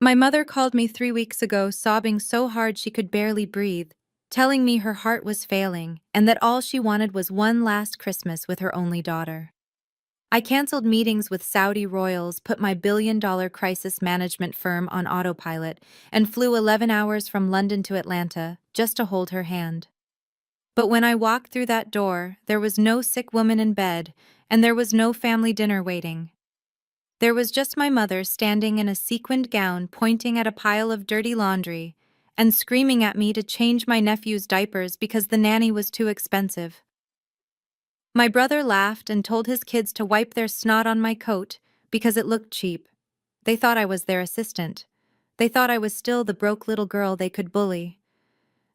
My mother called me 3 weeks ago, sobbing so hard she could barely breathe, telling me her heart was failing and that all she wanted was one last Christmas with her only daughter. I canceled meetings with Saudi royals, put my billion-dollar crisis management firm on autopilot, and flew 11 hours from London to Atlanta just to hold her hand. But when I walked through that door, there was no sick woman in bed, and there was no family dinner waiting. There was just my mother standing in a sequined gown, pointing at a pile of dirty laundry, and screaming at me to change my nephew's diapers because the nanny was too expensive. My brother laughed and told his kids to wipe their snot on my coat because it looked cheap. They thought I was their assistant. They thought I was still the broke little girl they could bully.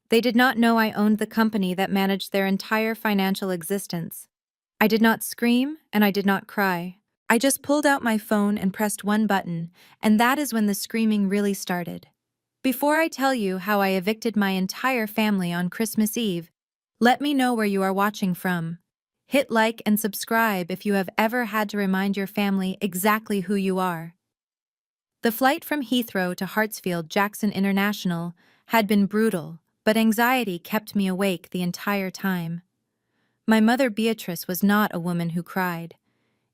They did not know I owned the company that managed their entire financial existence. I did not scream and I did not cry. I just pulled out my phone and pressed one button, and that is when the screaming really started. Before I tell you how I evicted my entire family on Christmas Eve, let me know where you are watching from. Hit like and subscribe if you have ever had to remind your family exactly who you are. The flight from Heathrow to Hartsfield-Jackson International had been brutal, but anxiety kept me awake the entire time. My mother Beatrice was not a woman who cried.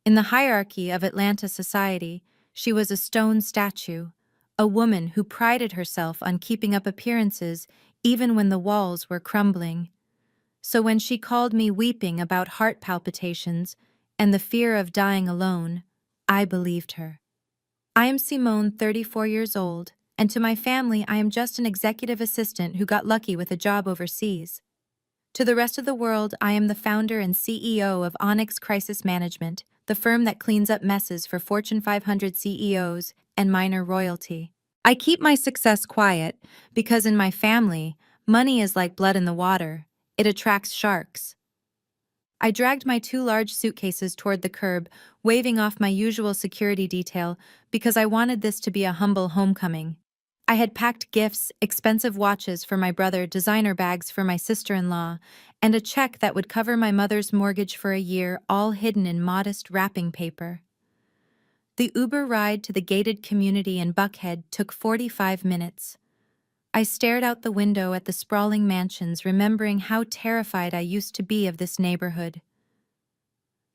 In the hierarchy of Atlanta society, she was a stone statue, a woman who prided herself on keeping up appearances even when the walls were crumbling. So when she called me weeping about heart palpitations and the fear of dying alone, I believed her. I am Simone, 34 years old, and to my family I am just an executive assistant who got lucky with a job overseas. To the rest of the world, I am the founder and CEO of Onyx Crisis Management, the firm that cleans up messes for Fortune 500 CEOs and minor royalty. I keep my success quiet because in my family, money is like blood in the water. It attracts sharks. I dragged my 2 large suitcases toward the curb, waving off my usual security detail because I wanted this to be a humble homecoming. I had packed gifts, expensive watches for my brother, designer bags for my sister-in-law, and a check that would cover my mother's mortgage for a year, all hidden in modest wrapping paper. The Uber ride to the gated community in Buckhead took 45 minutes. I stared out the window at the sprawling mansions, remembering how terrified I used to be of this neighborhood.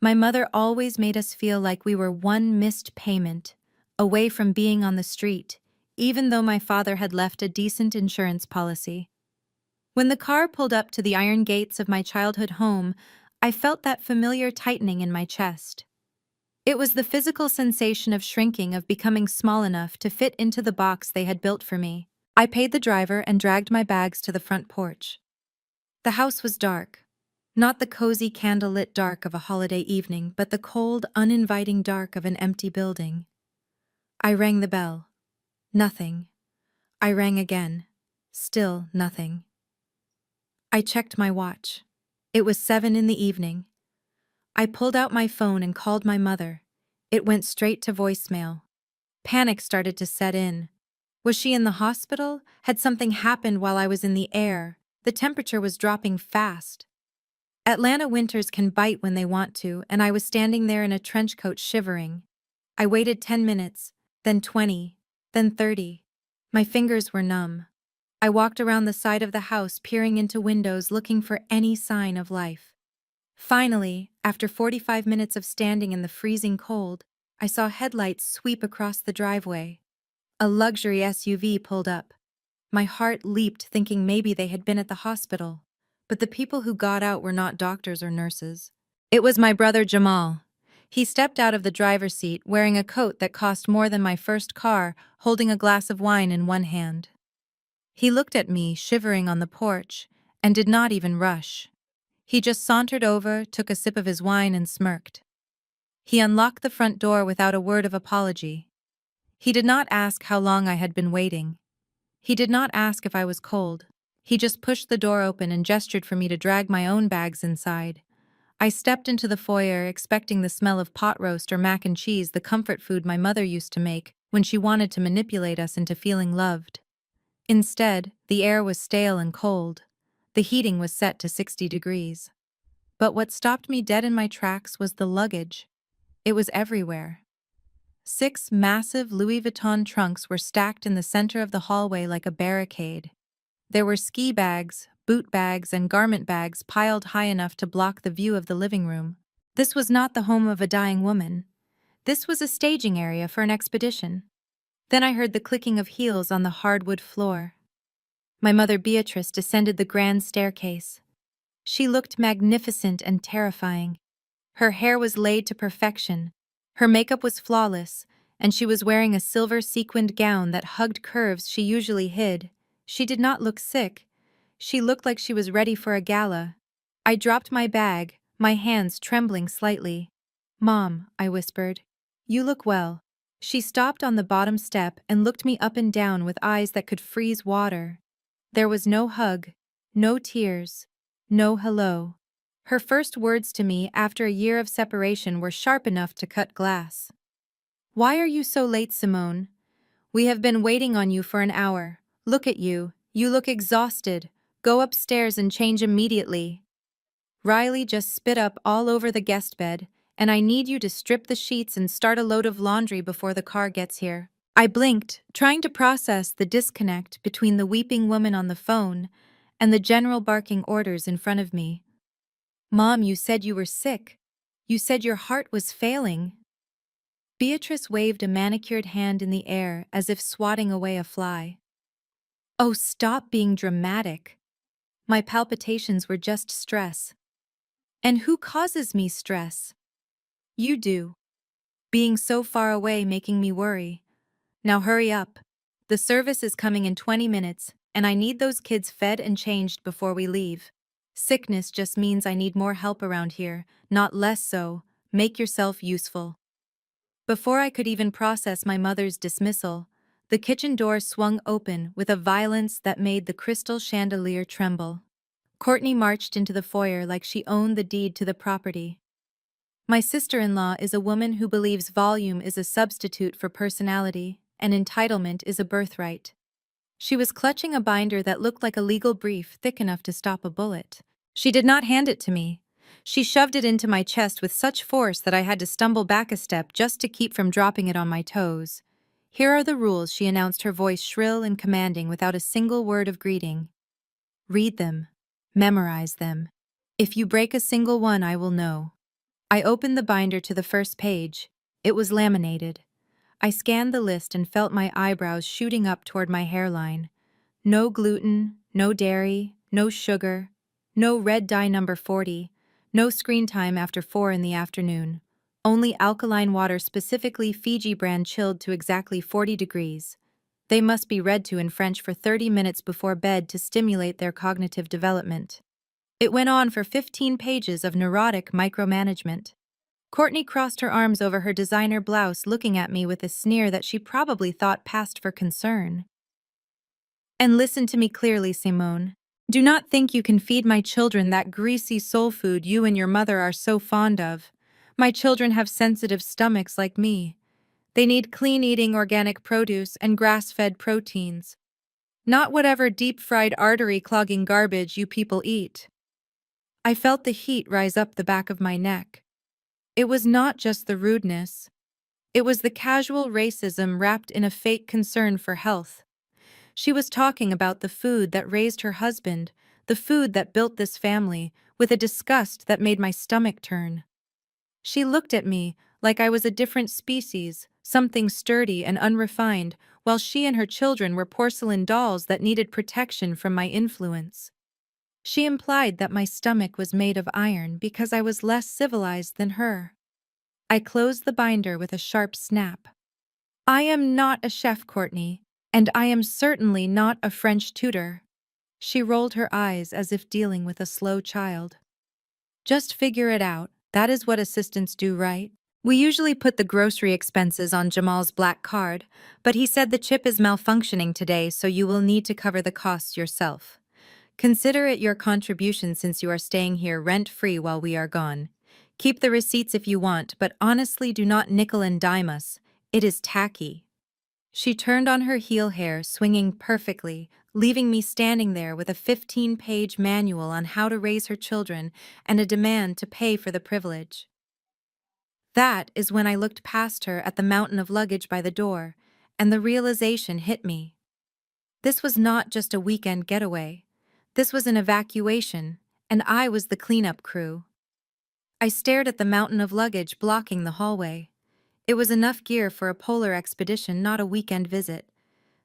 My mother always made us feel like we were one missed payment, away from being on the street, even though my father had left a decent insurance policy. When the car pulled up to the iron gates of my childhood home, I felt that familiar tightening in my chest. It was the physical sensation of shrinking, of becoming small enough to fit into the box they had built for me. I paid the driver and dragged my bags to the front porch. The house was dark. Not the cozy candlelit dark of a holiday evening, but the cold, uninviting dark of an empty building. I rang the bell. Nothing. I rang again. Still nothing. I checked my watch. It was 7 in the evening. I pulled out my phone and called my mother. It went straight to voicemail. Panic started to set in. Was she in the hospital? Had something happened while I was in the air? The temperature was dropping fast. Atlanta winters can bite when they want to, and I was standing there in a trench coat shivering. I waited 10 minutes, then 20, then 30. My fingers were numb. I walked around the side of the house, peering into windows, looking for any sign of life. Finally, after 45 minutes of standing in the freezing cold, I saw headlights sweep across the driveway. A luxury SUV pulled up. My heart leaped, thinking maybe they had been at the hospital. But the people who got out were not doctors or nurses. It was my brother Jamal. He stepped out of the driver's seat, wearing a coat that cost more than my first car, holding a glass of wine in one hand. He looked at me, shivering on the porch, and did not even rush. He just sauntered over, took a sip of his wine, and smirked. He unlocked the front door without a word of apology. He did not ask how long I had been waiting. He did not ask if I was cold. He just pushed the door open and gestured for me to drag my own bags inside. I stepped into the foyer, expecting the smell of pot roast or mac and cheese, the comfort food my mother used to make when she wanted to manipulate us into feeling loved. Instead, the air was stale and cold. The heating was set to 60 degrees. But what stopped me dead in my tracks was the luggage. It was everywhere. 6 massive Louis Vuitton trunks were stacked in the center of the hallway like a barricade. There were ski bags, boot bags, and garment bags piled high enough to block the view of the living room. This was not the home of a dying woman. This was a staging area for an expedition. Then I heard the clicking of heels on the hardwood floor. My mother Beatrice descended the grand staircase. She looked magnificent and terrifying. Her hair was laid to perfection, her makeup was flawless, and she was wearing a silver sequined gown that hugged curves she usually hid. She did not look sick. She looked like she was ready for a gala. I dropped my bag, my hands trembling slightly. "Mom," I whispered, "you look well." She stopped on the bottom step and looked me up and down with eyes that could freeze water. There was no hug, no tears, no hello. Her first words to me after a year of separation were sharp enough to cut glass. "Why are you so late, Simone? We have been waiting on you for an hour. Look at you. You look exhausted. Go upstairs and change immediately. Riley just spit up all over the guest bed, and I need you to strip the sheets and start a load of laundry before the car gets here." I blinked, trying to process the disconnect between the weeping woman on the phone and the general barking orders in front of me. "Mom, you said you were sick. You said your heart was failing." Beatrice waved a manicured hand in the air as if swatting away a fly. "Oh, stop being dramatic. My palpitations were just stress." "And who causes me stress?" "You do. Being so far away making me worry. Now hurry up. The service is coming in 20 minutes, and I need those kids fed and changed before we leave. Sickness just means I need more help around here, not less so. Make yourself useful." Before I could even process my mother's dismissal, the kitchen door swung open with a violence that made the crystal chandelier tremble. Courtney marched into the foyer like she owned the deed to the property. My sister-in-law is a woman who believes volume is a substitute for personality, and entitlement is a birthright. She was clutching a binder that looked like a legal brief thick enough to stop a bullet. She did not hand it to me. She shoved it into my chest with such force that I had to stumble back a step just to keep from dropping it on my toes. "Here are the rules," she announced, her voice shrill and commanding without a single word of greeting. "Read them. Memorize them. If you break a single one, I will know." I opened the binder to the first page. It was laminated. I scanned the list and felt my eyebrows shooting up toward my hairline. No gluten, no dairy, no sugar, no red dye number 40, no screen time after 4 in the afternoon. Only alkaline water, specifically Fiji brand, chilled to exactly 40 degrees. They must be read to in French for 30 minutes before bed to stimulate their cognitive development. It went on for 15 pages of neurotic micromanagement. Courtney crossed her arms over her designer blouse, looking at me with a sneer that she probably thought passed for concern. "And listen to me clearly, Simone. Do not think you can feed my children that greasy soul food you and your mother are so fond of. My children have sensitive stomachs like me. They need clean-eating organic produce and grass-fed proteins. Not whatever deep-fried artery-clogging garbage you people eat." I felt the heat rise up the back of my neck. It was not just the rudeness. It was the casual racism wrapped in a fake concern for health. She was talking about the food that raised her husband, the food that built this family, with a disgust that made my stomach turn. She looked at me like I was a different species, something sturdy and unrefined, while she and her children were porcelain dolls that needed protection from my influence. She implied that my stomach was made of iron because I was less civilized than her. I closed the binder with a sharp snap. "I am not a chef, Courtney, and I am certainly not a French tutor." She rolled her eyes as if dealing with a slow child. "Just figure it out. That is what assistants do, right? We usually put the grocery expenses on Jamal's black card, but he said the chip is malfunctioning today, so you will need to cover the costs yourself. Consider it your contribution since you are staying here rent-free while we are gone. Keep the receipts if you want, but honestly do not nickel and dime us. It is tacky." She turned on her heel, hair swinging perfectly, leaving me standing there with a 15-page manual on how to raise her children and a demand to pay for the privilege. That is when I looked past her at the mountain of luggage by the door, and the realization hit me. This was not just a weekend getaway. This was an evacuation, and I was the cleanup crew. I stared at the mountain of luggage blocking the hallway. It was enough gear for a polar expedition, not a weekend visit.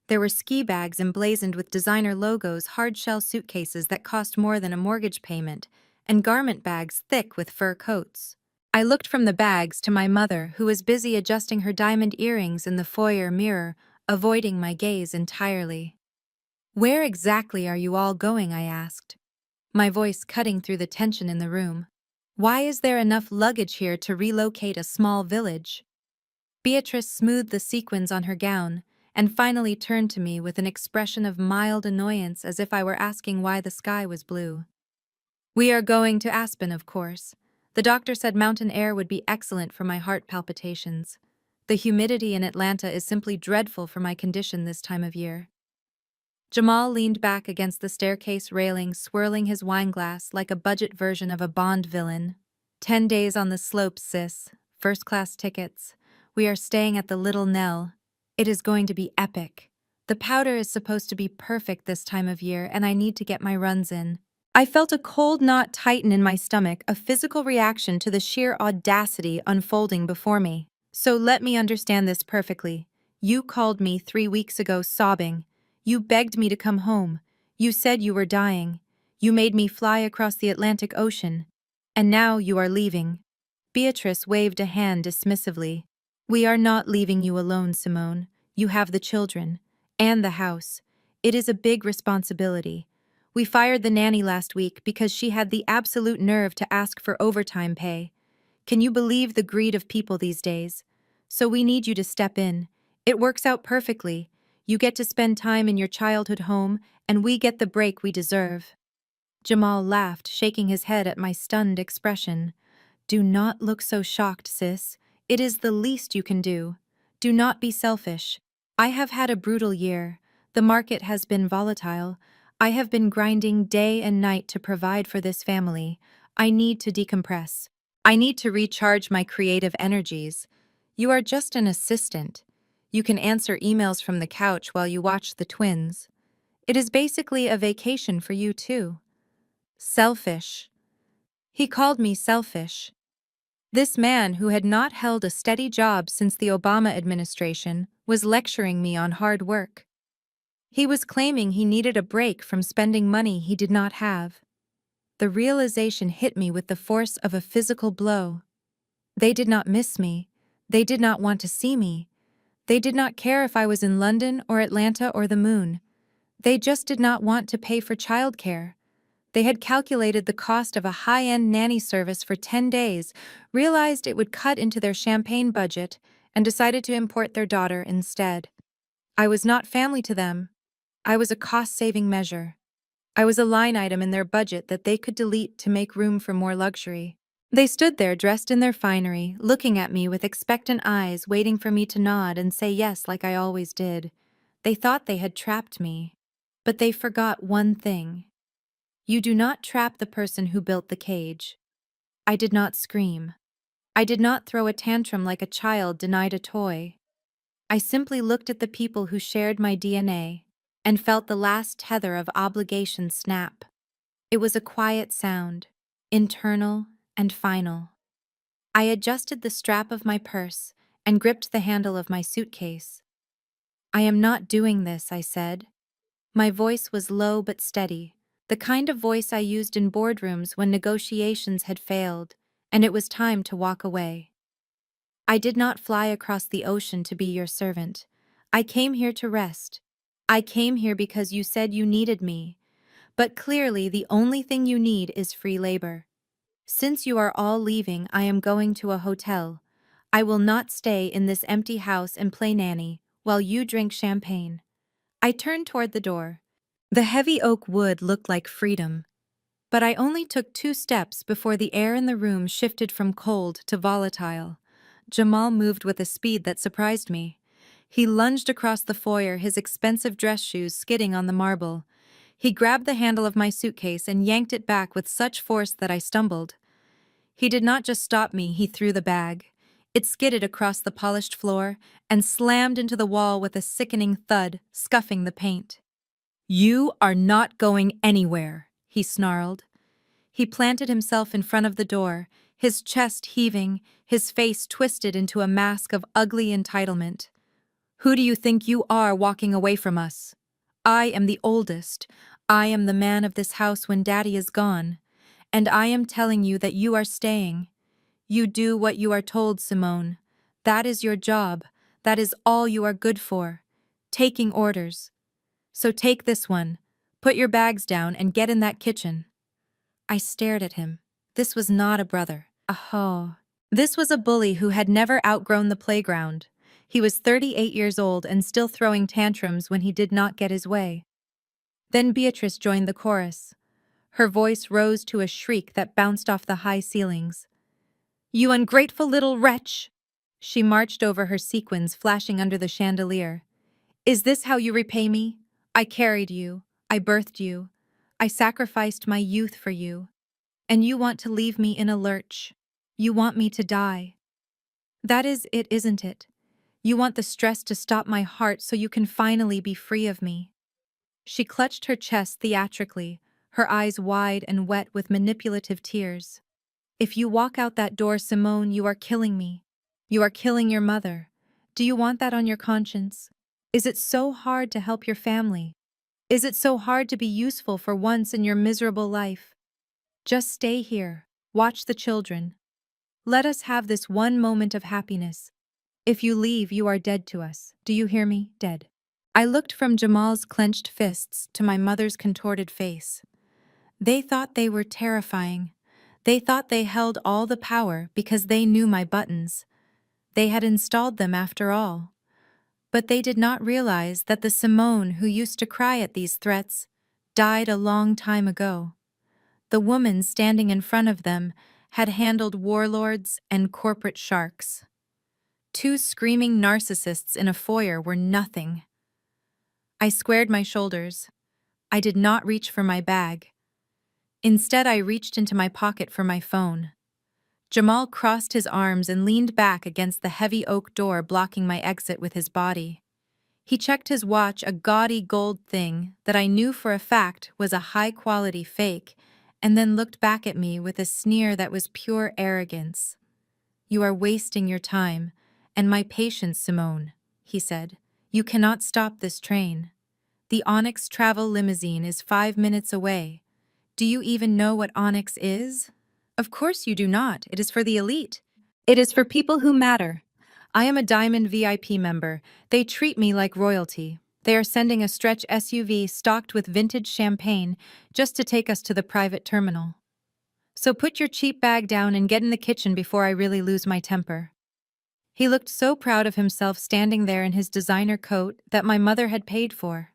There were ski bags emblazoned with designer logos, hard-shell suitcases that cost more than a mortgage payment, and garment bags thick with fur coats. I looked from the bags to my mother, who was busy adjusting her diamond earrings in the foyer mirror, avoiding my gaze entirely. "Where exactly are you all going?" I asked, my voice cutting through the tension in the room. "Why is there enough luggage here to relocate a small village?" Beatrice smoothed the sequins on her gown and finally turned to me with an expression of mild annoyance, as if I were asking why the sky was blue. "We are going to Aspen, of course. The doctor said mountain air would be excellent for my heart palpitations. The humidity in Atlanta is simply dreadful for my condition this time of year." Jamal leaned back against the staircase railing, swirling his wineglass like a budget version of a Bond villain. "10 days on the slopes, sis. First-class tickets. We are staying at the Little Nell. It is going to be epic. The powder is supposed to be perfect this time of year, and I need to get my runs in." I felt a cold knot tighten in my stomach, a physical reaction to the sheer audacity unfolding before me. "So let me understand this perfectly. You called me 3 weeks ago sobbing. You begged me to come home. You said you were dying. You made me fly across the Atlantic Ocean. And now you are leaving." Beatrice waved a hand dismissively. "We are not leaving you alone, Simone. You have the children. And the house. It is a big responsibility. We fired the nanny last week because she had the absolute nerve to ask for overtime pay. Can you believe the greed of people these days? So we need you to step in. It works out perfectly. You get to spend time in your childhood home, and we get the break we deserve." Jamal laughed, shaking his head at my stunned expression. "Do not look so shocked, sis. It is the least you can do. Do not be selfish. I have had a brutal year. The market has been volatile. I have been grinding day and night to provide for this family. I need to decompress. I need to recharge my creative energies. You are just an assistant. You can answer emails from the couch while you watch the twins. It is basically a vacation for you too." Selfish. He called me selfish. This man, who had not held a steady job since the Obama administration, was lecturing me on hard work. He was claiming he needed a break from spending money he did not have. The realization hit me with the force of a physical blow. They did not miss me. They did not want to see me. They did not care if I was in London or Atlanta or the moon. They just did not want to pay for childcare. They had calculated the cost of a high-end nanny service for 10 days, realized it would cut into their champagne budget, and decided to import their daughter instead. I was not family to them. I was a cost-saving measure. I was a line item in their budget that they could delete to make room for more luxury. They stood there dressed in their finery, looking at me with expectant eyes, waiting for me to nod and say yes like I always did. They thought they had trapped me. But they forgot one thing. You do not trap the person who built the cage. I did not scream. I did not throw a tantrum like a child denied a toy. I simply looked at the people who shared my DNA and felt the last tether of obligation snap. It was a quiet sound, internal and final. I adjusted the strap of my purse and gripped the handle of my suitcase. "I am not doing this," I said. My voice was low but steady, the kind of voice I used in boardrooms when negotiations had failed, and it was time to walk away. "I did not fly across the ocean to be your servant. I came here to rest. I came here because you said you needed me. But clearly the only thing you need is free labor. Since you are all leaving, I am going to a hotel. I will not stay in this empty house and play nanny while you drink champagne." I turned toward the door. The heavy oak wood looked like freedom. But I only took 2 steps before the air in the room shifted from cold to volatile. Jamal moved with a speed that surprised me. He lunged across the foyer, his expensive dress shoes skidding on the marble. He grabbed the handle of my suitcase and yanked it back with such force that I stumbled. He did not just stop me, he threw the bag. It skidded across the polished floor and slammed into the wall with a sickening thud, scuffing the paint. "You are not going anywhere," he snarled. He planted himself in front of the door, his chest heaving, his face twisted into a mask of ugly entitlement. "Who do you think you are walking away from us? I am the oldest. I am the man of this house when Daddy is gone. And I am telling you that you are staying. You do what you are told, Simone. That is your job. That is all you are good for. Taking orders. So take this one. Put your bags down and get in that kitchen." I stared at him. This was not a brother. Oh. This was a bully who had never outgrown the playground. He was 38 years old and still throwing tantrums when he did not get his way. Then Beatrice joined the chorus. Her voice rose to a shriek that bounced off the high ceilings. "You ungrateful little wretch!" She marched over her sequins flashing under the chandelier. "Is this how you repay me? I carried you. I birthed you. I sacrificed my youth for you. And you want to leave me in a lurch. You want me to die. That is it, isn't it? You want the stress to stop my heart so you can finally be free of me." She clutched her chest theatrically, her eyes wide and wet with manipulative tears. "If you walk out that door, Simone, you are killing me. You are killing your mother. Do you want that on your conscience? Is it so hard to help your family? Is it so hard to be useful for once in your miserable life? Just stay here. Watch the children. Let us have this one moment of happiness. If you leave, you are dead to us. Do you hear me? Dead." I looked from Jamal's clenched fists to my mother's contorted face. They thought they were terrifying. They thought they held all the power because they knew my buttons. They had installed them after all. But they did not realize that the Simone who used to cry at these threats died a long time ago. The woman standing in front of them had handled warlords and corporate sharks. Two screaming narcissists in a foyer were nothing. I squared my shoulders. I did not reach for my bag. Instead, I reached into my pocket for my phone. Jamal crossed his arms and leaned back against the heavy oak door blocking my exit with his body. He checked his watch, a gaudy gold thing that I knew for a fact was a high-quality fake, and then looked back at me with a sneer that was pure arrogance. "You are wasting your time, and my patience, Simone," he said. "You cannot stop this train. The Onyx travel limousine is 5 minutes away. Do you even know what Onyx is? Of course you do not. It is for the elite. It is for people who matter. I am a Diamond VIP member. They treat me like royalty. They are sending a stretch SUV stocked with vintage champagne just to take us to the private terminal. So put your cheap bag down and get in the kitchen before I really lose my temper." He looked so proud of himself standing there in his designer coat that my mother had paid for.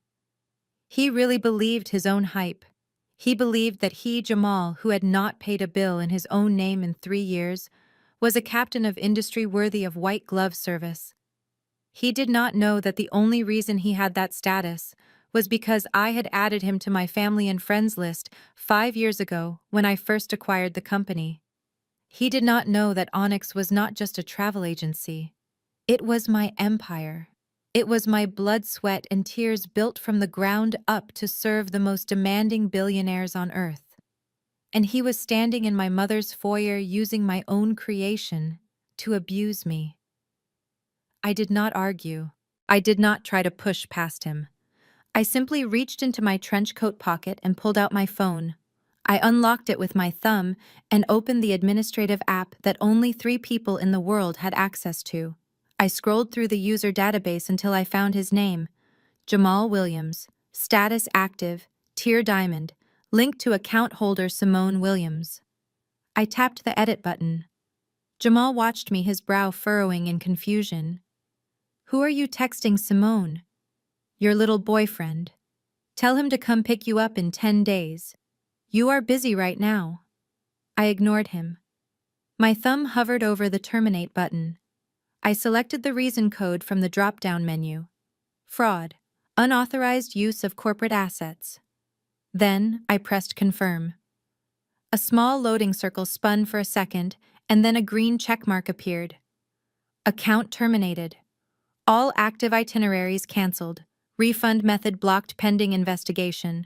He really believed his own hype. He believed that he, Jamal, who had not paid a bill in his own name in 3 years, was a captain of industry worthy of white glove service. He did not know that the only reason he had that status was because I had added him to my family and friends list 5 years ago when I first acquired the company. He did not know that Onyx was not just a travel agency. It was my empire. It was my blood, sweat, and tears built from the ground up to serve the most demanding billionaires on earth. And he was standing in my mother's foyer using my own creation to abuse me. I did not argue. I did not try to push past him. I simply reached into my trench coat pocket and pulled out my phone. I unlocked it with my thumb and opened the administrative app that only 3 people in the world had access to. I scrolled through the user database until I found his name, Jamal Williams, status active, tier diamond, linked to account holder Simone Williams. I tapped the edit button. Jamal watched me, his brow furrowing in confusion. "Who are you texting, Simone?" "Your little boyfriend. Tell him to come pick you up in 10 days. You are busy right now." I ignored him. My thumb hovered over the terminate button. I selected the reason code from the drop-down menu. Fraud. Unauthorized use of corporate assets. Then I pressed confirm. A small loading circle spun for a second, and then a green checkmark appeared. Account terminated. All active itineraries cancelled. Refund method blocked pending investigation.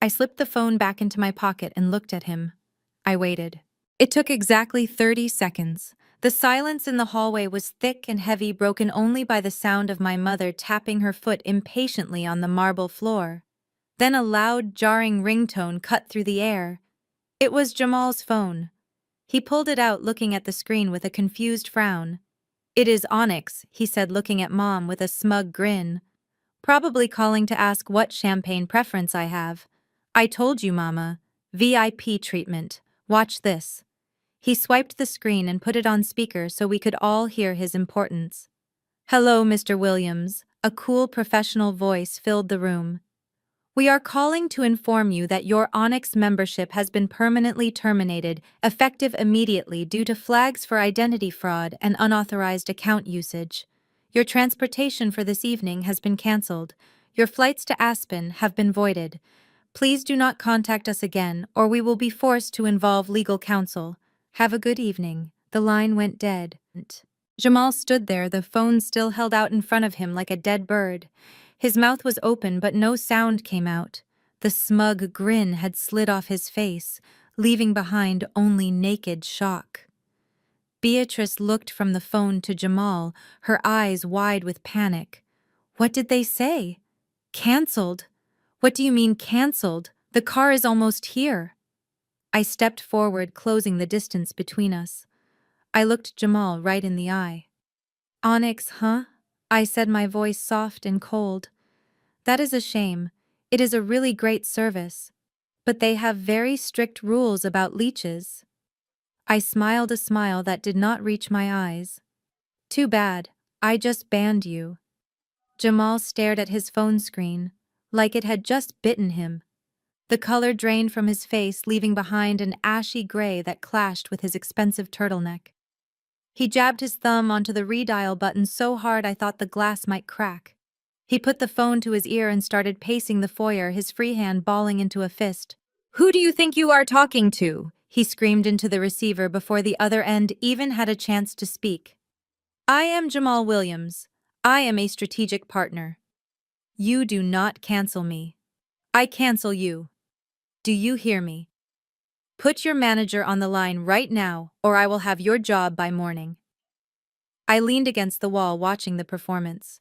I slipped the phone back into my pocket and looked at him. I waited. It took exactly 30 seconds. The silence in the hallway was thick and heavy, broken only by the sound of my mother tapping her foot impatiently on the marble floor. Then a loud, jarring ringtone cut through the air. It was Jamal's phone. He pulled it out, looking at the screen with a confused frown. "It is Onyx," he said, looking at Mom with a smug grin. "Probably calling to ask what champagne preference I have. I told you, Mama. VIP treatment. Watch this." He swiped the screen and put it on speaker so we could all hear his importance. "Hello, Mr. Williams." A cool professional voice filled the room. "We are calling to inform you that your Onyx membership has been permanently terminated, effective immediately due to flags for identity fraud and unauthorized account usage. Your transportation for this evening has been cancelled. Your flights to Aspen have been voided. Please do not contact us again, or we will be forced to involve legal counsel. Have a good evening." The line went dead. Jamal stood there, the phone still held out in front of him like a dead bird. His mouth was open, but no sound came out. The smug grin had slid off his face, leaving behind only naked shock. Beatrice looked from the phone to Jamal, her eyes wide with panic. "What did they say?" "Cancelled." "What do you mean cancelled? The car is almost here." I stepped forward, closing the distance between us. I looked Jamal right in the eye. "Onyx, huh?" I said, my voice soft and cold. "That is a shame. It is a really great service. But they have very strict rules about leeches." I smiled a smile that did not reach my eyes. "Too bad. I just banned you." Jamal stared at his phone screen, like it had just bitten him. The color drained from his face, leaving behind an ashy gray that clashed with his expensive turtleneck. He jabbed his thumb onto the redial button so hard I thought the glass might crack. He put the phone to his ear and started pacing the foyer, his free hand balling into a fist. "Who do you think you are talking to?" he screamed into the receiver before the other end even had a chance to speak. "I am Jamal Williams. I am a strategic partner. You do not cancel me. I cancel you. Do you hear me? Put your manager on the line right now, or I will have your job by morning." I leaned against the wall watching the performance.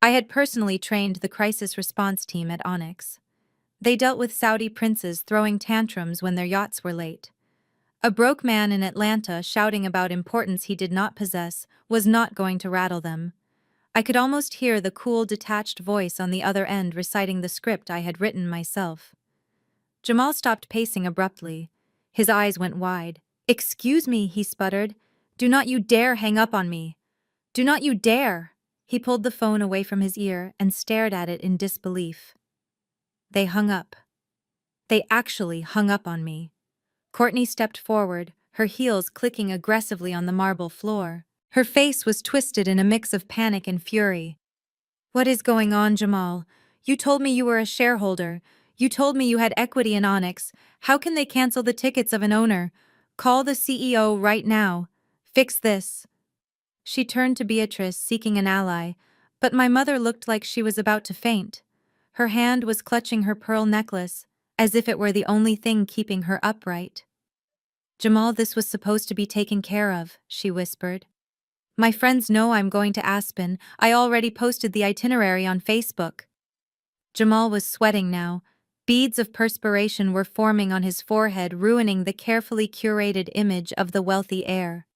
I had personally trained the crisis response team at Onyx. They dealt with Saudi princes throwing tantrums when their yachts were late. A broke man in Atlanta shouting about importance he did not possess was not going to rattle them. I could almost hear the cool, detached voice on the other end reciting the script I had written myself. Jamal stopped pacing abruptly. His eyes went wide. "Excuse me," he sputtered. "Do not you dare hang up on me. Do not you dare." He pulled the phone away from his ear and stared at it in disbelief. They hung up. They actually hung up on me. Courtney stepped forward, her heels clicking aggressively on the marble floor. Her face was twisted in a mix of panic and fury. "What is going on, Jamal? You told me you were a shareholder. You told me you had equity in Onyx. How can they cancel the tickets of an owner? Call the CEO right now. Fix this." She turned to Beatrice, seeking an ally, but my mother looked like she was about to faint. Her hand was clutching her pearl necklace, as if it were the only thing keeping her upright. "Jamal, this was supposed to be taken care of," she whispered. "My friends know I'm going to Aspen. I already posted the itinerary on Facebook." Jamal was sweating now. Beads of perspiration were forming on his forehead, ruining the carefully curated image of the wealthy heir.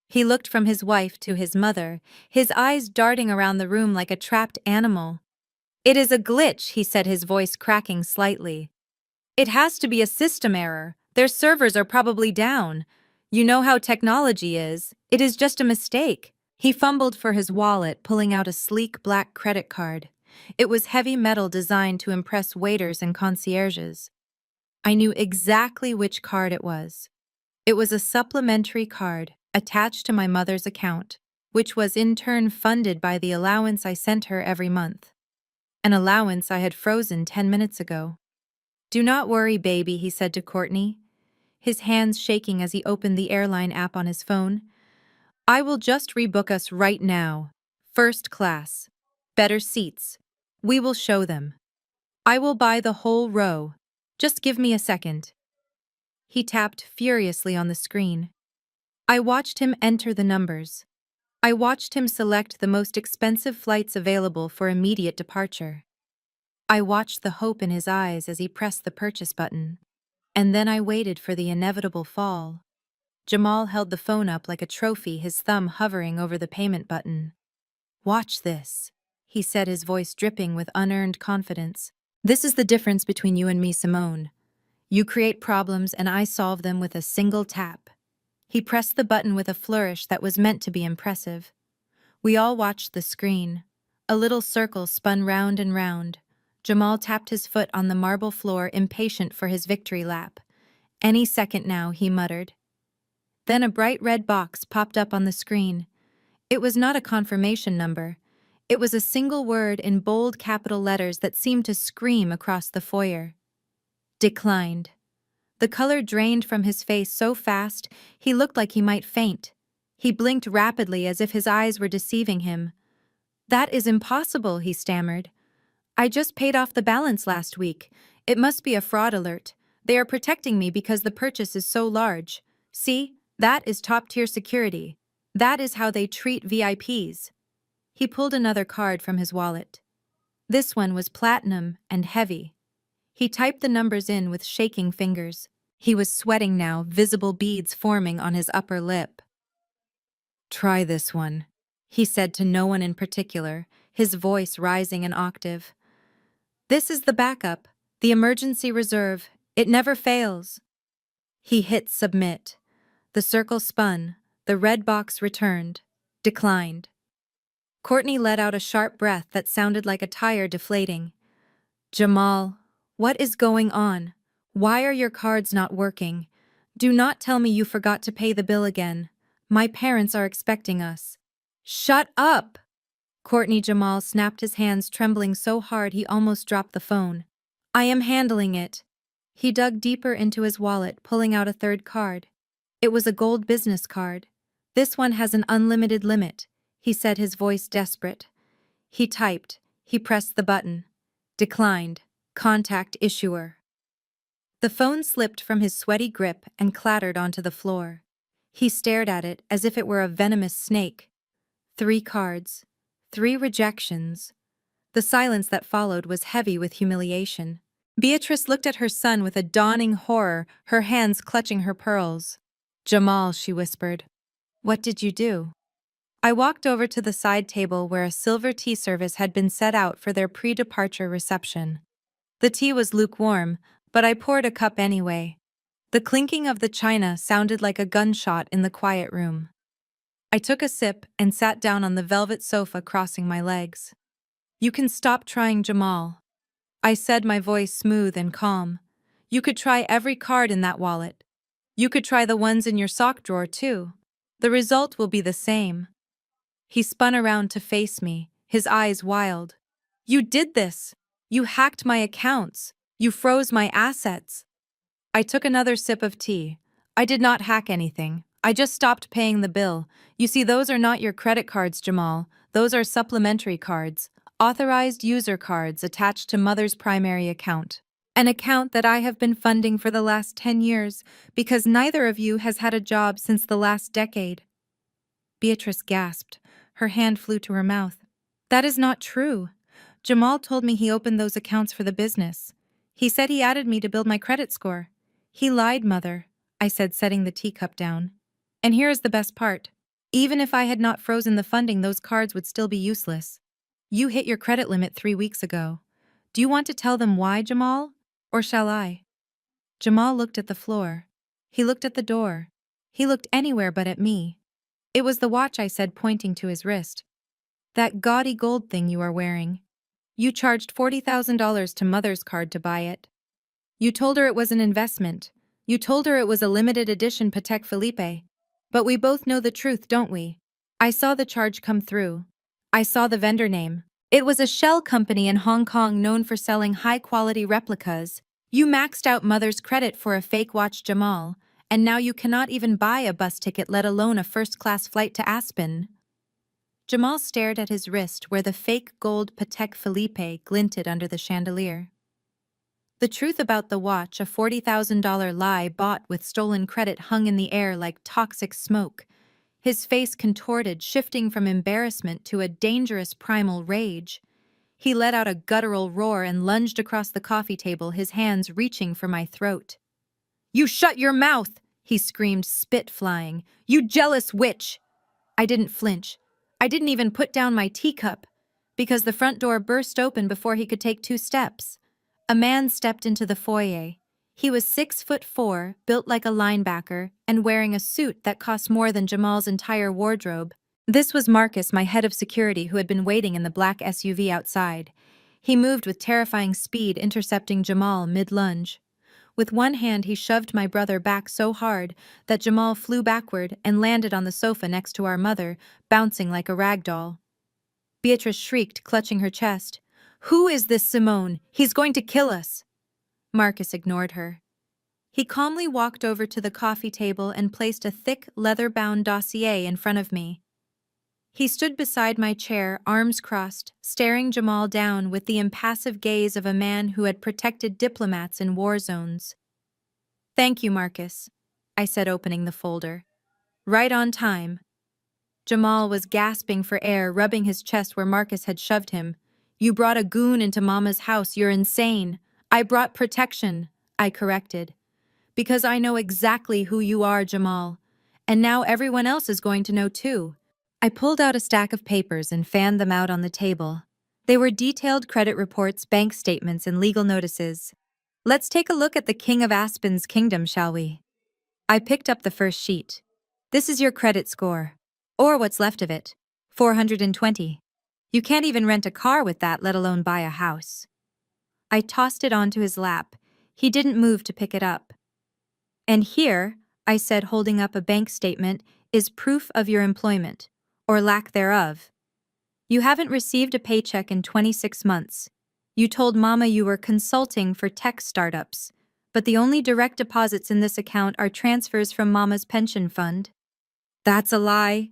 He looked from his wife to his mother, his eyes darting around the room like a trapped animal. "It is a glitch," he said, his voice cracking slightly. "It has to be a system error. Their servers are probably down. You know how technology is. It is just a mistake." He fumbled for his wallet, pulling out a sleek black credit card. It was heavy metal, designed to impress waiters and concierges. I knew exactly which card it was. It was a supplementary card attached to my mother's account, which was in turn funded by the allowance I sent her every month. An allowance I had frozen 10 minutes ago. "Do not worry, baby," he said to Courtney, his hands shaking as he opened the airline app on his phone. I will just rebook us right now. First class. Better seats. We will show them. I will buy the whole row. Just give me a second. He tapped furiously on the screen. I watched him enter the numbers. I watched him select the most expensive flights available for immediate departure. I watched the hope in his eyes as he pressed the purchase button. And then I waited for the inevitable fall. Jamal held the phone up like a trophy, his thumb hovering over the payment button. "Watch this," he said, his voice dripping with unearned confidence. "This is the difference between you and me, Simone. You create problems and I solve them with a single tap." He pressed the button with a flourish that was meant to be impressive. We all watched the screen. A little circle spun round and round. Jamal tapped his foot on the marble floor, impatient for his victory lap. "Any second now," he muttered. Then a bright red box popped up on the screen. It was not a confirmation number. It was a single word in bold capital letters that seemed to scream across the foyer. Declined. The color drained from his face so fast, he looked like he might faint. He blinked rapidly as if his eyes were deceiving him. "That is impossible," he stammered. "I just paid off the balance last week. It must be a fraud alert. They are protecting me because the purchase is so large. See, that is top-tier security. That is how they treat VIPs." He pulled another card from his wallet. This one was platinum and heavy. He typed the numbers in with shaking fingers. He was sweating now, visible beads forming on his upper lip. "Try this one," he said to no one in particular, his voice rising an octave. "This is the backup, the emergency reserve. It never fails." He hit submit. The circle spun. The red box returned. Declined. Courtney let out a sharp breath that sounded like a tire deflating. "Jamal, what is going on? Why are your cards not working? Do not tell me you forgot to pay the bill again. My parents are expecting us." "Shut up!" Courtney. Jamal snapped his hands, trembling so hard he almost dropped the phone. "I am handling it." He dug deeper into his wallet, pulling out a third card. It was a gold business card. "This one has an unlimited limit," he said, his voice desperate. He typed. He pressed the button. Declined. Contact issuer. The phone slipped from his sweaty grip and clattered onto the floor. He stared at it as if it were a venomous snake. 3 cards. 3 rejections. The silence that followed was heavy with humiliation. Beatrice looked at her son with a dawning horror, her hands clutching her pearls. "Jamal," she whispered. "What did you do?" I walked over to the side table where a silver tea service had been set out for their pre-departure reception. The tea was lukewarm, but I poured a cup anyway. The clinking of the china sounded like a gunshot in the quiet room. I took a sip and sat down on the velvet sofa, crossing my legs. "You can stop trying, Jamal," I said, my voice smooth and calm. "You could try every card in that wallet. You could try the ones in your sock drawer too. The result will be the same." He spun around to face me, his eyes wild. "You did this! You hacked my accounts! You froze my assets!" I took another sip of tea. "I did not hack anything. I just stopped paying the bill. You see, those are not your credit cards, Jamal. Those are supplementary cards, authorized user cards attached to Mother's primary account. An account that I have been funding for the last 10 years because neither of you has had a job since the last decade." Beatrice gasped. Her hand flew to her mouth. "That is not true. Jamal told me he opened those accounts for the business. He said he added me to build my credit score." "He lied, Mother," I said, setting the teacup down. "And here is the best part. Even if I had not frozen the funding, those cards would still be useless. You hit your credit limit 3 weeks ago. Do you want to tell them why, Jamal? Or shall I?" Jamal looked at the floor. He looked at the door. He looked anywhere but at me. "It was the watch," I said, pointing to his wrist. "That gaudy gold thing you are wearing. You charged $40,000 to Mother's card to buy it. You told her it was an investment. You told her it was a limited edition Patek Philippe. But we both know the truth, don't we? I saw the charge come through. I saw the vendor name. It was a shell company in Hong Kong known for selling high-quality replicas. You maxed out Mother's credit for a fake watch, Jamal, And now you cannot even buy a bus ticket, let alone a first-class flight to Aspen. Jamal stared at his wrist where the fake gold Patek Philippe glinted under the chandelier. The truth about the watch, a $40,000 lie bought with stolen credit, hung in the air like toxic smoke. His face contorted, shifting from embarrassment to a dangerous primal rage. He let out a guttural roar and lunged across the coffee table, his hands reaching for my throat. "You shut your mouth!" he screamed, spit flying. "You jealous witch!" I didn't flinch. I didn't even put down my teacup, because the front door burst open before he could take 2 steps. A man stepped into the foyer. He was 6'4", built like a linebacker, and wearing a suit that cost more than Jamal's entire wardrobe. This was Marcus, my head of security, who had been waiting in the black SUV outside. He moved with terrifying speed, intercepting Jamal mid-lunge. With one hand, he shoved my brother back so hard that Jamal flew backward and landed on the sofa next to our mother, bouncing like a rag doll. Beatrice shrieked, clutching her chest. "Who is this Simone? He's going to kill us!" Marcus ignored her. He calmly walked over to the coffee table and placed a thick, leather-bound dossier in front of me. He stood beside my chair, arms crossed, staring Jamal down with the impassive gaze of a man who had protected diplomats in war zones. "Thank you, Marcus," I said, opening the folder. "Right on time." Jamal was gasping for air, rubbing his chest where Marcus had shoved him. "You brought a goon into Mama's house. You're insane." "I brought protection," I corrected. "Because I know exactly who you are, Jamal. And now everyone else is going to know too." I pulled out a stack of papers and fanned them out on the table. They were detailed credit reports, bank statements, and legal notices. "Let's take a look at the King of Aspen's kingdom, shall we?" I picked up the first sheet. "This is your credit score. Or what's left of it. 420. You can't even rent a car with that, let alone buy a house." I tossed it onto his lap. He didn't move to pick it up. "And here," I said, holding up a bank statement, "is proof of your employment. Or lack thereof. You haven't received a paycheck in 26 months. You told Mama you were consulting for tech startups, but the only direct deposits in this account are transfers from Mama's pension fund." "That's a lie,"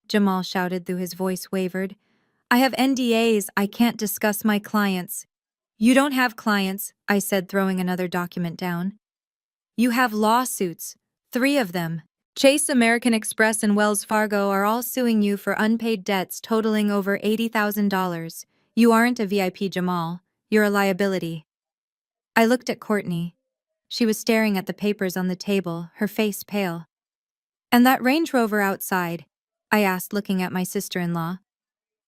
Jamal shouted, though his voice wavered. "I have NDAs. I can't discuss my clients." "You don't have clients," I said, throwing another document down. "You have lawsuits. 3 of them. Chase, American Express, and Wells Fargo are all suing you for unpaid debts totaling over $80,000. You aren't a VIP, Jamal. You're a liability." I looked at Courtney. She was staring at the papers on the table, her face pale. "And that Range Rover outside?" I asked, looking at my sister-in-law.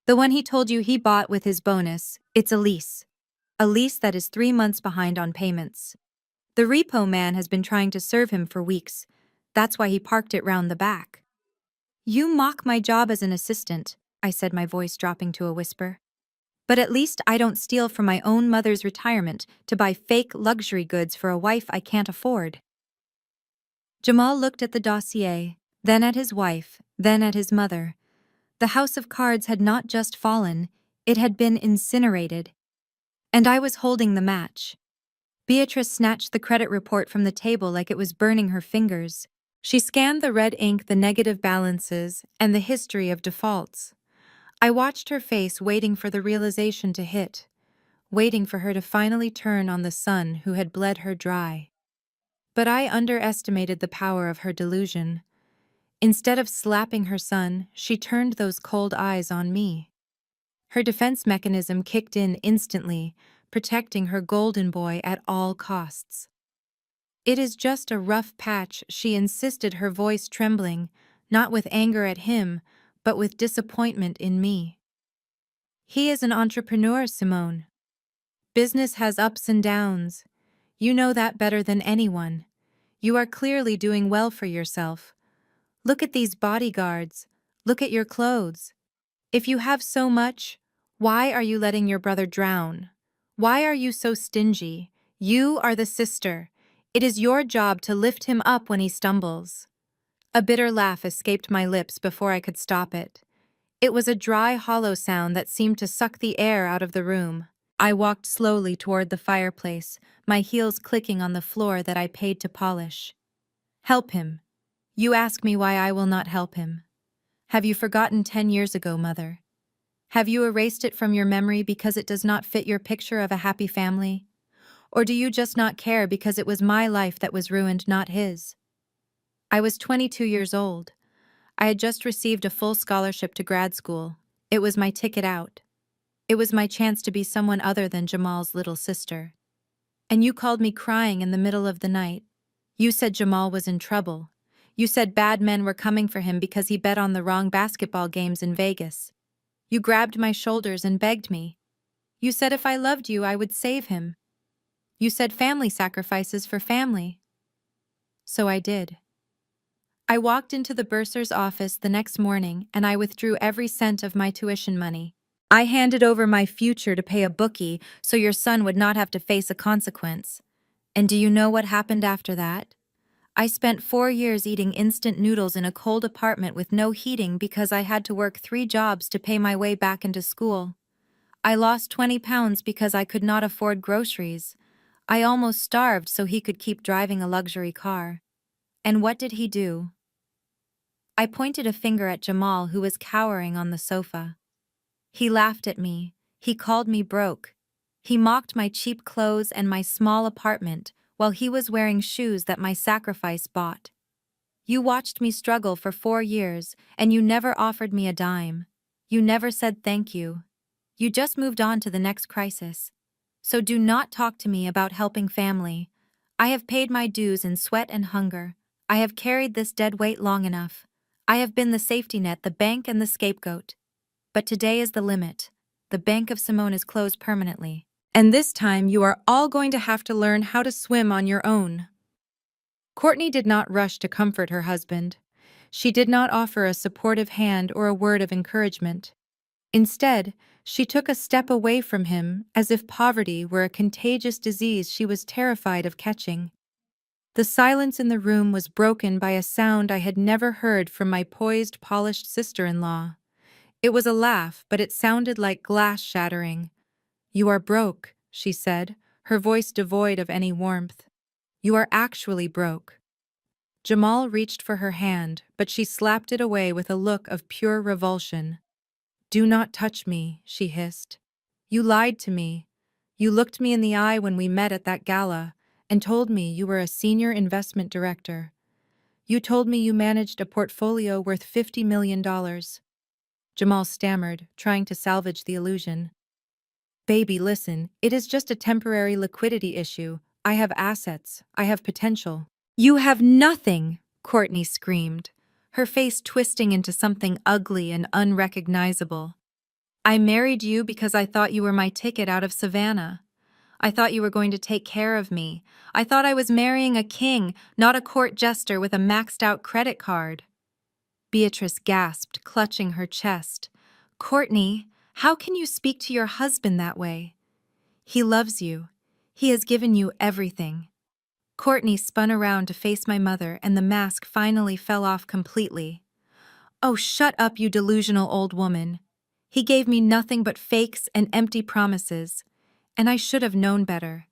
"The one he told you he bought with his bonus. It's a lease. A lease that is 3 months behind on payments. The repo man has been trying to serve him for weeks. That's why he parked it round the back." "You mock my job as an assistant," I said, my voice dropping to a whisper. "But at least I don't steal from my own mother's retirement to buy fake luxury goods for a wife I can't afford." Jamal looked at the dossier, then at his wife, then at his mother. The house of cards had not just fallen, it had been incinerated. And I was holding the match. Beatrice snatched the credit report from the table like it was burning her fingers. She scanned the red ink, the negative balances, and the history of defaults. I watched her face, waiting for the realization to hit, waiting for her to finally turn on the son who had bled her dry. But I underestimated the power of her delusion. Instead of slapping her son, she turned those cold eyes on me. Her defense mechanism kicked in instantly, protecting her golden boy at all costs. "It is just a rough patch," she insisted, her voice trembling, not with anger at him, but with disappointment in me. "He is an entrepreneur, Simone. Business has ups and downs. You know that better than anyone. You are clearly doing well for yourself. Look at these bodyguards. Look at your clothes. If you have so much, why are you letting your brother drown? Why are you so stingy? You are the sister. It is your job to lift him up when he stumbles." A bitter laugh escaped my lips before I could stop it. It was a dry, hollow sound that seemed to suck the air out of the room. I walked slowly toward the fireplace, my heels clicking on the floor that I paid to polish. Help him. You ask me why I will not help him. Have you forgotten 10 years ago, Mother? Have you erased it from your memory because it does not fit your picture of a happy family? Or do you just not care because it was my life that was ruined, not his? I was 22 years old. I had just received a full scholarship to grad school. It was my ticket out. It was my chance to be someone other than Jamal's little sister. And you called me crying in the middle of the night. You said Jamal was in trouble. You said bad men were coming for him because he bet on the wrong basketball games in Vegas. You grabbed my shoulders and begged me. You said if I loved you, I would save him. You said family sacrifices for family. So I did. I walked into the bursar's office the next morning and I withdrew every cent of my tuition money. I handed over my future to pay a bookie so your son would not have to face a consequence. And do you know what happened after that? I spent 4 years eating instant noodles in a cold apartment with no heating because I had to work 3 jobs to pay my way back into school. I lost 20 pounds because I could not afford groceries. I almost starved so he could keep driving a luxury car. And what did he do? I pointed a finger at Jamal, who was cowering on the sofa. He laughed at me. He called me broke. He mocked my cheap clothes and my small apartment while he was wearing shoes that my sacrifice bought. You watched me struggle for 4 years, and you never offered me a dime. You never said thank you. You just moved on to the next crisis. So do not talk to me about helping family. I have paid my dues in sweat and hunger. I have carried this dead weight long enough. I have been the safety net, the bank, and the scapegoat. But today is the limit. The Bank of Simone is closed permanently. And this time you are all going to have to learn how to swim on your own. Courtney did not rush to comfort her husband. She did not offer a supportive hand or a word of encouragement. Instead, she took a step away from him as if poverty were a contagious disease she was terrified of catching. The silence in the room was broken by a sound I had never heard from my poised, polished sister-in-law. It was a laugh, but it sounded like glass shattering. "You are broke," she said, her voice devoid of any warmth. "You are actually broke." Jamal reached for her hand, but she slapped it away with a look of pure revulsion. "Do not touch me," she hissed. "You lied to me. You looked me in the eye when we met at that gala and told me you were a senior investment director. You told me you managed a portfolio worth $50 million. Jamal stammered, trying to salvage the illusion. "Baby, listen, it is just a temporary liquidity issue. I have assets. I have potential." "You have nothing!" Courtney screamed, her face twisting into something ugly and unrecognizable. "I married you because I thought you were my ticket out of Savannah. I thought you were going to take care of me. I thought I was marrying a king, not a court jester with a maxed-out credit card." Beatrice gasped, clutching her chest. "Courtney, how can you speak to your husband that way? He loves you. He has given you everything." Courtney spun around to face my mother, and the mask finally fell off completely. "Oh, shut up, you delusional old woman. He gave me nothing but fakes and empty promises. And I should have known better.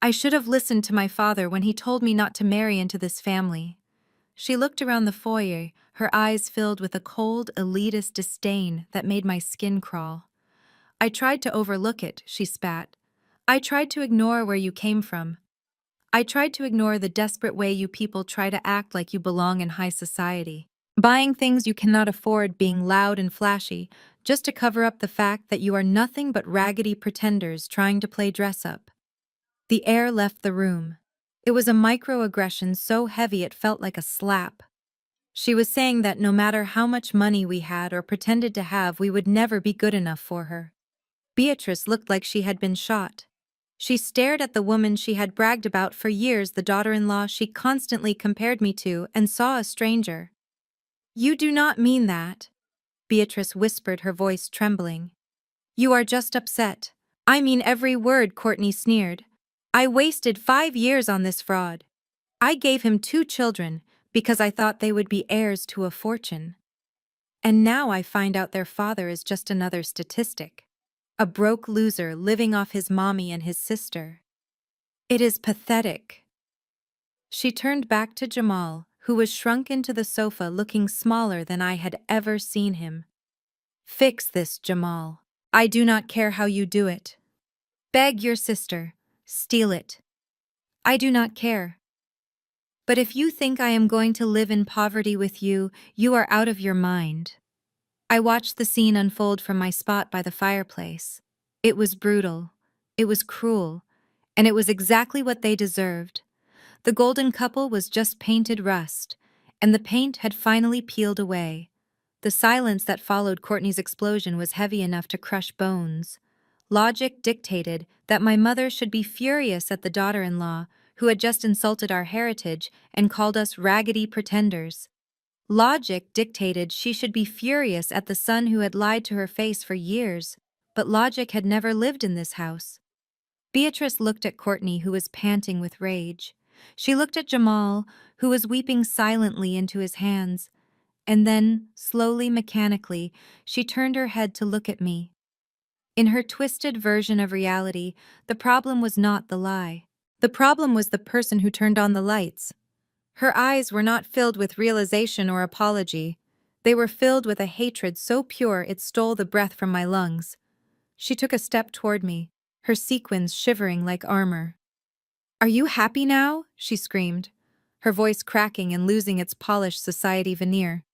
I should have listened to my father when he told me not to marry into this family." She looked around the foyer, her eyes filled with a cold, elitist disdain that made my skin crawl. "I tried to overlook it," she spat. "I tried to ignore where you came from. I tried to ignore the desperate way you people try to act like you belong in high society. Buying things you cannot afford, being loud and flashy, just to cover up the fact that you are nothing but raggedy pretenders trying to play dress-up." The air left the room. It was a microaggression so heavy it felt like a slap. She was saying that no matter how much money we had or pretended to have, we would never be good enough for her. Beatrice looked like she had been shot. She stared at the woman she had bragged about for years, the daughter-in-law she constantly compared me to, and saw a stranger. "You do not mean that," Beatrice whispered, her voice trembling. "You are just upset." "I mean every word," Courtney sneered. "I wasted 5 years on this fraud. I gave him 2 children because I thought they would be heirs to a fortune. And now I find out their father is just another statistic. A broke loser living off his mommy and his sister. It is pathetic." She turned back to Jamal, who was shrunk into the sofa looking smaller than I had ever seen him. Fix this, Jamal. I do not care how you do it. Beg your sister. Steal it. I do not care. But if you think I am going to live in poverty with you, you are out of your mind. I watched the scene unfold from my spot by the fireplace. It was brutal. It was cruel. And it was exactly what they deserved. The golden couple was just painted rust, and the paint had finally peeled away. The silence that followed Courtney's explosion was heavy enough to crush bones. Logic dictated that my mother should be furious at the daughter-in-law, who had just insulted our heritage and called us raggedy pretenders. Logic dictated she should be furious at the son who had lied to her face for years, but logic had never lived in this house. Beatrice looked at Courtney, who was panting with rage. She looked at Jamal, who was weeping silently into his hands, and then, slowly, mechanically, she turned her head to look at me. In her twisted version of reality, the problem was not the lie. The problem was the person who turned on the lights. Her eyes were not filled with realization or apology. They were filled with a hatred so pure it stole the breath from my lungs. She took a step toward me, her sequins shivering like armor. "Are you happy now?" she screamed, her voice cracking and losing its polished society veneer.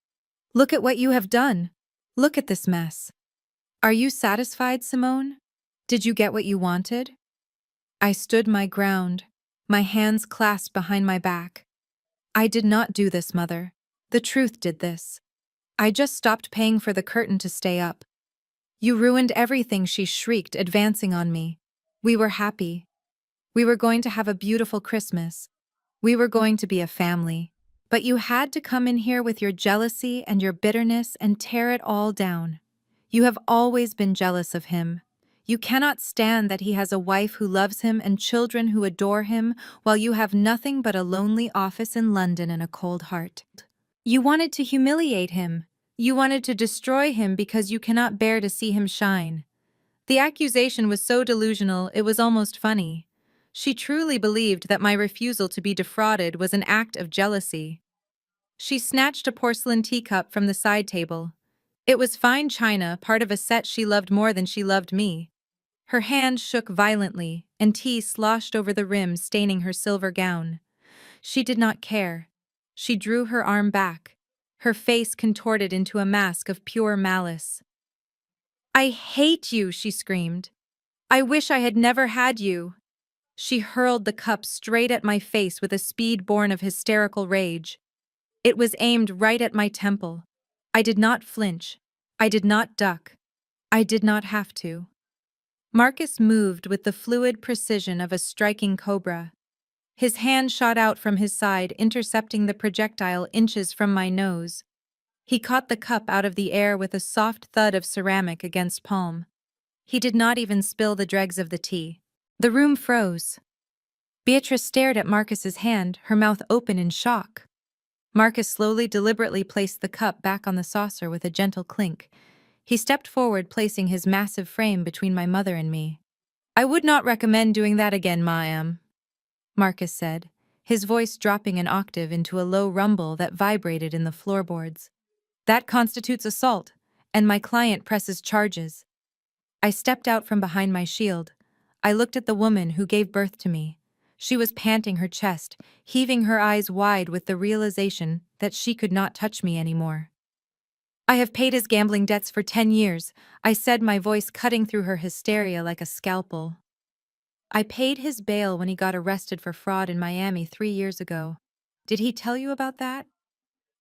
"Look at what you have done. Look at this mess. Are you satisfied, Simone? Did you get what you wanted?" I stood my ground, my hands clasped behind my back. "I did not do this, Mother. The truth did this. I just stopped paying for the curtain to stay up." "You ruined everything," she shrieked, advancing on me. "We were happy. We were going to have a beautiful Christmas. We were going to be a family. But you had to come in here with your jealousy and your bitterness and tear it all down. You have always been jealous of him. You cannot stand that he has a wife who loves him and children who adore him, while you have nothing but a lonely office in London and a cold heart. You wanted to humiliate him. You wanted to destroy him because you cannot bear to see him shine." The accusation was so delusional it was almost funny. She truly believed that my refusal to be defrauded was an act of jealousy. She snatched a porcelain teacup from the side table. It was fine china, part of a set she loved more than she loved me. Her hand shook violently, and tea sloshed over the rim, staining her silver gown. She did not care. She drew her arm back, her face contorted into a mask of pure malice. "I hate you," she screamed. "I wish I had never had you." She hurled the cup straight at my face with a speed born of hysterical rage. It was aimed right at my temple. I did not flinch. I did not duck. I did not have to. Marcus moved with the fluid precision of a striking cobra. His hand shot out from his side, intercepting the projectile inches from my nose. He caught the cup out of the air with a soft thud of ceramic against palm. He did not even spill the dregs of the tea. The room froze. Beatrice stared at Marcus's hand, her mouth open in shock. Marcus slowly, deliberately placed the cup back on the saucer with a gentle clink. He stepped forward, placing his massive frame between my mother and me. "I would not recommend doing that again, ma'am," Marcus said, his voice dropping an octave into a low rumble that vibrated in the floorboards. "That constitutes assault, and my client presses charges." I stepped out from behind my shield. I looked at the woman who gave birth to me. She was panting her chest, heaving her eyes wide with the realization that she could not touch me anymore. "I have paid his gambling debts for 10 years, I said, my voice cutting through her hysteria like a scalpel. "I paid his bail when he got arrested for fraud in Miami 3 years ago. Did he tell you about that?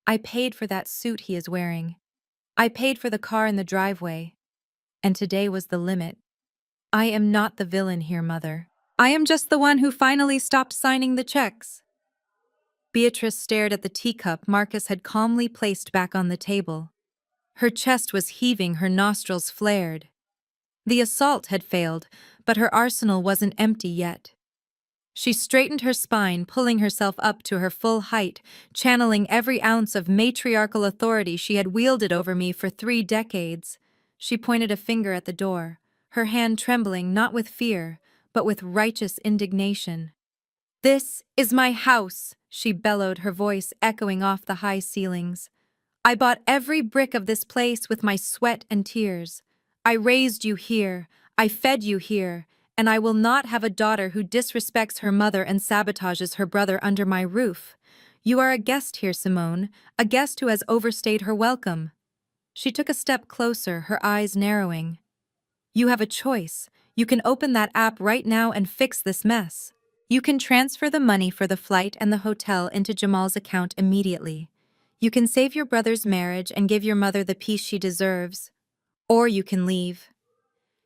I paid for that suit he is wearing. I paid for the car in the driveway. And today was the limit. I am not the villain here, Mother. I am just the one who finally stopped signing the checks." Beatrice stared at the teacup Marcus had calmly placed back on the table. Her chest was heaving, her nostrils flared. The assault had failed, but her arsenal wasn't empty yet. She straightened her spine, pulling herself up to her full height, channeling every ounce of matriarchal authority she had wielded over me for 3 decades. She pointed a finger at the door, her hand trembling not with fear, but with righteous indignation. "This is my house. she bellowed, her voice echoing off the high ceilings. I bought every brick of this place with my sweat and tears. I raised you here, I fed you here, and I will not have a daughter who disrespects her mother and sabotages her brother under my roof. You are a guest here, Simone, a guest who has overstayed her welcome. She took a step closer, her eyes narrowing. You have a choice. You can open that app right now and fix this mess. You can transfer the money for the flight and the hotel into Jamal's account immediately. You can save your brother's marriage and give your mother the peace she deserves. Or you can leave.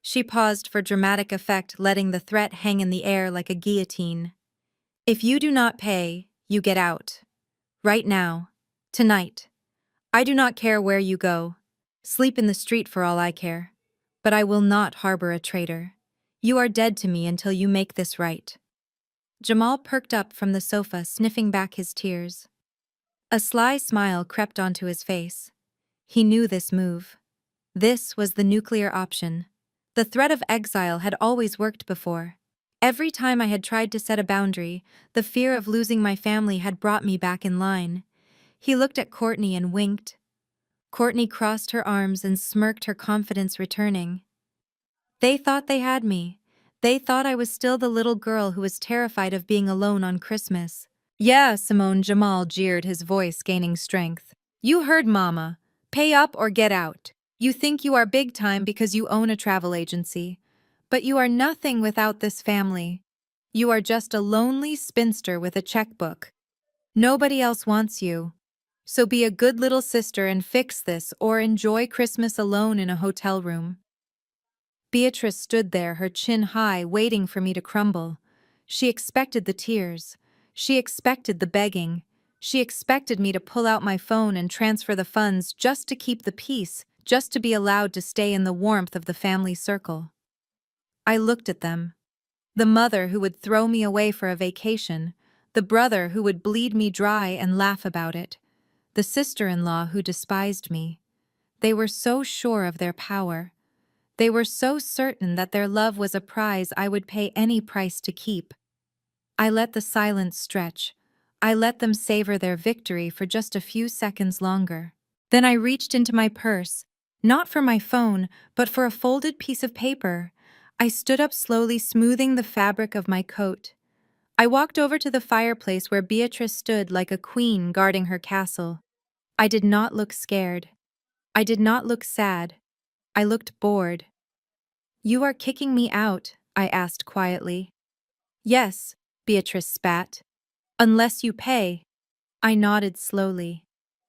She paused for dramatic effect, letting the threat hang in the air like a guillotine. If you do not pay, you get out. Right now. Tonight. I do not care where you go. Sleep in the street for all I care. But I will not harbor a traitor. You are dead to me until you make this right. Jamal perked up from the sofa, sniffing back his tears. A sly smile crept onto his face. He knew this move. This was the nuclear option. The threat of exile had always worked before. Every time I had tried to set a boundary, the fear of losing my family had brought me back in line. He looked at Courtney and winked. Courtney crossed her arms and smirked, her confidence returning. They thought they had me. They thought I was still the little girl who was terrified of being alone on Christmas. Yeah, Simone, Jamal jeered, his voice gaining strength. You heard Mama. Pay up or get out. You think you are big time because you own a travel agency. But you are nothing without this family. You are just a lonely spinster with a checkbook. Nobody else wants you. So be a good little sister and fix this, or enjoy Christmas alone in a hotel room. Beatrice stood there, her chin high, waiting for me to crumble. She expected the tears. She expected the begging. She expected me to pull out my phone and transfer the funds just to keep the peace, just to be allowed to stay in the warmth of the family circle. I looked at them. The mother who would throw me away for a vacation, the brother who would bleed me dry and laugh about it, the sister-in-law who despised me. They were so sure of their power. They were so certain that their love was a prize I would pay any price to keep. I let the silence stretch. I let them savor their victory for just a few seconds longer. Then I reached into my purse, not for my phone, but for a folded piece of paper. I stood up slowly, smoothing the fabric of my coat. I walked over to the fireplace where Beatrice stood like a queen guarding her castle. I did not look scared. I did not look sad. I looked bored. You are kicking me out, I asked quietly. Yes, Beatrice spat. Unless you pay. I nodded slowly.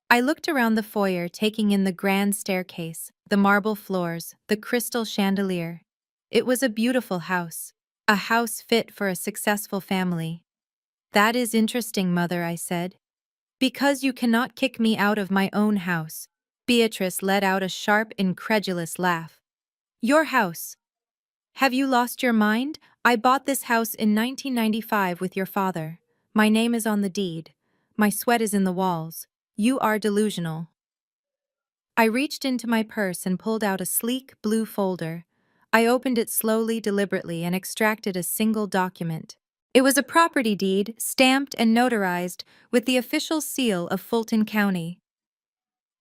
I looked around the foyer, taking in the grand staircase, the marble floors, the crystal chandelier. It was a beautiful house, a house fit for a successful family. That is interesting, Mother, I said. Because you cannot kick me out of my own house. Beatrice let out a sharp, incredulous laugh. Your house. Have you lost your mind? I bought this house in 1995 with your father. My name is on the deed. My sweat is in the walls. You are delusional. I reached into my purse and pulled out a sleek blue folder. I opened it slowly, deliberately, and extracted a single document. It was a property deed, stamped and notarized, with the official seal of Fulton County.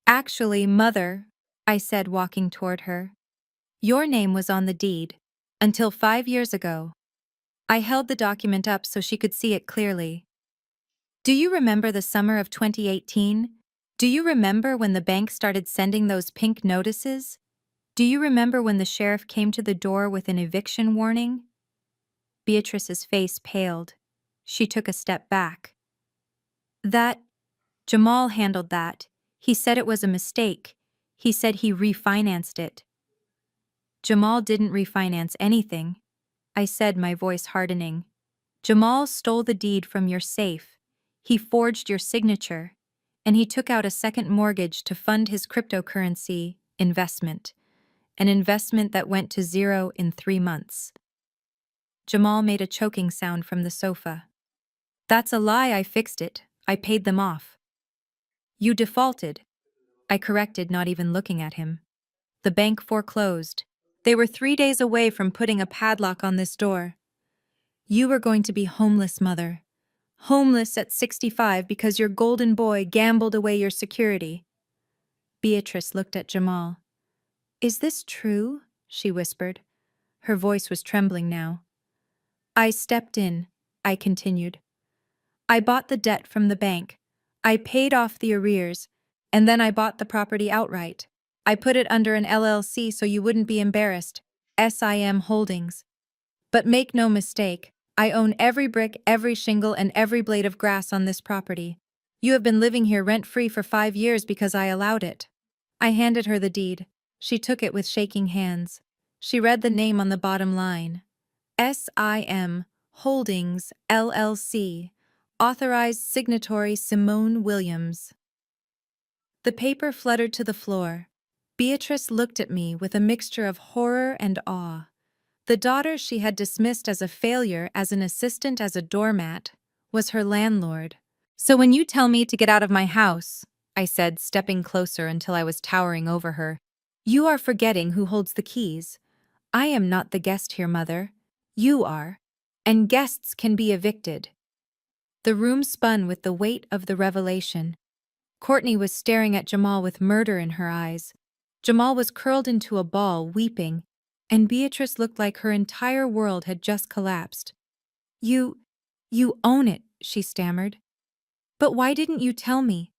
Actually, Mother, I said, walking toward her, your name was on the deed. Until 5 years ago. I held the document up so she could see it clearly. Do you remember the summer of 2018? Do you remember when the bank started sending those pink notices? Do you remember when the sheriff came to the door with an eviction warning? Beatrice's face paled. She took a step back. Jamal handled that. He said it was a mistake. He said he refinanced it. Jamal didn't refinance anything, I said, my voice hardening. Jamal stole the deed from your safe. He forged your signature. And he took out a second mortgage to fund his cryptocurrency investment. An investment that went to zero in 3 months. Jamal made a choking sound from the sofa. That's a lie, I fixed it. I paid them off. You defaulted, I corrected, not even looking at him. The bank foreclosed. They were 3 days away from putting a padlock on this door. You were going to be homeless, Mother. Homeless at 65 because your golden boy gambled away your security. Beatrice looked at Jamal. Is this true? She whispered. Her voice was trembling now. I stepped in, I continued. I bought the debt from the bank. I paid off the arrears, and then I bought the property outright. I put it under an LLC so you wouldn't be embarrassed. SIM Holdings. But make no mistake, I own every brick, every shingle, and every blade of grass on this property. You have been living here rent-free for 5 years because I allowed it. I handed her the deed. She took it with shaking hands. She read the name on the bottom line. SIM Holdings, LLC. Authorized signatory Simone Williams. The paper fluttered to the floor. Beatrice looked at me with a mixture of horror and awe. The daughter she had dismissed as a failure, as an assistant, as a doormat, was her landlord. So when you tell me to get out of my house, I said, stepping closer until I was towering over her, you are forgetting who holds the keys. I am not the guest here, Mother. You are. And guests can be evicted. The room spun with the weight of the revelation. Courtney was staring at Jamal with murder in her eyes. Jamal was curled into a ball, weeping, and Beatrice looked like her entire world had just collapsed. You own it, she stammered. But why didn't you tell me?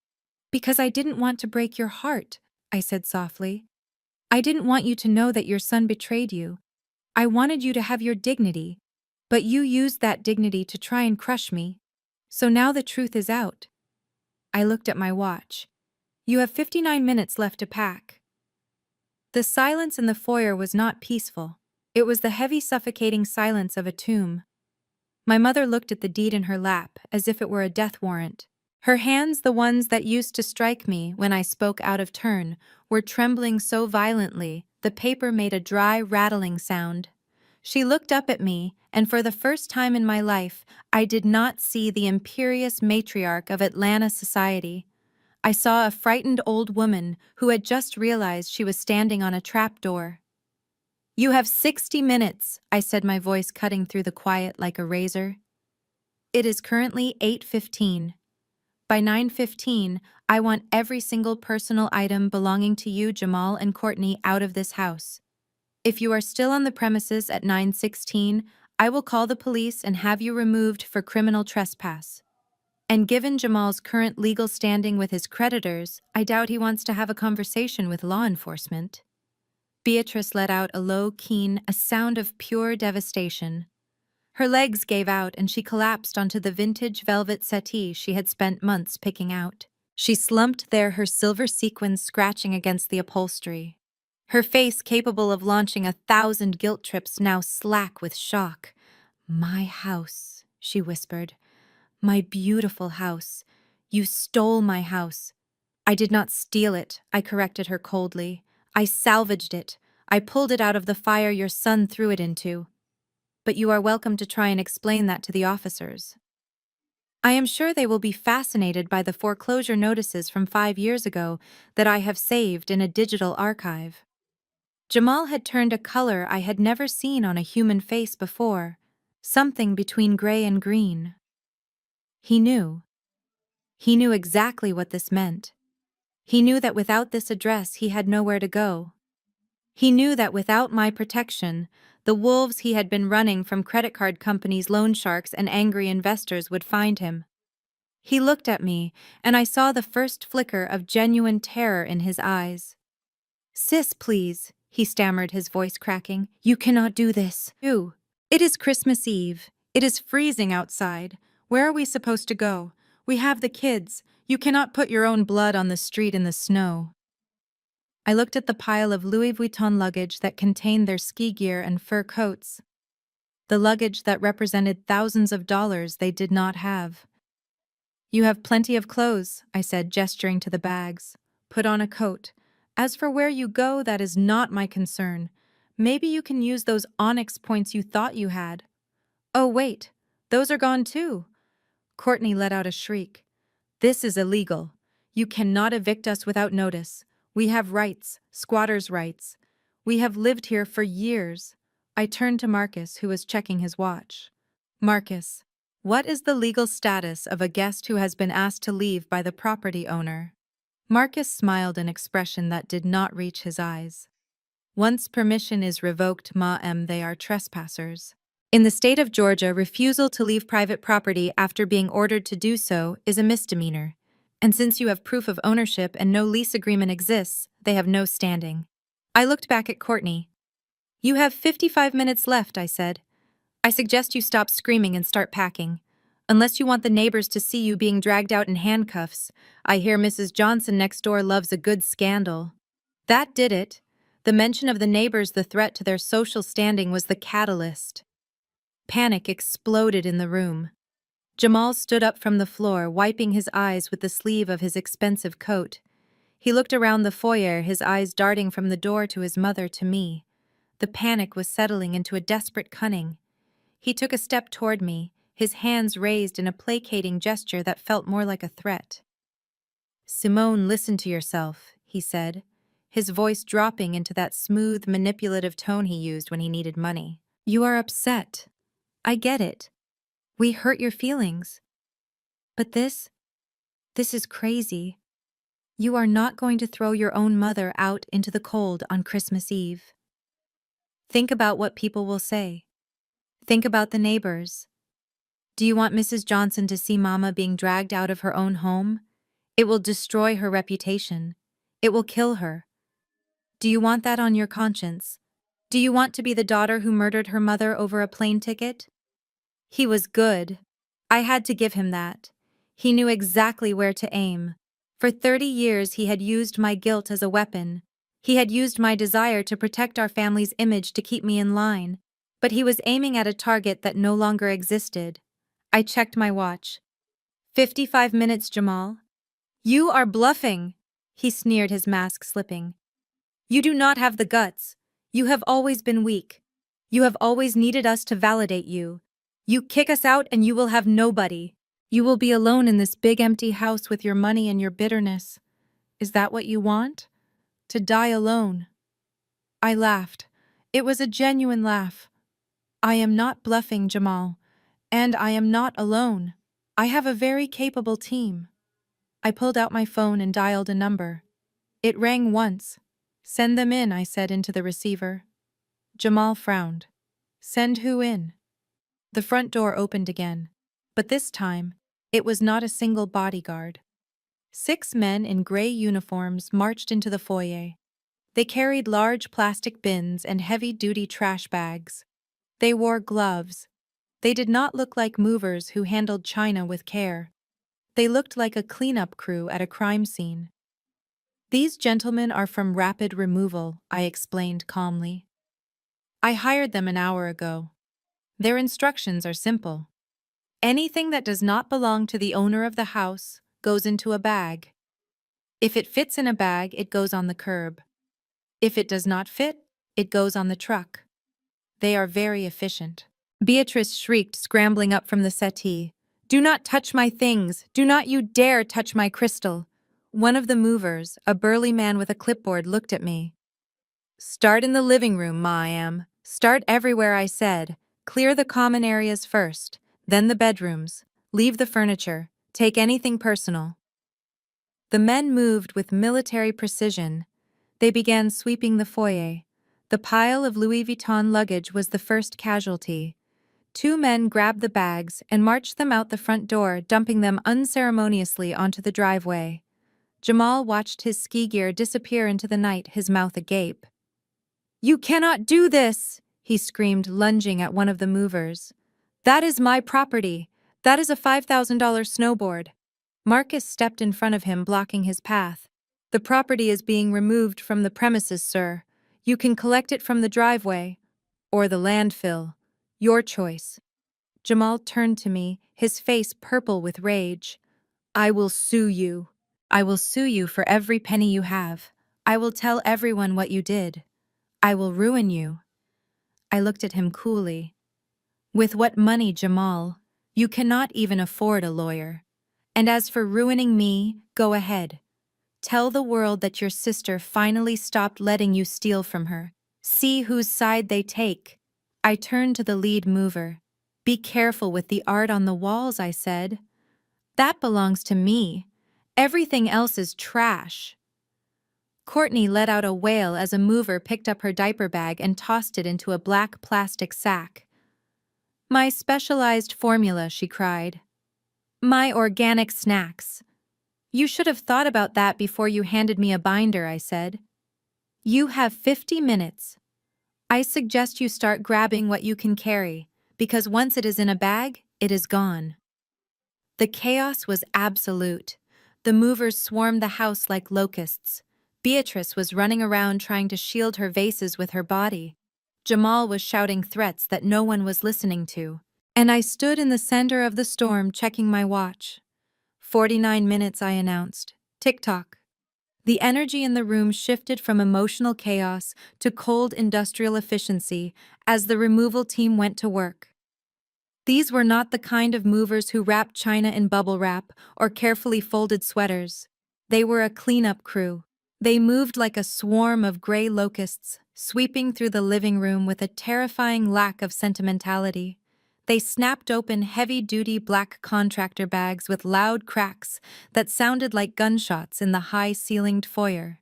Because I didn't want to break your heart, I said softly. I didn't want you to know that your son betrayed you. I wanted you to have your dignity, but you used that dignity to try and crush me. So now the truth is out. I looked at my watch. You have 59 minutes left to pack. The silence in the foyer was not peaceful. It was the heavy, suffocating silence of a tomb. My mother looked at the deed in her lap as if it were a death warrant. Her hands, the ones that used to strike me when I spoke out of turn, were trembling so violently the paper made a dry, rattling sound. She looked up at me, and for the first time in my life, I did not see the imperious matriarch of Atlanta society. I saw a frightened old woman who had just realized she was standing on a trapdoor. You have 60 minutes, I said, my voice cutting through the quiet like a razor. It is currently 8:15. By 9:15, I want every single personal item belonging to you, Jamal and Courtney, out of this house. If you are still on the premises at 9:16, I will call the police and have you removed for criminal trespass. And given Jamal's current legal standing with his creditors, I doubt he wants to have a conversation with law enforcement. Beatrice let out a low, keen, a sound of pure devastation. Her legs gave out and she collapsed onto the vintage velvet settee she had spent months picking out. She slumped there, her silver sequins scratching against the upholstery. Her face, capable of launching 1,000 guilt trips, now slack with shock. My house, she whispered. My beautiful house. You stole my house. I did not steal it, I corrected her coldly. I salvaged it. I pulled it out of the fire your son threw it into. But you are welcome to try and explain that to the officers. I am sure they will be fascinated by the foreclosure notices from 5 years ago that I have saved in a digital archive. Jamal had turned a color I had never seen on a human face before, something between gray and green. He knew. He knew exactly what this meant. He knew that without this address he had nowhere to go. He knew that without my protection, the wolves he had been running from credit card companies, loan sharks, and angry investors would find him. He looked at me, and I saw the first flicker of genuine terror in his eyes. Sis, please, he stammered, his voice cracking. You cannot do this. It is Christmas Eve. It is freezing outside. Where are we supposed to go? We have the kids. You cannot put your own blood on the street in the snow. I looked at the pile of Louis Vuitton luggage that contained their ski gear and fur coats. The luggage that represented thousands of dollars they did not have. You have plenty of clothes, I said, gesturing to the bags. Put on a coat. As for where you go, that is not my concern. Maybe you can use those onyx points you thought you had. Oh, wait, those are gone too. Courtney let out a shriek. This is illegal. You cannot evict us without notice. We have rights, squatters' rights. We have lived here for years. I turned to Marcus, who was checking his watch. Marcus, What is the legal status of a guest who has been asked to leave by the property owner? Marcus smiled an expression that did not reach his eyes. Once permission is revoked, they are trespassers. In the state of Georgia, refusal to leave private property after being ordered to do so is a misdemeanor. And since you have proof of ownership and no lease agreement exists, they have no standing. I looked back at Courtney. You have 55 minutes left, I said. I suggest you stop screaming and start packing. Unless you want the neighbors to see you being dragged out in handcuffs. I hear Mrs. Johnson next door loves a good scandal. That did it. The mention of the neighbors, the threat to their social standing, was the catalyst. Panic exploded in the room. Jamal stood up from the floor, wiping his eyes with the sleeve of his expensive coat. He looked around the foyer, his eyes darting from the door to his mother to me. The panic was settling into a desperate cunning. He took a step toward me, his hands raised in a placating gesture that felt more like a threat. "Simone, listen to yourself," he said, his voice dropping into that smooth, manipulative tone he used when he needed money. "You are upset. I get it. We hurt your feelings. But this is crazy. You are not going to throw your own mother out into the cold on Christmas Eve. Think about what people will say. Think about the neighbors. Do you want Mrs. Johnson to see Mama being dragged out of her own home? It will destroy her reputation. It will kill her. Do you want that on your conscience? Do you want to be the daughter who murdered her mother over a plane ticket?" He was good. I had to give him that. He knew exactly where to aim. For 30 years he had used my guilt as a weapon. He had used my desire to protect our family's image to keep me in line. But he was aiming at a target that no longer existed. I checked my watch. 55 minutes, Jamal. "You are bluffing," he sneered, his mask slipping. "You do not have the guts. You have always been weak. You have always needed us to validate you. You kick us out and you will have nobody. You will be alone in this big empty house with your money and your bitterness. Is that what you want? To die alone?" I laughed. It was a genuine laugh. "I am not bluffing, Jamal. And I am not alone. I have a very capable team." I pulled out my phone and dialed a number. It rang once. "Send them in," I said into the receiver. Jamal frowned. "Send who in?" The front door opened again, but this time, it was not a single bodyguard. 6 men in gray uniforms marched into the foyer. They carried large plastic bins and heavy-duty trash bags. They wore gloves. They did not look like movers who handled china with care. They looked like a cleanup crew at a crime scene. "These gentlemen are from Rapid Removal," I explained calmly. "I hired them an hour ago. Their instructions are simple. Anything that does not belong to the owner of the house goes into a bag. If it fits in a bag, it goes on the curb. If it does not fit, it goes on the truck. They are very efficient." Beatrice shrieked, scrambling up from the settee. "Do not touch my things! Do not you dare touch my crystal!" One of the movers, a burly man with a clipboard, looked at me. "Start in the living room, ma'am. Start everywhere, I said. Clear the common areas first, then the bedrooms. Leave the furniture. Take anything personal." The men moved with military precision. They began sweeping the foyer. The pile of Louis Vuitton luggage was the first casualty. 2 men grabbed the bags and marched them out the front door, dumping them unceremoniously onto the driveway. Jamal watched his ski gear disappear into the night, his mouth agape. "You cannot do this!" he screamed, lunging at one of the movers. "That is my property. That is a $5,000 snowboard." Marcus stepped in front of him, blocking his path. "The property is being removed from the premises, sir. You can collect it from the driveway. Or the landfill. Your choice." Jamal turned to me, his face purple with rage. "I will sue you. I will sue you for every penny you have. I will tell everyone what you did. I will ruin you." I looked at him coolly. "With what money, Jamal? You cannot even afford a lawyer. And as for ruining me, go ahead. Tell the world that your sister finally stopped letting you steal from her. See whose side they take." I turned to the lead mover. Be careful with the art on the walls, I said. That belongs to me. Everything else is trash. Courtney let out a wail as a mover picked up her diaper bag and tossed it into a black plastic sack. My specialized formula, she cried. My organic snacks. You should have thought about that before you handed me a binder, I said. You have 50 minutes. I suggest you start grabbing what you can carry, because once it is in a bag, it is gone. The chaos was absolute. The movers swarmed the house like locusts. Beatrice was running around trying to shield her vases with her body. Jamal was shouting threats that no one was listening to. And I stood in the center of the storm checking my watch. 49 minutes, I announced. Tick-tock. The energy in the room shifted from emotional chaos to cold industrial efficiency as the removal team went to work. These were not the kind of movers who wrapped china in bubble wrap or carefully folded sweaters. They were a cleanup crew. They moved like a swarm of gray locusts, sweeping through the living room with a terrifying lack of sentimentality. They snapped open heavy-duty black contractor bags with loud cracks that sounded like gunshots in the high-ceilinged foyer.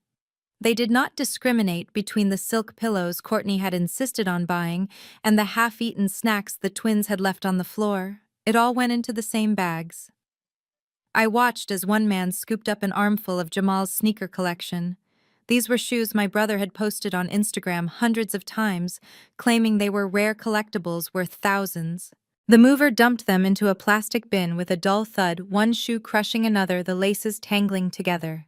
They did not discriminate between the silk pillows Courtney had insisted on buying and the half-eaten snacks the twins had left on the floor. It all went into the same bags. I watched as one man scooped up an armful of Jamal's sneaker collection. These were shoes my brother had posted on Instagram hundreds of times, claiming they were rare collectibles worth thousands. The mover dumped them into a plastic bin with a dull thud, one shoe crushing another, the laces tangling together.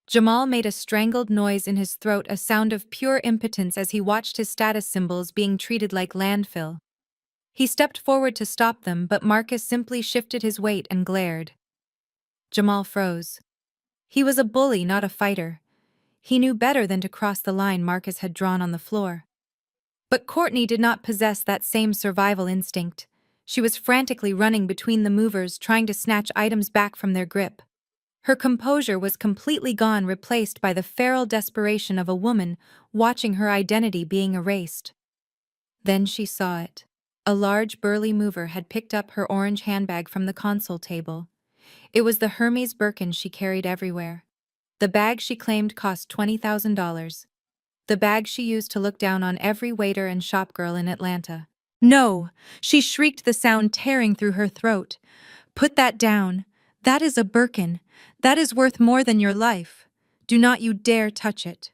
Jamal made a strangled noise in his throat, a sound of pure impotence as he watched his status symbols being treated like landfill. He stepped forward to stop them, but Marcus simply shifted his weight and glared. Jamal froze. He was a bully, not a fighter. He knew better than to cross the line Marcus had drawn on the floor. But Courtney did not possess that same survival instinct. She was frantically running between the movers, trying to snatch items back from their grip. Her composure was completely gone, replaced by the feral desperation of a woman watching her identity being erased. Then she saw it. A large, burly mover had picked up her orange handbag from the console table. It was the Hermes Birkin she carried everywhere. The bag she claimed cost $20,000. The bag she used to look down on every waiter and shopgirl in Atlanta. No! She shrieked, the sound tearing through her throat. Put that down. That is a Birkin. That is worth more than your life. Do not you dare touch it.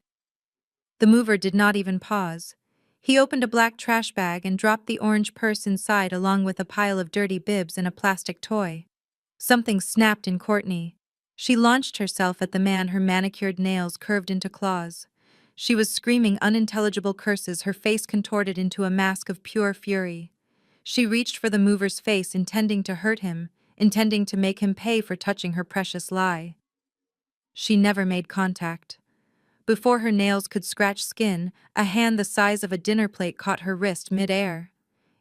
The mover did not even pause. He opened a black trash bag and dropped the orange purse inside along with a pile of dirty bibs and a plastic toy. Something snapped in Courtney. She launched herself at the man, her manicured nails curved into claws. She was screaming unintelligible curses, her face contorted into a mask of pure fury. She reached for the mover's face, intending to hurt him, intending to make him pay for touching her precious lie. She never made contact. Before her nails could scratch skin, a hand the size of a dinner plate caught her wrist mid-air.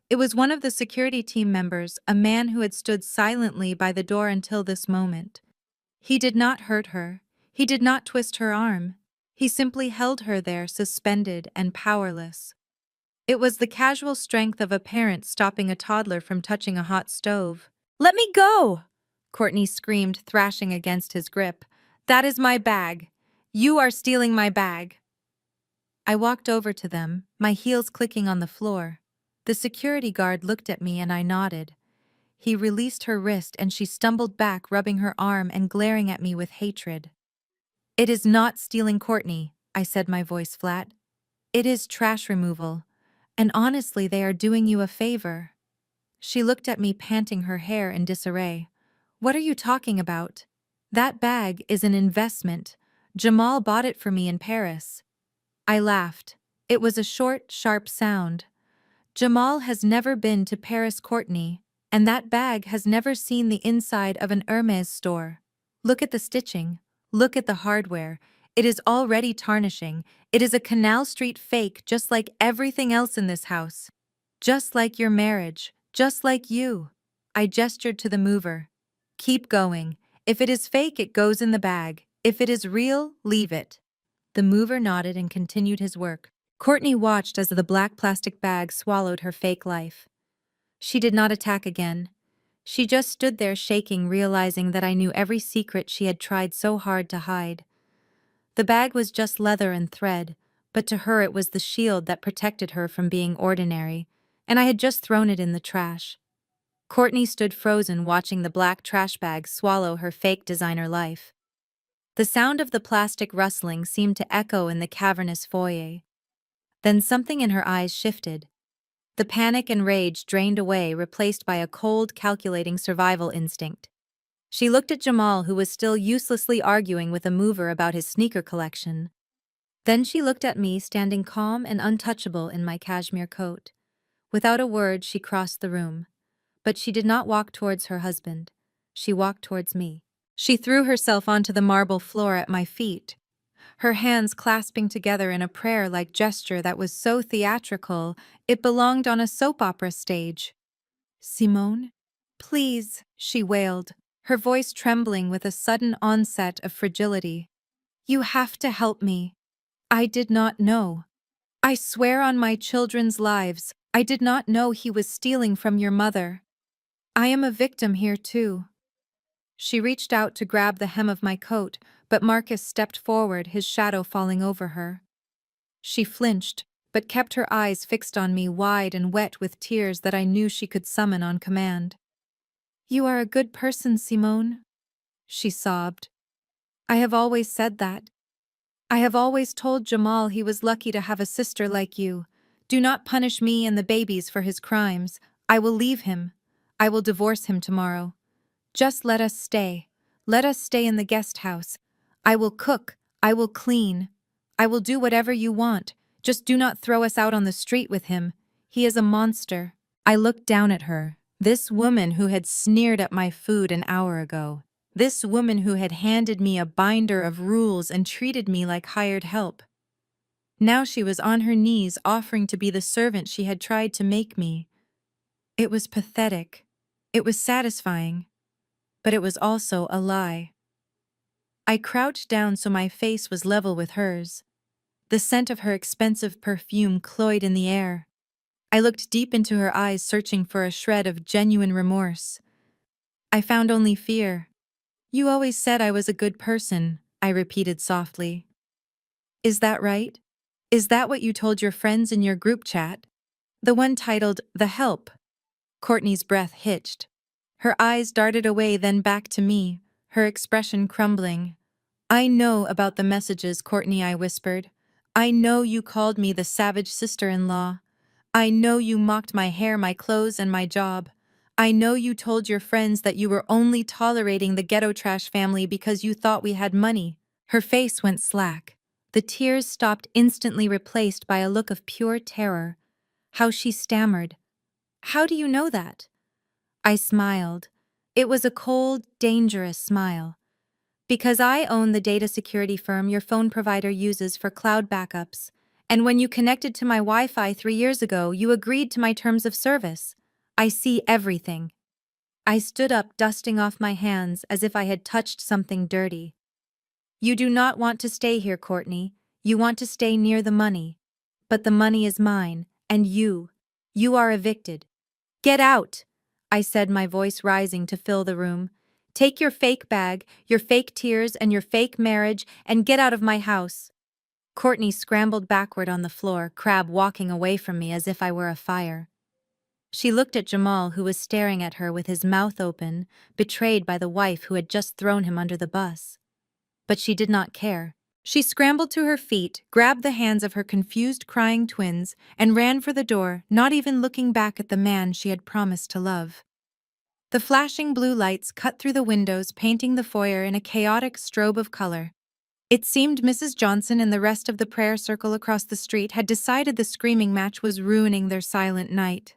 It was one of the security team members, a man who had stood silently by the door until this moment. He did not hurt her. He did not twist her arm. He simply held her there, suspended and powerless. It was the casual strength of a parent stopping a toddler from touching a hot stove. "Let me go!" Courtney screamed, thrashing against his grip. "That is my bag. You are stealing my bag." I walked over to them, my heels clicking on the floor. The security guard looked at me and I nodded. He released her wrist and she stumbled back, rubbing her arm and glaring at me with hatred. "It is not stealing, Courtney," I said, my voice flat. "It is trash removal. And honestly, they are doing you a favor." She looked at me, panting, her hair in disarray. "What are you talking about? That bag is an investment. Jamal bought it for me in Paris." I laughed. It was a short, sharp sound. "Jamal has never been to Paris, Courtney, and that bag has never seen the inside of an Hermes store. Look at the stitching. Look at the hardware. It is already tarnishing. It is a Canal Street fake, just like everything else in this house. Just like your marriage. Just like you." I gestured to the mover. "Keep going. If it is fake, it goes in the bag. If it is real, leave it." The mover nodded and continued his work. Courtney watched as the black plastic bag swallowed her fake life. She did not attack again. She just stood there shaking, realizing that I knew every secret she had tried so hard to hide. The bag was just leather and thread, but to her it was the shield that protected her from being ordinary, and I had just thrown it in the trash. Courtney stood frozen, watching the black trash bag swallow her fake designer life. The sound of the plastic rustling seemed to echo in the cavernous foyer. Then something in her eyes shifted. The panic and rage drained away, replaced by a cold, calculating survival instinct. She looked at Jamal, who was still uselessly arguing with a mover about his sneaker collection. Then she looked at me, standing calm and untouchable in my cashmere coat. Without a word, she crossed the room. But she did not walk towards her husband. She walked towards me. She threw herself onto the marble floor at my feet, her hands clasping together in a prayer-like gesture that was so theatrical it belonged on a soap opera stage. "Simone? Please," she wailed, her voice trembling with a sudden onset of fragility. "You have to help me. I did not know. I swear on my children's lives, I did not know he was stealing from your mother. I am a victim here too." She reached out to grab the hem of my coat, but Marcus stepped forward, his shadow falling over her. She flinched, but kept her eyes fixed on me, wide and wet with tears that I knew she could summon on command. "You are a good person, Simone," she sobbed. "I have always said that. I have always told Jamal he was lucky to have a sister like you. Do not punish me and the babies for his crimes. I will leave him. I will divorce him tomorrow. Just let us stay. Let us stay in the guest house. I will cook. I will clean. I will do whatever you want. Just do not throw us out on the street with him. He is a monster." I looked down at her, this woman who had sneered at my food an hour ago. This woman who had handed me a binder of rules and treated me like hired help. Now she was on her knees offering to be the servant she had tried to make me. It was pathetic. It was satisfying. But it was also a lie. I crouched down so my face was level with hers. The scent of her expensive perfume cloyed in the air. I looked deep into her eyes, searching for a shred of genuine remorse. I found only fear. "You always said I was a good person," I repeated softly. "Is that right? Is that what you told your friends in your group chat? The one titled The Help?" Courtney's breath hitched. Her eyes darted away, then back to me, her expression crumbling. "I know about the messages, Courtney," I whispered. "I know you called me the savage sister-in-law. I know you mocked my hair, my clothes, and my job. I know you told your friends that you were only tolerating the ghetto trash family because you thought we had money." Her face went slack. The tears stopped, instantly replaced by a look of pure terror. How she stammered. "How do you know that?" I smiled. It was a cold, dangerous smile. "Because I own the data security firm your phone provider uses for cloud backups. And when you connected to my Wi-Fi 3 years ago, you agreed to my terms of service. I see everything." I stood up, dusting off my hands as if I had touched something dirty. "You do not want to stay here, Courtney. You want to stay near the money. But the money is mine, and you are evicted. Get out!" I said, my voice rising to fill the room. "Take your fake bag, your fake tears, and your fake marriage, and get out of my house." Courtney scrambled backward on the floor, Crab walking away from me as if I were a fire. She looked at Jamal, who was staring at her with his mouth open, betrayed by the wife who had just thrown him under the bus. But she did not care. She scrambled to her feet, grabbed the hands of her confused, crying twins, and ran for the door, not even looking back at the man she had promised to love. The flashing blue lights cut through the windows, painting the foyer in a chaotic strobe of color. It seemed Mrs. Johnson and the rest of the prayer circle across the street had decided the screaming match was ruining their silent night.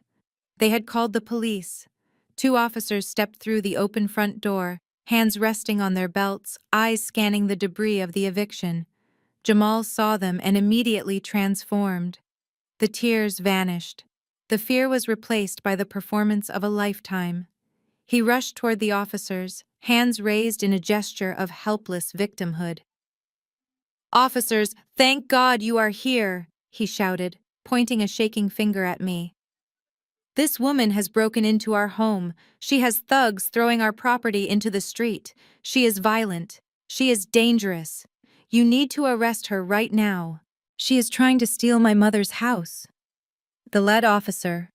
They had called the police. 2 officers stepped through the open front door, hands resting on their belts, eyes scanning the debris of the eviction. Jamal saw them and immediately transformed. The tears vanished. The fear was replaced by the performance of a lifetime. He rushed toward the officers, hands raised in a gesture of helpless victimhood. "Officers, thank God you are here," he shouted, pointing a shaking finger at me. This woman has broken into our home. She has thugs throwing our property into the street. She is violent. She is dangerous. You need to arrest her right now. She is trying to steal my mother's house." The lead officer,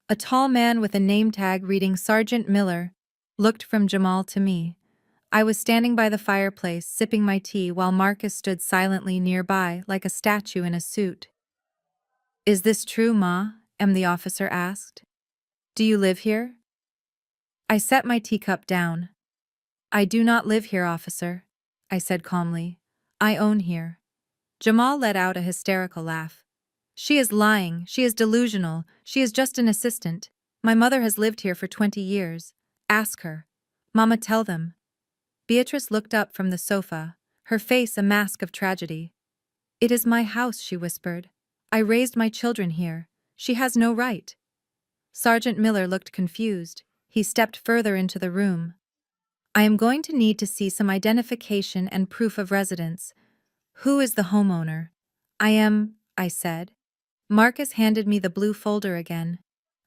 a tall man with a name tag reading Sergeant Miller, looked from Jamal to me. I was standing by the fireplace, sipping my tea, while Marcus stood silently nearby, like a statue in a suit. "Is this true, Ma?" The officer asked. "Do you live here?" I set my teacup down. "I do not live here, officer," I said calmly. "I own here." Jamal let out a hysterical laugh. "She is lying. She is delusional. She is just an assistant. My mother has lived here for 20 years. Ask her. Mama, tell them." Beatrice looked up from the sofa, her face a mask of tragedy. "It is my house," she whispered. "I raised my children here. She has no right." Sergeant Miller looked confused. He stepped further into the room. "I am going to need to see some identification and proof of residence. Who is the homeowner?" I said. Marcus handed me the blue folder again.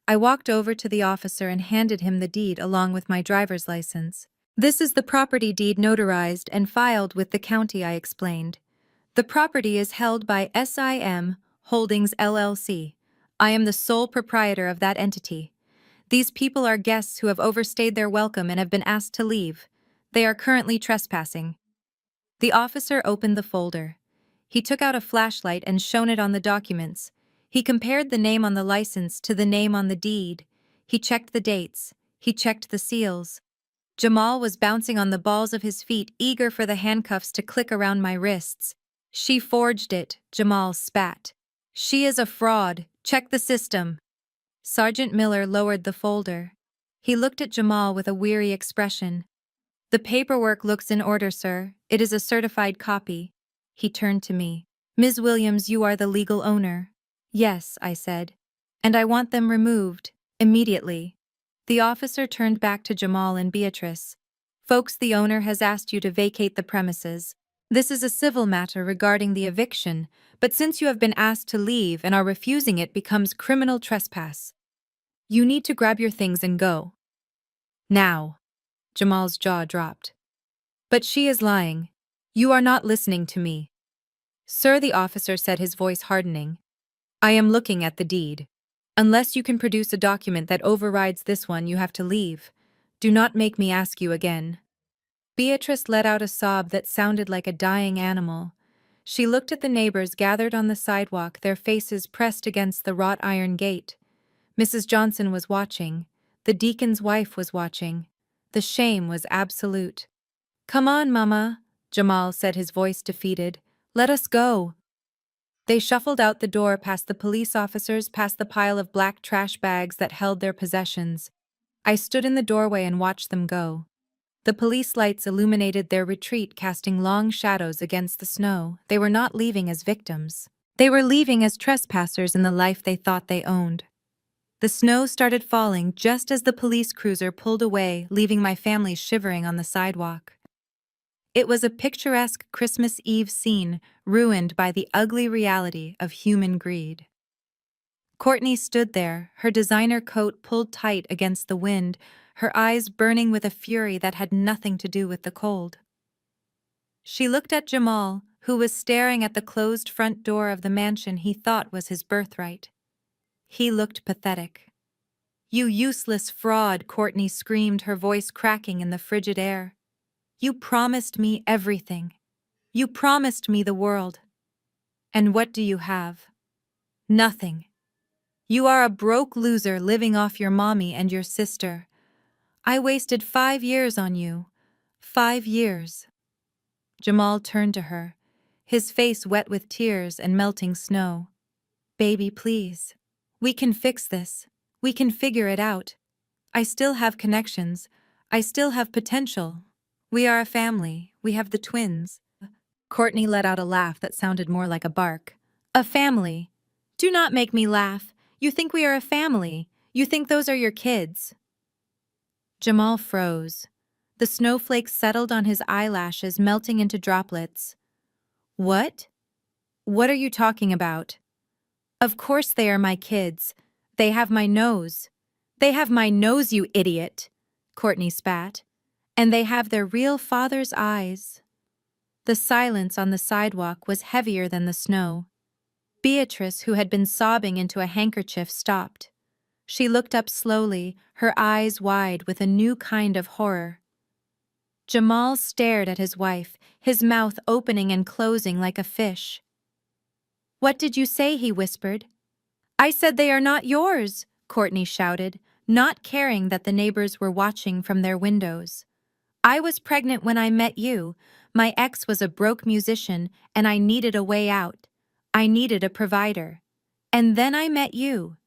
I walked over to the officer and handed him the deed along with my driver's license. "This is the property deed notarized and filed with the county," I explained. "The property is held by SIM Holdings LLC. I am the sole proprietor of that entity. These people are guests who have overstayed their welcome and have been asked to leave. They are currently trespassing." The officer opened the folder. He took out a flashlight and shone it on the documents. He compared the name on the license to the name on the deed. He checked the dates. He checked the seals. Jamal was bouncing on the balls of his feet, eager for the handcuffs to click around my wrists. "She forged it," Jamal spat. "She is a fraud. Check the system." Sergeant Miller lowered the folder. He looked at Jamal with a weary expression. "The paperwork looks in order, sir. It is a certified copy." He turned to me. "Ms. Williams, you are the legal owner." "Yes," I said. "And I want them removed. Immediately." The officer turned back to Jamal and Beatrice. "Folks, the owner has asked you to vacate the premises. This is a civil matter regarding the eviction, but since you have been asked to leave and are refusing, it becomes criminal trespass. You need to grab your things and go. Now." Jamal's jaw dropped. "But she is lying. You are not listening to me." "Sir," the officer said, his voice hardening, "I am looking at the deed. Unless you can produce a document that overrides this one, you have to leave. Do not make me ask you again." Beatrice let out a sob that sounded like a dying animal. She looked at the neighbors gathered on the sidewalk, their faces pressed against the wrought iron gate. Mrs. Johnson was watching. The deacon's wife was watching. The shame was absolute. "Come on, Mama," Jamal said, his voice defeated. "Let us go." They shuffled out the door, past the police officers, past the pile of black trash bags that held their possessions. I stood in the doorway and watched them go. The police lights illuminated their retreat, casting long shadows against the snow. They were not leaving as victims. They were leaving as trespassers in the life they thought they owned. The snow started falling just as the police cruiser pulled away, leaving my family shivering on the sidewalk. It was a picturesque Christmas Eve scene, ruined by the ugly reality of human greed. Courtney stood there, her designer coat pulled tight against the wind, her eyes burning with a fury that had nothing to do with the cold. She looked at Jamal, who was staring at the closed front door of the mansion he thought was his birthright. He looked pathetic. "You useless fraud," Courtney screamed, her voice cracking in the frigid air. "You promised me everything. You promised me the world. And what do you have? Nothing. You are a broke loser living off your mommy and your sister. I wasted 5 years on you. 5 years." Jamal turned to her, his face wet with tears and melting snow. "Baby, please. We can fix this. We can figure it out. I still have connections. I still have potential. We are a family. We have the twins." Courtney let out a laugh that sounded more like a bark. "A family? Do not make me laugh. You think we are a family. You think those are your kids." Jamal froze. The snowflakes settled on his eyelashes, melting into droplets. "What? What are you talking about? Of course they are my kids. They have my nose. They have my nose, you idiot, Courtney spat. And they have their real father's eyes. The silence on the sidewalk was heavier than the snow. Beatrice, who had been sobbing into a handkerchief, stopped. She looked up slowly, her eyes wide with a new kind of horror. Jamal stared at his wife, his mouth opening and closing like a fish. "What did you say?" he whispered. "I said they are not yours," Courtney shouted, not caring that the neighbors were watching from their windows. "I was pregnant when I met you. My ex was a broke musician, and I needed a way out. I needed a provider. And then I met you,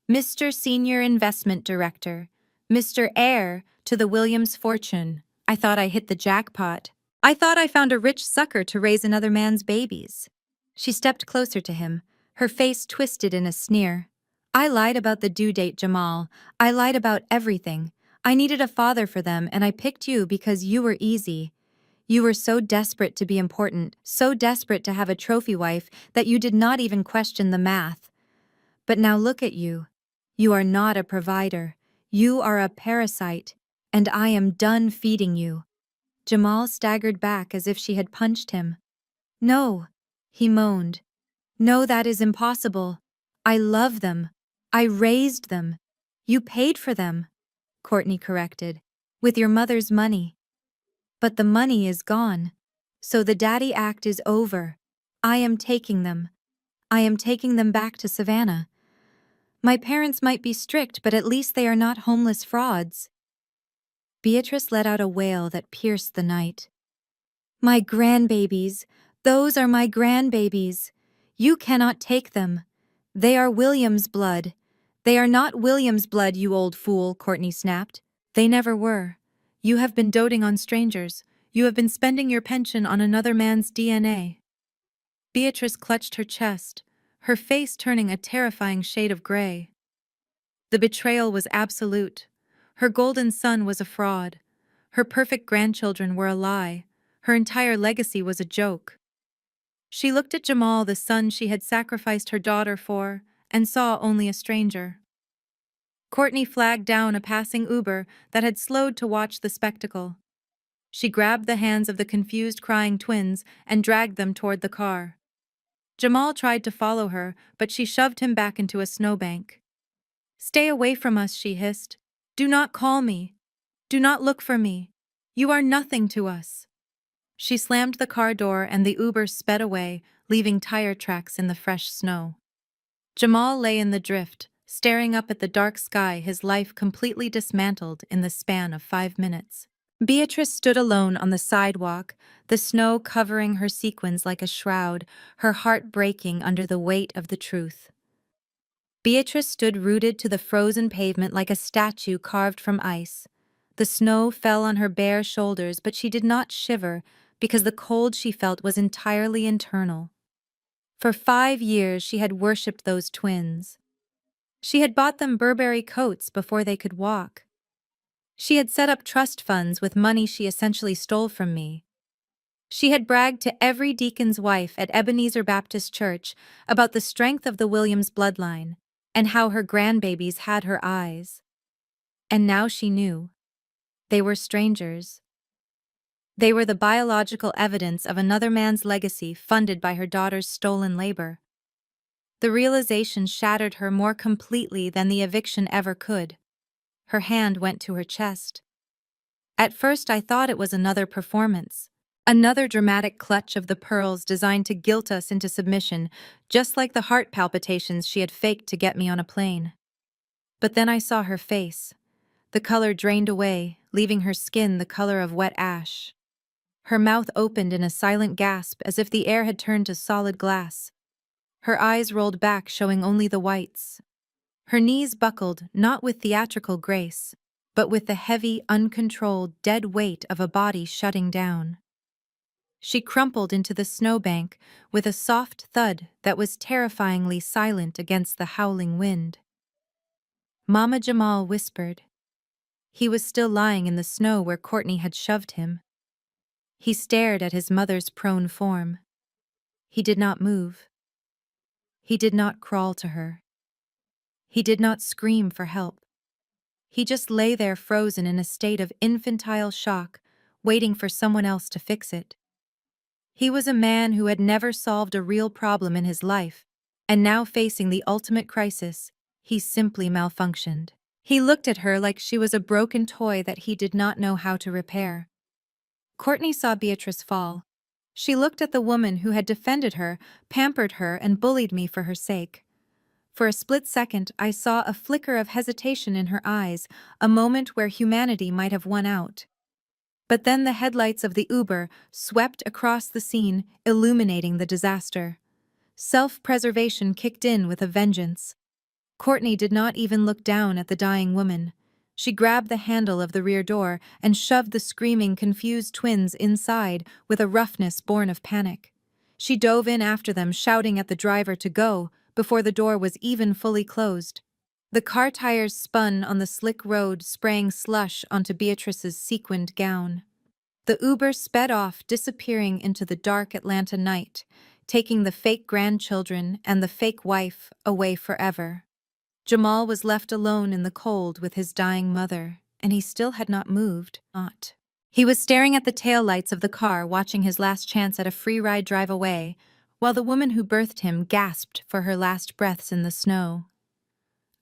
Mr. Senior Investment Director, Mr. Heir to the Williams fortune. I thought I hit the jackpot. I thought I found a rich sucker to raise another man's babies." She stepped closer to him, her face twisted in a sneer. "I lied about the due date, Jamal. I lied about everything. I needed a father for them, and I picked you because you were easy. You were so desperate to be important, so desperate to have a trophy wife that you did not even question the math. But now look at you. You are not a provider. You are a parasite, and I am done feeding you." Jamal staggered back as if she had punched him. "No," he moaned. "No, that is impossible. I love them. I raised them. You paid for them," Courtney corrected, "with your mother's money. But the money is gone. So the daddy act is over. I am taking them. I am taking them back to Savannah. My parents might be strict, but at least they are not homeless frauds." Beatrice let out a wail that pierced the night. "My grandbabies. Those are my grandbabies. You cannot take them. They are William's blood." "They are not William's blood, you old fool," Courtney snapped. "They never were. You have been doting on strangers. You have been spending your pension on another man's DNA." Beatrice clutched her chest, her face turning a terrifying shade of gray. The betrayal was absolute. Her golden son was a fraud. Her perfect grandchildren were a lie. Her entire legacy was a joke. She looked at Jamal, the son she had sacrificed her daughter for, and saw only a stranger. Courtney flagged down a passing Uber that had slowed to watch the spectacle. She grabbed the hands of the confused crying twins and dragged them toward the car. Jamal tried to follow her, but she shoved him back into a snowbank. "Stay away from us," she hissed. "Do not call me. Do not look for me. You are nothing to us." She slammed the car door and the Uber sped away, leaving tire tracks in the fresh snow. Jamal lay in the drift, staring up at the dark sky, his life completely dismantled in the span of 5 minutes. Beatrice stood alone on the sidewalk, the snow covering her sequins like a shroud, her heart breaking under the weight of the truth. Beatrice stood rooted to the frozen pavement like a statue carved from ice. The snow fell on her bare shoulders, but she did not shiver because the cold she felt was entirely internal. For 5 years she had worshipped those twins. She had bought them Burberry coats before they could walk. She had set up trust funds with money she essentially stole from me. She had bragged to every deacon's wife at Ebenezer Baptist Church about the strength of the Williams bloodline and how her grandbabies had her eyes. And now she knew. They were strangers. They were the biological evidence of another man's legacy funded by her daughter's stolen labor. The realization shattered her more completely than the eviction ever could. Her hand went to her chest. At first I thought it was another performance. Another dramatic clutch of the pearls designed to guilt us into submission, just like the heart palpitations she had faked to get me on a plane. But then I saw her face. The color drained away, leaving her skin the color of wet ash. Her mouth opened in a silent gasp as if the air had turned to solid glass. Her eyes rolled back, showing only the whites. Her knees buckled, not with theatrical grace, but with the heavy, uncontrolled, dead weight of a body shutting down. She crumpled into the snowbank with a soft thud that was terrifyingly silent against the howling wind. Mama Jamal whispered. He was still lying in the snow where Courtney had shoved him. He stared at his mother's prone form. He did not move. He did not crawl to her. He did not scream for help. He just lay there frozen in a state of infantile shock, waiting for someone else to fix it. He was a man who had never solved a real problem in his life, and now facing the ultimate crisis, he simply malfunctioned. He looked at her like she was a broken toy that he did not know how to repair. Courtney saw Beatrice fall. She looked at the woman who had defended her, pampered her, and bullied me for her sake. For a split second, I saw a flicker of hesitation in her eyes, a moment where humanity might have won out. But then the headlights of the Uber swept across the scene, illuminating the disaster. Self-preservation kicked in with a vengeance. Courtney did not even look down at the dying woman. She grabbed the handle of the rear door and shoved the screaming, confused twins inside with a roughness born of panic. She dove in after them, shouting at the driver to go, before the door was even fully closed. The car tires spun on the slick road, spraying slush onto Beatrice's sequined gown. The Uber sped off, disappearing into the dark Atlanta night, taking the fake grandchildren and the fake wife away forever. Jamal was left alone in the cold with his dying mother, and he still had not moved. He was staring at the taillights of the car, watching his last chance at a free ride drive away, while the woman who birthed him gasped for her last breaths in the snow.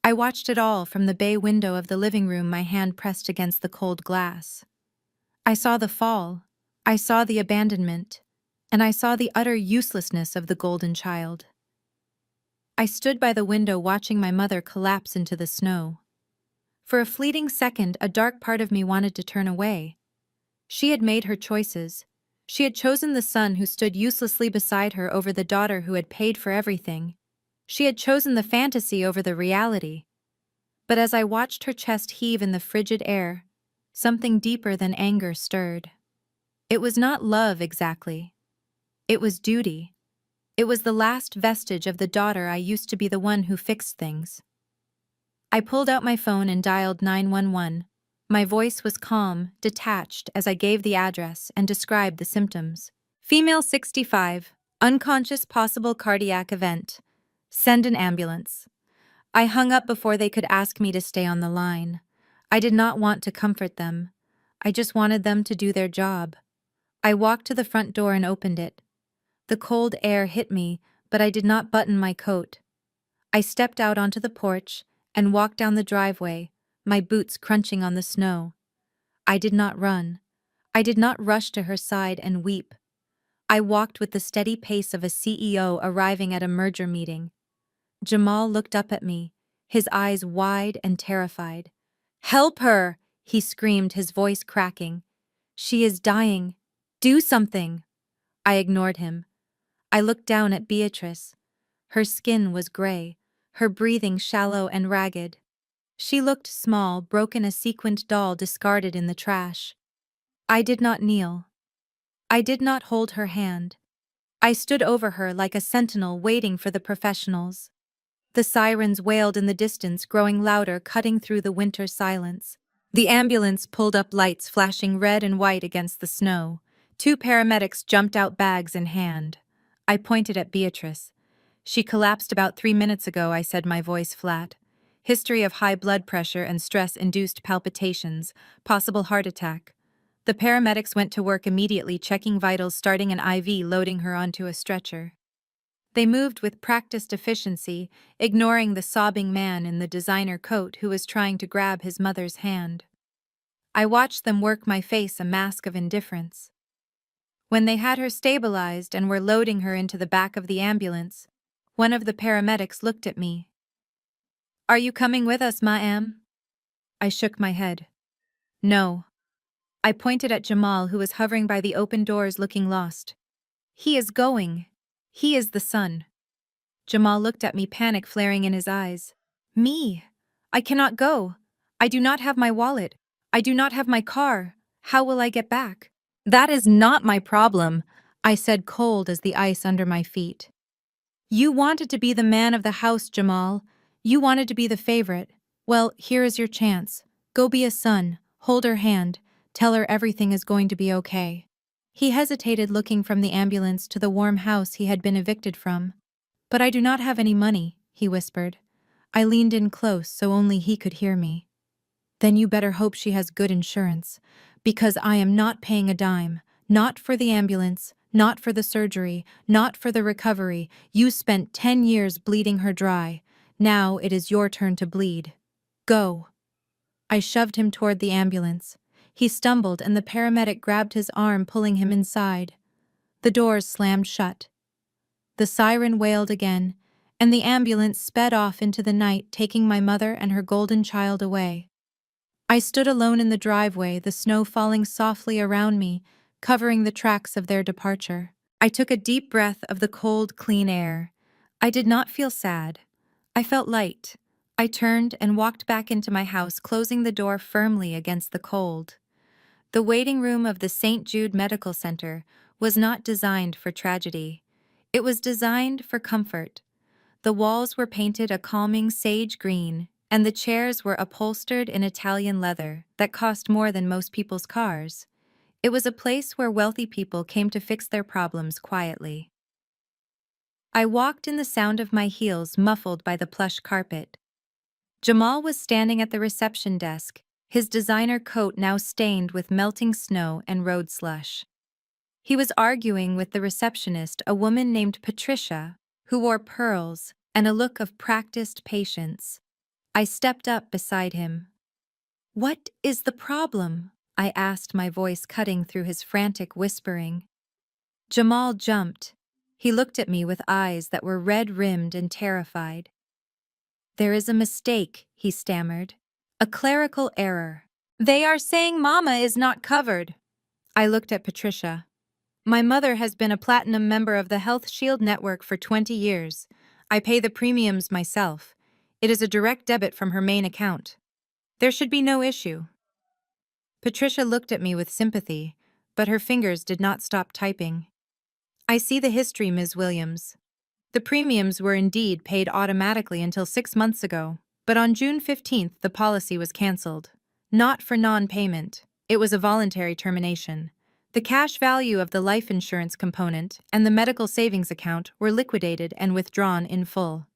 I watched it all from the bay window of the living room, my hand pressed against the cold glass. I saw the fall, I saw the abandonment, and I saw the utter uselessness of the golden child. I stood by the window watching my mother collapse into the snow. For a fleeting second, a dark part of me wanted to turn away. She had made her choices. She had chosen the son who stood uselessly beside her over the daughter who had paid for everything. She had chosen the fantasy over the reality. But as I watched her chest heave in the frigid air, something deeper than anger stirred. It was not love exactly. It was duty. It was the last vestige of the daughter I used to be, the one who fixed things. I pulled out my phone and dialed 911. My voice was calm, detached as I gave the address and described the symptoms. Female 65, unconscious, possible cardiac event. Send an ambulance. I hung up before they could ask me to stay on the line. I did not want to comfort them. I just wanted them to do their job. I walked to the front door and opened it. The cold air hit me, but I did not button my coat. I stepped out onto the porch and walked down the driveway, my boots crunching on the snow. I did not run. I did not rush to her side and weep. I walked with the steady pace of a CEO arriving at a merger meeting. Jamal looked up at me, his eyes wide and terrified. "Help her!" he screamed, his voice cracking. "She is dying. Do something!" I ignored him. I looked down at Beatrice. Her skin was gray, her breathing shallow and ragged. She looked small, broken, a sequined doll discarded in the trash. I did not kneel. I did not hold her hand. I stood over her like a sentinel waiting for the professionals. The sirens wailed in the distance, growing louder, cutting through the winter silence. The ambulance pulled up, lights flashing red and white against the snow. 2 paramedics jumped out, bags in hand. I pointed at Beatrice. "She collapsed about 3 minutes ago," I said, my voice flat. "History of high blood pressure and stress-induced palpitations, possible heart attack." The paramedics went to work immediately, checking vitals, starting an IV, loading her onto a stretcher. They moved with practiced efficiency, ignoring the sobbing man in the designer coat who was trying to grab his mother's hand. I watched them work, my face a mask of indifference. When they had her stabilized and were loading her into the back of the ambulance, one of the paramedics looked at me. "Are you coming with us, ma'am?" I shook my head. "No." I pointed at Jamal, who was hovering by the open doors, looking lost. "He is going. He is the son." Jamal looked at me, panic flaring in his eyes. "Me? I cannot go. I do not have my wallet. I do not have my car. How will I get back?" "That is not my problem," I said, cold as the ice under my feet. "You wanted to be the man of the house, Jamal. You wanted to be the favorite. Well, here is your chance. Go be a son, hold her hand, tell her everything is going to be okay." He hesitated, looking from the ambulance to the warm house he had been evicted from. "But I do not have any money," he whispered. I leaned in close so only he could hear me. Then you better hope she has good insurance, because I am not paying a dime, not for the ambulance, not for the surgery, not for the recovery. You spent 10 years bleeding her dry. Now it is your turn to bleed. Go. I shoved him toward the ambulance. He stumbled and the paramedic grabbed his arm, pulling him inside. The doors slammed shut. The siren wailed again, and the ambulance sped off into the night, taking my mother and her golden child away. I stood alone in the driveway, the snow falling softly around me, covering the tracks of their departure. I took a deep breath of the cold, clean air. I did not feel sad. I felt light. I turned and walked back into my house, closing the door firmly against the cold. The waiting room of the St. Jude Medical Center was not designed for tragedy. It was designed for comfort. The walls were painted a calming sage green, and the chairs were upholstered in Italian leather that cost more than most people's cars. It was a place where wealthy people came to fix their problems quietly. I walked in the sound of my heels muffled by the plush carpet. Jamal was standing at the reception desk, his designer coat now stained with melting snow and road slush. He was arguing with the receptionist, a woman named Patricia, who wore pearls and a look of practiced patience. I stepped up beside him. "What is the problem?" I asked, my voice cutting through his frantic whispering. Jamal jumped. He looked at me with eyes that were red-rimmed and terrified. "There is a mistake," he stammered. "A clerical error. They are saying Mama is not covered." I looked at Patricia. "My mother has been a platinum member of the Health Shield network for 20 years. I pay the premiums myself. It is a direct debit from her main account. There should be no issue." Patricia looked at me with sympathy, but her fingers did not stop typing. "I see the history, Ms. Williams. The premiums were indeed paid automatically until 6 months ago, but on June 15th the policy was cancelled. Not for non-payment. It was a voluntary termination. The cash value of the life insurance component and the medical savings account were liquidated and withdrawn in full."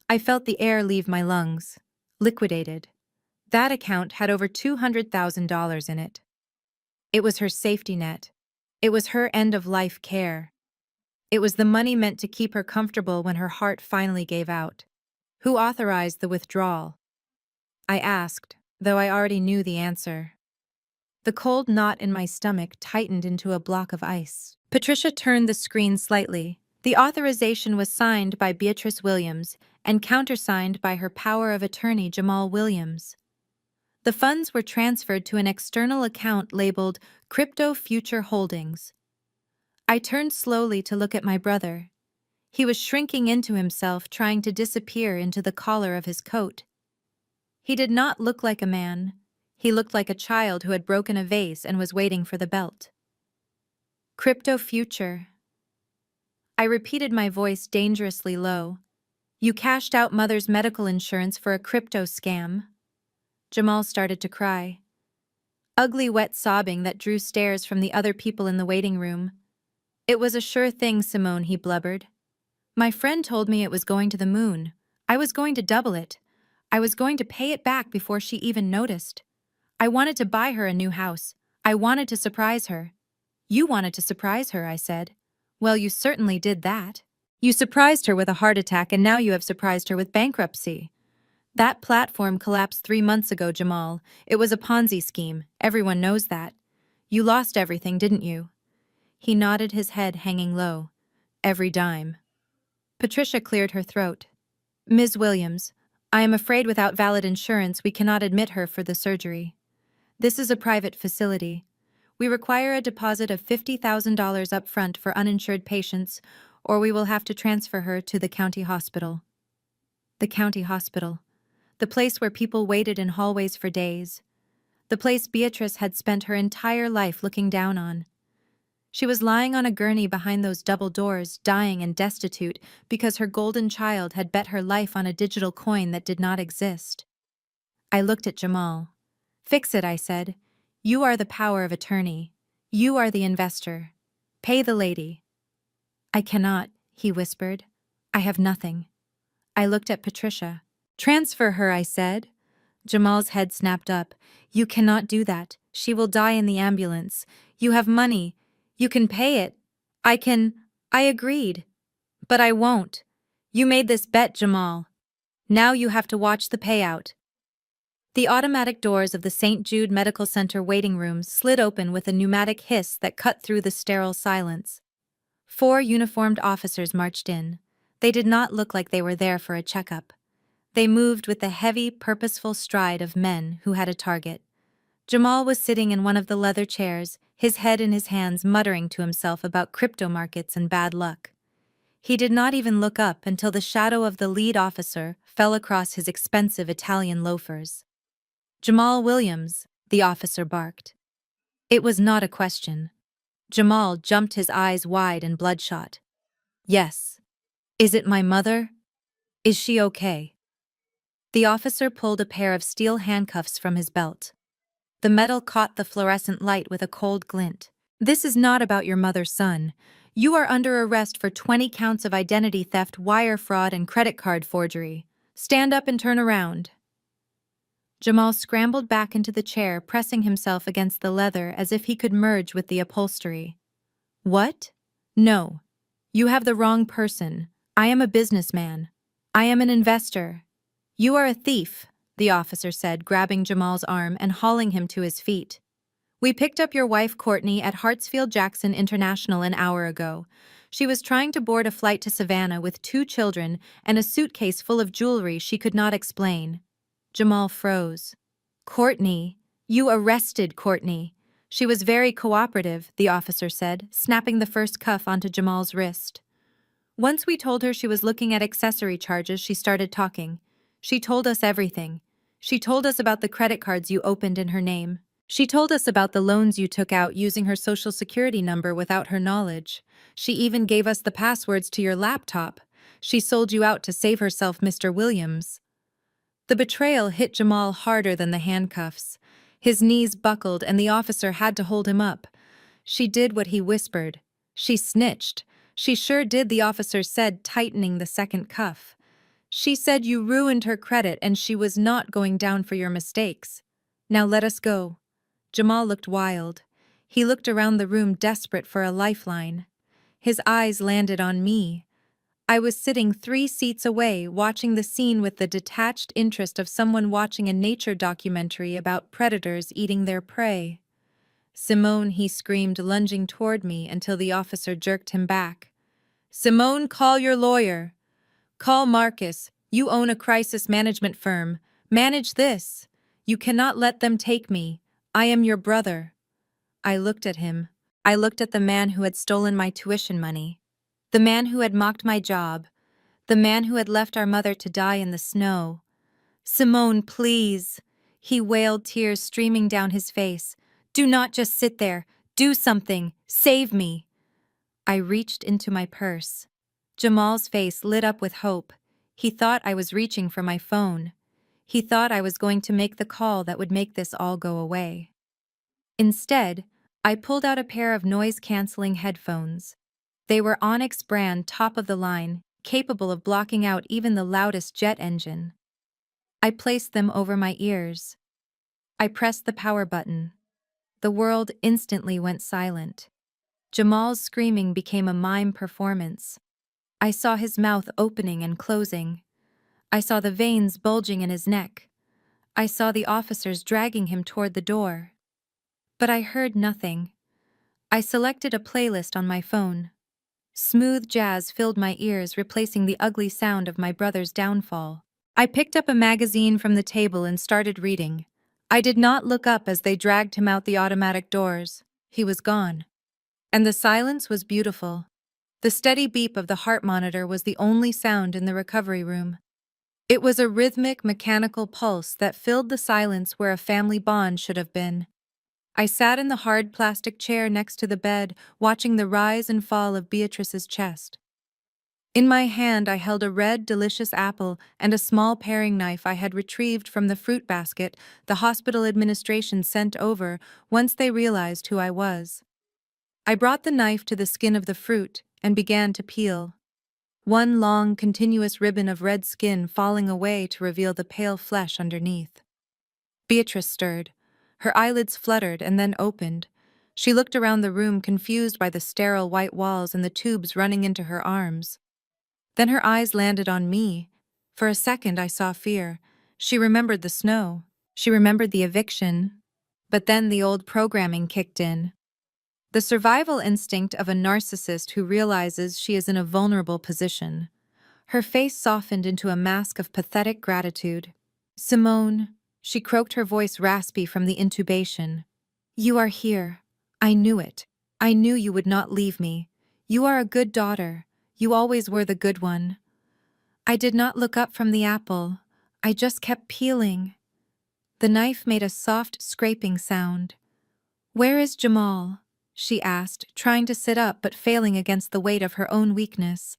I felt the air leave my lungs. Liquidated. That account had over $200,000 in it. It was her safety net. It was her end-of-life care. It was the money meant to keep her comfortable when her heart finally gave out. Who authorized the withdrawal? I asked, though I already knew the answer. The cold knot in my stomach tightened into a block of ice. Patricia turned the screen slightly. The authorization was signed by Beatrice Williams and countersigned by her power of attorney Jamal Williams. The funds were transferred to an external account labeled Crypto Future Holdings. I turned slowly to look at my brother. He was shrinking into himself, trying to disappear into the collar of his coat. He did not look like a man. He looked like a child who had broken a vase and was waiting for the belt. Crypto Future. I repeated, my voice dangerously low. "You cashed out Mother's medical insurance for a crypto scam." Jamal started to cry. Ugly, wet sobbing that drew stares from the other people in the waiting room. "It was a sure thing, Simone," he blubbered. "My friend told me it was going to the moon. I was going to double it. I was going to pay it back before she even noticed. I wanted to buy her a new house. I wanted to surprise her." "You wanted to surprise her," I said. "Well, you certainly did that. You surprised her with a heart attack, and now you have surprised her with bankruptcy." "That platform collapsed 3 months ago, Jamal. It was a Ponzi scheme. Everyone knows that. You lost everything, didn't you?" He nodded, his head hanging low. "Every dime." Patricia cleared her throat. "Ms. Williams, I am afraid without valid insurance we cannot admit her for the surgery. This is a private facility. We require a deposit of $50,000 up front for uninsured patients, or we will have to transfer her to the county hospital." The county hospital. The place where people waited in hallways for days. The place Beatrice had spent her entire life looking down on. She was lying on a gurney behind those double doors, dying and destitute because her golden child had bet her life on a digital coin that did not exist. I looked at Jamal. "Fix it," I said. "You are the power of attorney. You are the investor. Pay the lady." "I cannot," he whispered. "I have nothing." I looked at Patricia. Transfer her, I said. Jamal's head snapped up. You cannot do that. She will die in the ambulance. You have money. You can pay it. I agreed. But I won't. You made this bet, Jamal. Now you have to watch the payout. The automatic doors of the St. Jude Medical Center waiting rooms slid open with a pneumatic hiss that cut through the sterile silence. 4 uniformed officers marched in. They did not look like they were there for a checkup. They moved with the heavy, purposeful stride of men who had a target. Jamal was sitting in one of the leather chairs, his head in his hands, muttering to himself about crypto markets and bad luck. He did not even look up until the shadow of the lead officer fell across his expensive Italian loafers. Jamal Williams, the officer barked. It was not a question. Jamal jumped, his eyes wide and bloodshot. Yes. Is it my mother? Is she okay? The officer pulled a pair of steel handcuffs from his belt. The metal caught the fluorescent light with a cold glint. This is not about your mother, son. You are under arrest for 20 counts of identity theft, wire fraud, and credit card forgery. Stand up and turn around. Jamal scrambled back into the chair, pressing himself against the leather as if he could merge with the upholstery. What? No. You have the wrong person. I am a businessman. I am an investor. You are a thief, the officer said, grabbing Jamal's arm and hauling him to his feet. We picked up your wife, Courtney, at Hartsfield-Jackson International an hour ago. She was trying to board a flight to Savannah with 2 children and a suitcase full of jewelry she could not explain. Jamal froze. Courtney? You arrested Courtney. She was very cooperative, the officer said, snapping the first cuff onto Jamal's wrist. Once we told her she was looking at accessory charges, she started talking. She told us everything. She told us about the credit cards you opened in her name. She told us about the loans you took out using her social security number without her knowledge. She even gave us the passwords to your laptop. She sold you out to save herself, Mr. Williams. The betrayal hit Jamal harder than the handcuffs. His knees buckled and the officer had to hold him up. She did what he whispered. She snitched. She sure did, the officer said, tightening the second cuff. She said you ruined her credit and she was not going down for your mistakes. Now let us go. Jamal looked wild. He looked around the room, desperate for a lifeline. His eyes landed on me. I was sitting 3 seats away, watching the scene with the detached interest of someone watching a nature documentary about predators eating their prey. Simone, he screamed, lunging toward me until the officer jerked him back. Simone, call your lawyer. Call Marcus. You own a crisis management firm. Manage this. You cannot let them take me. I am your brother. I looked at him. I looked at the man who had stolen my tuition money. The man who had mocked my job. The man who had left our mother to die in the snow. Simone, please. He wailed, tears streaming down his face. Do not just sit there. Do something. Save me. I reached into my purse. Jamal's face lit up with hope. He thought I was reaching for my phone. He thought I was going to make the call that would make this all go away. Instead, I pulled out a pair of noise-canceling headphones. They were Onyx brand, top of the line, capable of blocking out even the loudest jet engine. I placed them over my ears. I pressed the power button. The world instantly went silent. Jamal's screaming became a mime performance. I saw his mouth opening and closing. I saw the veins bulging in his neck. I saw the officers dragging him toward the door. But I heard nothing. I selected a playlist on my phone. Smooth jazz filled my ears, replacing the ugly sound of my brother's downfall. I picked up a magazine from the table and started reading. I did not look up as they dragged him out the automatic doors. He was gone. And the silence was beautiful. The steady beep of the heart monitor was the only sound in the recovery room. It was a rhythmic, mechanical pulse that filled the silence where a family bond should have been. I sat in the hard plastic chair next to the bed, watching the rise and fall of Beatrice's chest. In my hand, I held a red, delicious apple and a small paring knife I had retrieved from the fruit basket the hospital administration sent over once they realized who I was. I brought the knife to the skin of the fruit and began to peel. one long, continuous ribbon of red skin falling away to reveal the pale flesh underneath. Beatrice stirred. Her eyelids fluttered and then opened. She looked around the room, confused by the sterile white walls and the tubes running into her arms. Then her eyes landed on me. For a second I saw fear. She remembered the snow. She remembered the eviction. But then the old programming kicked in. The survival instinct of a narcissist who realizes she is in a vulnerable position. Her face softened into a mask of pathetic gratitude. "Simone," she croaked, her voice raspy from the intubation. "You are here. I knew it. I knew you would not leave me. You are a good daughter. You always were the good one." I did not look up from the apple. I just kept peeling. The knife made a soft, scraping sound. "Where is Jamal?" she asked, trying to sit up but failing against the weight of her own weakness.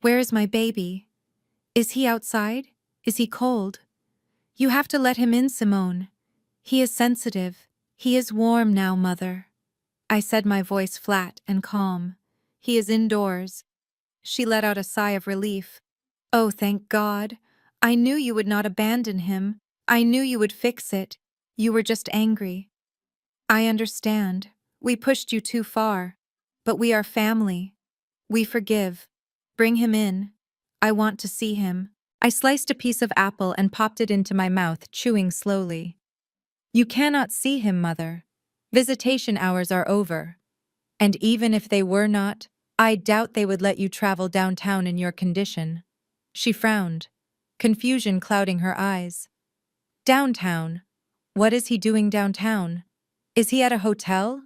"Where is my baby? Is he outside? Is he cold? You have to let him in, Simone. He is sensitive. He is warm now, Mother." I said, my voice flat and calm. "He is indoors." She let out a sigh of relief. "Oh, thank God. I knew you would not abandon him. I knew you would fix it. You were just angry." "I understand. We pushed you too far. But we are family. We forgive. Bring him in. I want to see him." I sliced a piece of apple and popped it into my mouth, chewing slowly. "You cannot see him, Mother. Visitation hours are over. And even if they were not, I doubt they would let you travel downtown in your condition." She frowned, confusion clouding her eyes. "Downtown? What is he doing downtown? Is he at a hotel?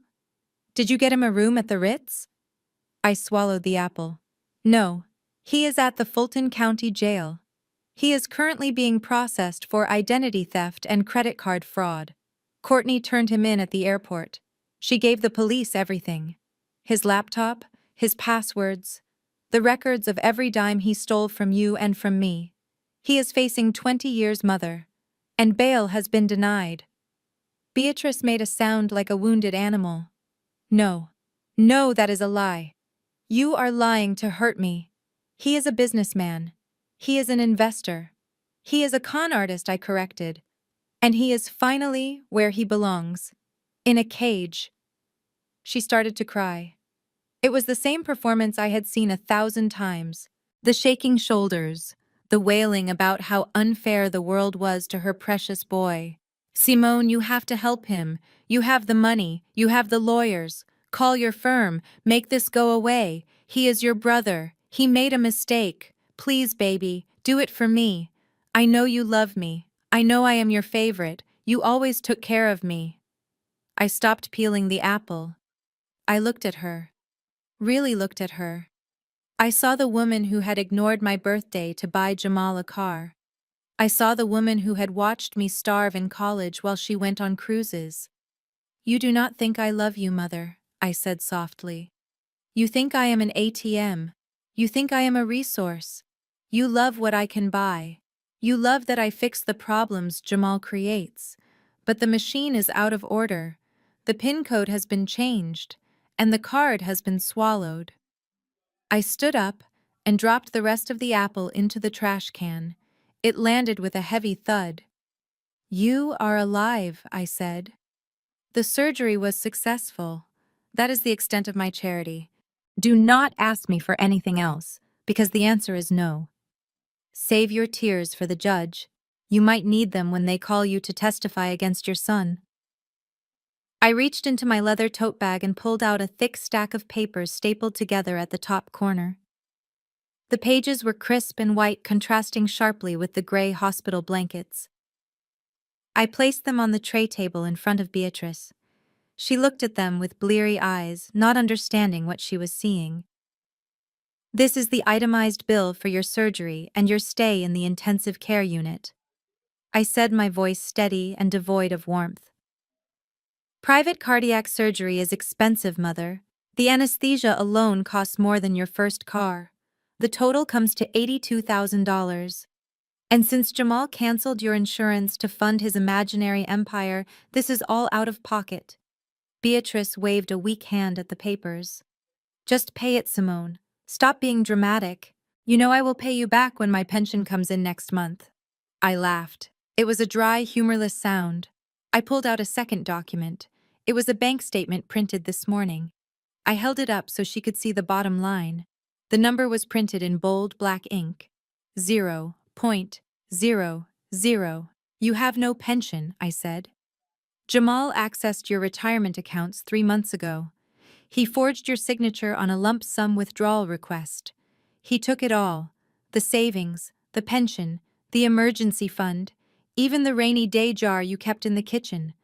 Did you get him a room at the Ritz?" I swallowed the apple. "No, he is at the Fulton County Jail. He is currently being processed for identity theft and credit card fraud. Courtney turned him in at the airport. She gave the police everything. His laptop, his passwords, the records of every dime he stole from you and from me. He is facing 20 years, Mother. And bail has been denied." Beatrice made a sound like a wounded animal. "No. No, that is a lie. You are lying to hurt me. He is a businessman. He is an investor. He is a con artist," I corrected. "And he is finally where he belongs. In a cage." She started to cry. It was the same performance I had seen 1,000 times. The shaking shoulders, the wailing about how unfair the world was to her precious boy. "Simone, you have to help him. You have the money. You have the lawyers. Call your firm. Make this go away. He is your brother. He made a mistake. Please, baby, do it for me. I know you love me. I know I am your favorite. You always took care of me." I stopped peeling the apple. I looked at her. Really looked at her. I saw the woman who had ignored my birthday to buy Jamal a car. I saw the woman who had watched me starve in college while she went on cruises. "You do not think I love you, Mother," I said softly. "You think I am an ATM. You think I am a resource. You love what I can buy. You love that I fix the problems Jamal creates. But the machine is out of order. The PIN code has been changed, and the card has been swallowed." I stood up and dropped the rest of the apple into the trash can. It landed with a heavy thud. "You are alive," I said. "The surgery was successful. That is the extent of my charity. Do not ask me for anything else, because the answer is no. Save your tears for the judge. You might need them when they call you to testify against your son." I reached into my leather tote bag and pulled out a thick stack of papers stapled together at the top corner. The pages were crisp and white, contrasting sharply with the gray hospital blankets. I placed them on the tray table in front of Beatrice. She looked at them with bleary eyes, not understanding what she was seeing. "This is the itemized bill for your surgery and your stay in the intensive care unit," I said, my voice steady and devoid of warmth. "Private cardiac surgery is expensive, Mother. The anesthesia alone costs more than your first car. The total comes to $82,000. And since Jamal canceled your insurance to fund his imaginary empire, this is all out of pocket." Beatrice waved a weak hand at the papers. "Just pay it, Simone. Stop being dramatic. You know I will pay you back when my pension comes in next month. I laughed. It was a dry, humorless sound. I pulled out a second document. It was a bank statement printed this morning. I held it up so she could see the bottom line. The number was printed in bold black ink. 0.00. You have no pension, I said. Jamal accessed your retirement accounts 3 months ago. He forged your signature on a lump sum withdrawal request. He took it all: the savings, the pension, the emergency fund, even the rainy day jar you kept in the kitchen.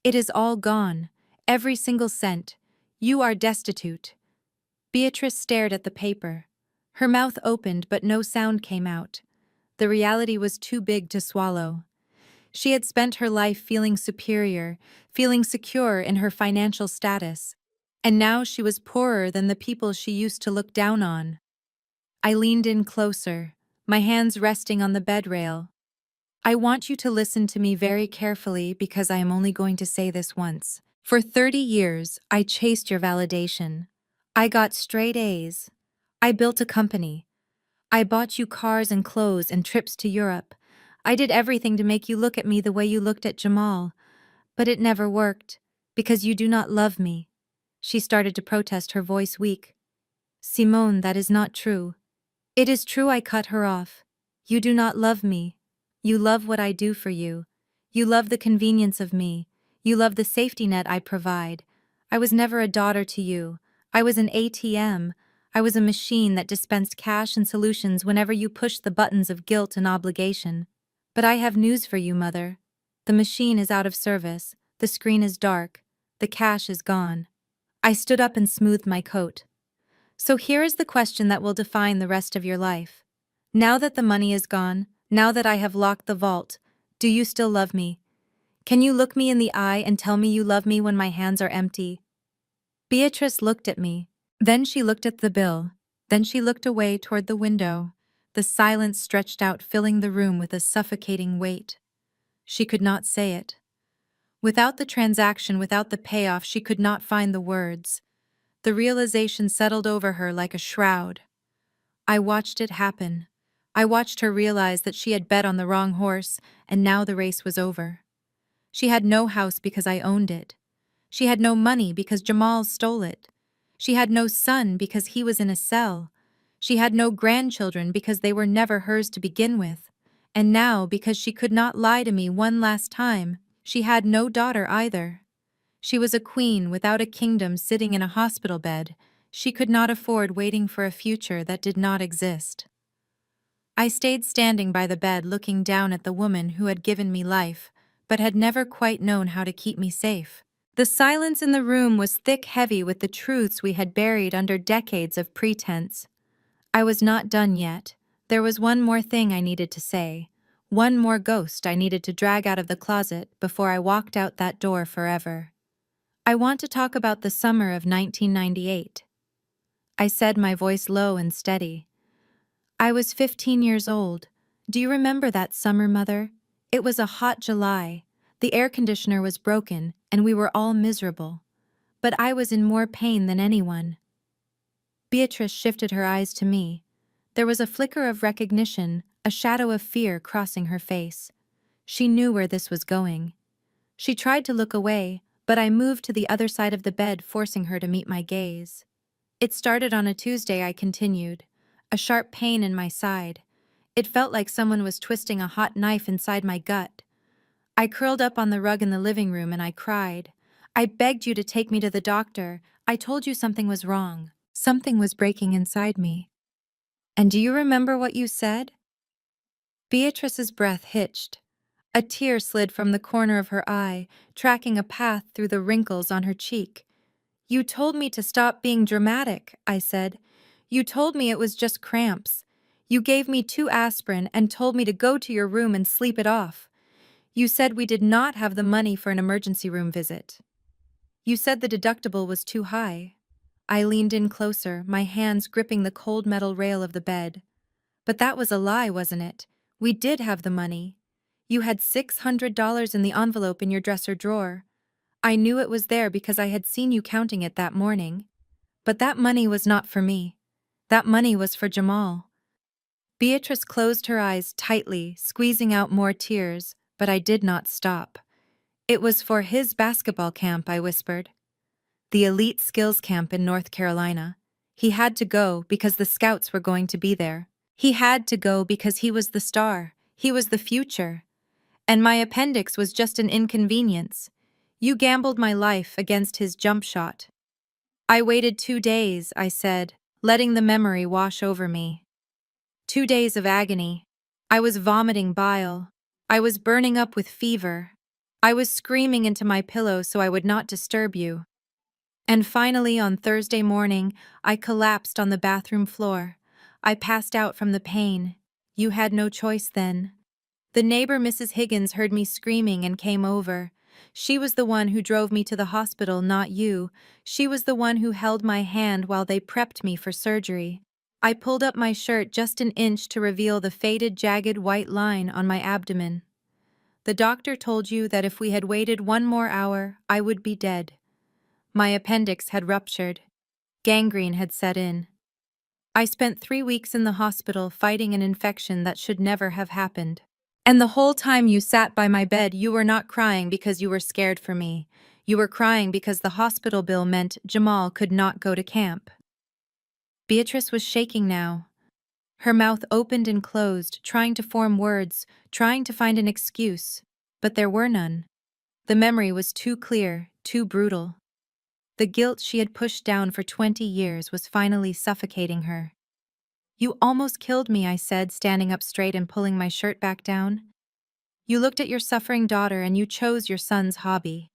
It is all gone, every single cent. You are destitute. Beatrice stared at the paper. Her mouth opened, but no sound came out. The reality was too big to swallow. She had spent her life feeling superior, feeling secure in her financial status. And now she was poorer than the people she used to look down on. I leaned in closer, my hands resting on the bed rail. I want you to listen to me very carefully because I am only going to say this once. For 30 years, I chased your validation. I got straight A's. I built a company. I bought you cars and clothes and trips to Europe. I did everything to make you look at me the way you looked at Jamal. But it never worked, because you do not love me. She started to protest, her voice weak. Simone, that is not true. It is true, I cut her off. You do not love me. You love what I do for you. You love the convenience of me. You love the safety net I provide. I was never a daughter to you. I was an ATM. I was a machine that dispensed cash and solutions whenever you pushed the buttons of guilt and obligation. But I have news for you, Mother. The machine is out of service. The screen is dark. The cash is gone. I stood up and smoothed my coat. So here is the question that will define the rest of your life. Now that the money is gone, now that I have locked the vault, do you still love me? Can you look me in the eye and tell me you love me when my hands are empty? Beatrice looked at me. Then she looked at the bill. Then she looked away toward the window. The silence stretched out, filling the room with a suffocating weight. She could not say it. Without the transaction, without the payoff, she could not find the words. The realization settled over her like a shroud. I watched it happen. I watched her realize that she had bet on the wrong horse, and now the race was over. She had no house because I owned it. She had no money because Jamal stole it. She had no son because he was in a cell. She had no grandchildren because they were never hers to begin with. And now, because she could not lie to me one last time, she had no daughter either. She was a queen without a kingdom, sitting in a hospital bed. She could not afford waiting for a future that did not exist. I stayed standing by the bed, looking down at the woman who had given me life, but had never quite known how to keep me safe. The silence in the room was thick, heavy with the truths we had buried under decades of pretense. I was not done yet. There was one more thing I needed to say, one more ghost I needed to drag out of the closet before I walked out that door forever. I want to talk about the summer of 1998. I said, my voice low and steady. I was 15 years old. Do you remember that summer, Mother? It was a hot July. The air conditioner was broken, and we were all miserable. But I was in more pain than anyone. Beatrice shifted her eyes to me. There was a flicker of recognition, a shadow of fear crossing her face. She knew where this was going. She tried to look away, but I moved to the other side of the bed, forcing her to meet my gaze. It started on a Tuesday, I continued. A sharp pain in my side. It felt like someone was twisting a hot knife inside my gut. I curled up on the rug in the living room and I cried. I begged you to take me to the doctor. I told you something was wrong. Something was breaking inside me. And do you remember what you said? Beatrice's breath hitched. A tear slid from the corner of her eye, tracking a path through the wrinkles on her cheek. You told me to stop being dramatic, I said. You told me it was just cramps. You gave me 2 aspirin and told me to go to your room and sleep it off. You said we did not have the money for an emergency room visit. You said the deductible was too high. I leaned in closer, my hands gripping the cold metal rail of the bed. But that was a lie, wasn't it? We did have the money. You had $600 in the envelope in your dresser drawer. I knew it was there because I had seen you counting it that morning. But that money was not for me. That money was for Jamal. Beatrice closed her eyes tightly, squeezing out more tears, but I did not stop. It was for his basketball camp, I whispered. The elite skills camp in North Carolina. He had to go because the scouts were going to be there. He had to go because he was the star. He was the future. And my appendix was just an inconvenience. You gambled my life against his jump shot. I waited 2 days, I said, letting the memory wash over me. 2 days of agony. I was vomiting bile. I was burning up with fever. I was screaming into my pillow so I would not disturb you. And finally, on Thursday morning, I collapsed on the bathroom floor. I passed out from the pain. You had no choice then. The neighbor, Mrs. Higgins, heard me screaming and came over. She was the one who drove me to the hospital, not you. She was the one who held my hand while they prepped me for surgery. I pulled up my shirt just an inch to reveal the faded, jagged white line on my abdomen. The doctor told you that if we had waited 1 more hour, I would be dead. My appendix had ruptured. Gangrene had set in. I spent 3 weeks in the hospital fighting an infection that should never have happened. And the whole time you sat by my bed, you were not crying because you were scared for me. You were crying because the hospital bill meant Jamal could not go to camp. Beatrice was shaking now. Her mouth opened and closed, trying to form words, trying to find an excuse. But there were none. The memory was too clear, too brutal. The guilt she had pushed down for 20 years was finally suffocating her. You almost killed me, I said, standing up straight and pulling my shirt back down. You looked at your suffering daughter and you chose your son's hobby.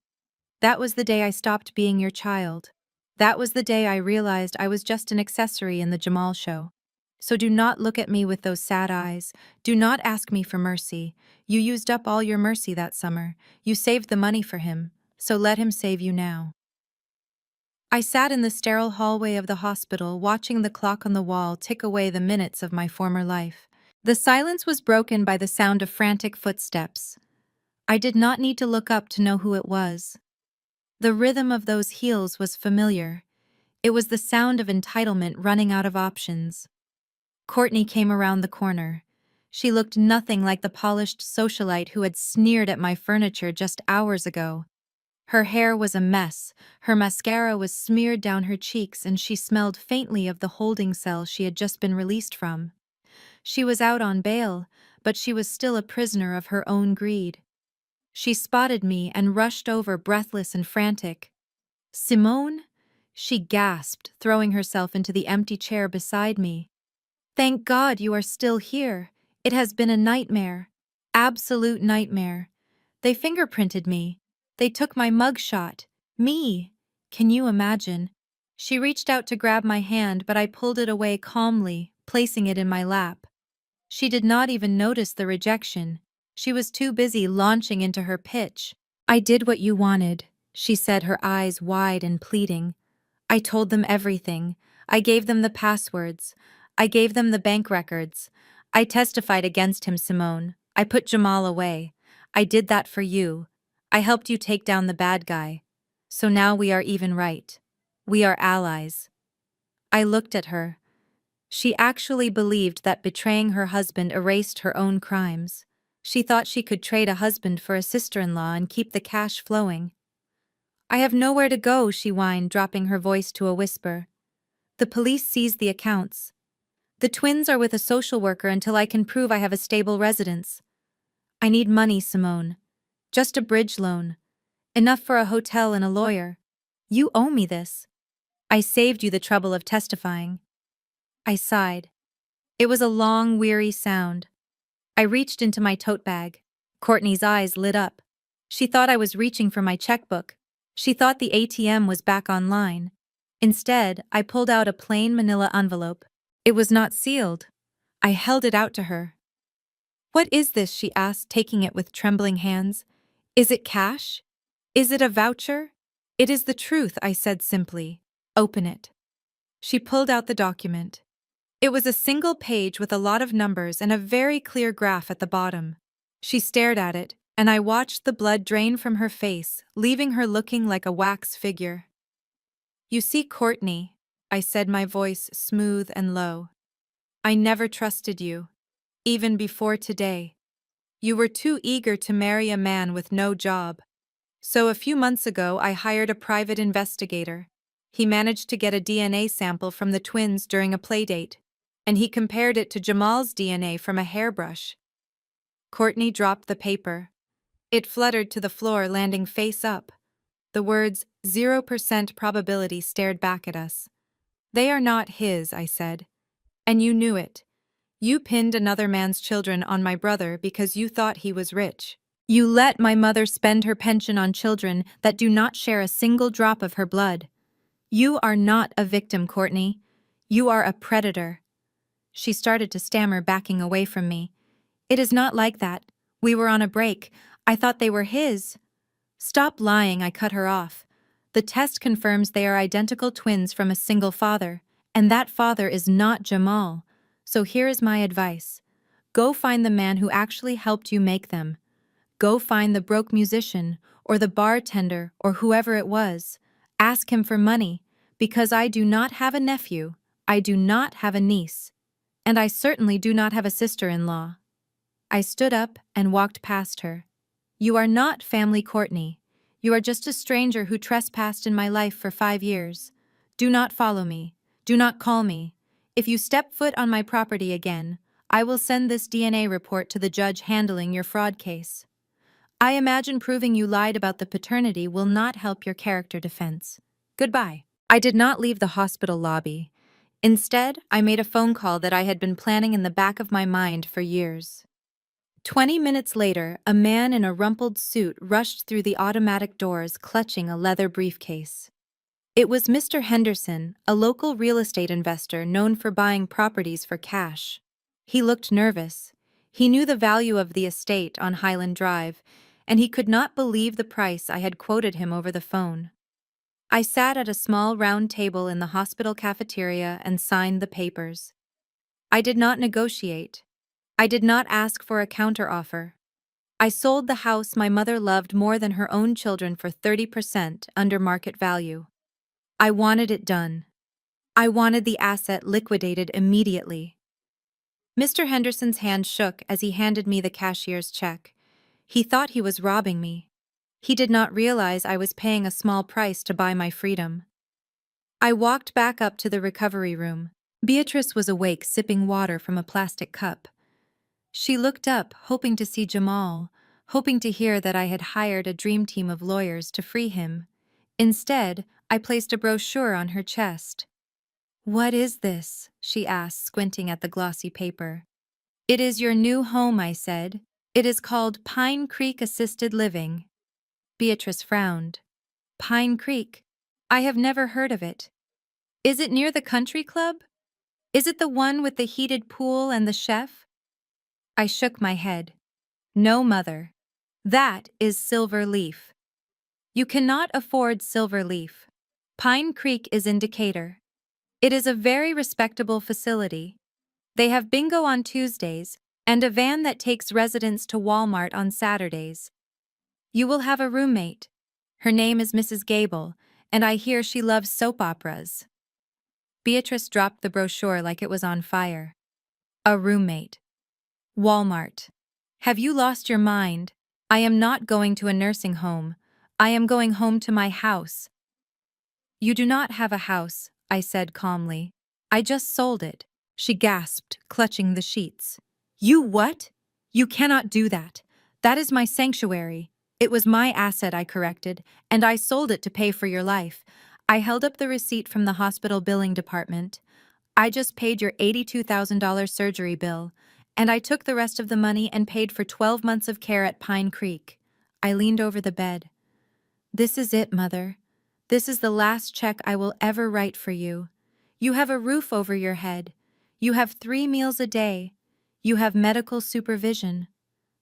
That was the day I stopped being your child. That was the day I realized I was just an accessory in the Jamal show. So do not look at me with those sad eyes. Do not ask me for mercy. You used up all your mercy that summer. You saved the money for him, so let him save you now. I sat in the sterile hallway of the hospital, watching the clock on the wall tick away the minutes of my former life. The silence was broken by the sound of frantic footsteps. I did not need to look up to know who it was. The rhythm of those heels was familiar. It was the sound of entitlement running out of options. Courtney came around the corner. She looked nothing like the polished socialite who had sneered at my furniture just hours ago. Her hair was a mess, her mascara was smeared down her cheeks, and she smelled faintly of the holding cell she had just been released from. She was out on bail, but she was still a prisoner of her own greed. She spotted me and rushed over, breathless and frantic. "Simone?" She gasped, throwing herself into the empty chair beside me. "Thank God you are still here. It has been a nightmare. Absolute nightmare. They fingerprinted me. They took my mugshot. Me! Can you imagine?" She reached out to grab my hand, but I pulled it away calmly, placing it in my lap. She did not even notice the rejection. She was too busy launching into her pitch. "I did what you wanted," she said, her eyes wide and pleading. "I told them everything. I gave them the passwords. I gave them the bank records. I testified against him, Simone. I put Jamal away. I did that for you. I helped you take down the bad guy. So now we are even, right? We are allies." I looked at her. She actually believed that betraying her husband erased her own crimes. She thought she could trade a husband for a sister-in-law and keep the cash flowing. "I have nowhere to go," she whined, dropping her voice to a whisper. "The police seized the accounts. The twins are with a social worker until I can prove I have a stable residence. I need money, Simone. Just a bridge loan. Enough for a hotel and a lawyer. You owe me this. I saved you the trouble of testifying." I sighed. It was a long, weary sound. I reached into my tote bag. Courtney's eyes lit up. She thought I was reaching for my checkbook. She thought the ATM was back online. Instead, I pulled out a plain manila envelope. It was not sealed. I held it out to her. "What is this?" she asked, taking it with trembling hands. "Is it cash? Is it a voucher?" "It is the truth," I said simply. "Open it." She pulled out the document. It was a single page with a lot of numbers and a very clear graph at the bottom. She stared at it, and I watched the blood drain from her face, leaving her looking like a wax figure. "You see, Courtney," I said, my voice smooth and low. "I never trusted you. even before today. You were too eager to marry a man with no job. So a few months ago, I hired a private investigator. He managed to get a DNA sample from the twins during a playdate, and he compared it to Jamal's DNA from a hairbrush. Courtney dropped the paper. It fluttered to the floor, landing face up. The words 0% probability stared back at us. They are not his, I said. And you knew it. You pinned another man's children on my brother because you thought he was rich. You let my mother spend her pension on children that do not share a single drop of her blood. You are not a victim, Courtney. You are a predator. She started to stammer, backing away from me. It is not like that. We were on a break. I thought they were his. Stop lying, I cut her off. The test confirms they are identical twins from a single father, and that father is not Jamal. So here is my advice. Go find the man who actually helped you make them. Go find the broke musician, or the bartender, or whoever it was. Ask him for money, because I do not have a nephew, I do not have a niece, and I certainly do not have a sister-in-law. I stood up and walked past her. You are not family, Courtney. You are just a stranger who trespassed in my life for 5 years. Do not follow me. Do not call me. If you step foot on my property again, I will send this DNA report to the judge handling your fraud case. I imagine proving you lied about the paternity will not help your character defense. Goodbye. I did not leave the hospital lobby. Instead, I made a phone call that I had been planning in the back of my mind for years. 20 minutes later, a man in a rumpled suit rushed through the automatic doors, clutching a leather briefcase. It was Mr. Henderson, a local real estate investor known for buying properties for cash. He looked nervous. He knew the value of the estate on Highland Drive, and he could not believe the price I had quoted him over the phone. I sat at a small round table in the hospital cafeteria and signed the papers. I did not negotiate. I did not ask for a counteroffer. I sold the house my mother loved more than her own children for 30% under market value. I wanted it done. I wanted the asset liquidated immediately. Mr. Henderson's hand shook as he handed me the cashier's check. He thought he was robbing me. He did not realize I was paying a small price to buy my freedom. I walked back up to the recovery room. Beatrice was awake, sipping water from a plastic cup. She looked up, hoping to see Jamal, hoping to hear that I had hired a dream team of lawyers to free him. Instead, I placed a brochure on her chest. "What is this?" she asked, squinting at the glossy paper. "It is your new home," I said. "It is called Pine Creek Assisted Living." Beatrice frowned. Pine Creek? I have never heard of it. Is it near the country club? Is it the one with the heated pool and the chef? I shook my head. No, Mother. That is Silver Leaf. You cannot afford Silver Leaf. Pine Creek is in Decatur. It is a very respectable facility. They have bingo on Tuesdays and a van that takes residents to Walmart on Saturdays. You will have a roommate. Her name is Mrs. Gable, and I hear she loves soap operas. Beatrice dropped the brochure like it was on fire. A roommate. Walmart. Have you lost your mind? I am not going to a nursing home. I am going home to my house. You do not have a house, I said calmly. I just sold it. She gasped, clutching the sheets. You what? You cannot do that. That is my sanctuary. It was my asset, I corrected, and I sold it to pay for your life. I held up the receipt from the hospital billing department. I just paid your $82,000 surgery bill, and I took the rest of the money and paid for 12 months of care at Pine Creek. I leaned over the bed. This is it, Mother. This is the last check I will ever write for you. You have a roof over your head. You have 3 meals a day. You have medical supervision.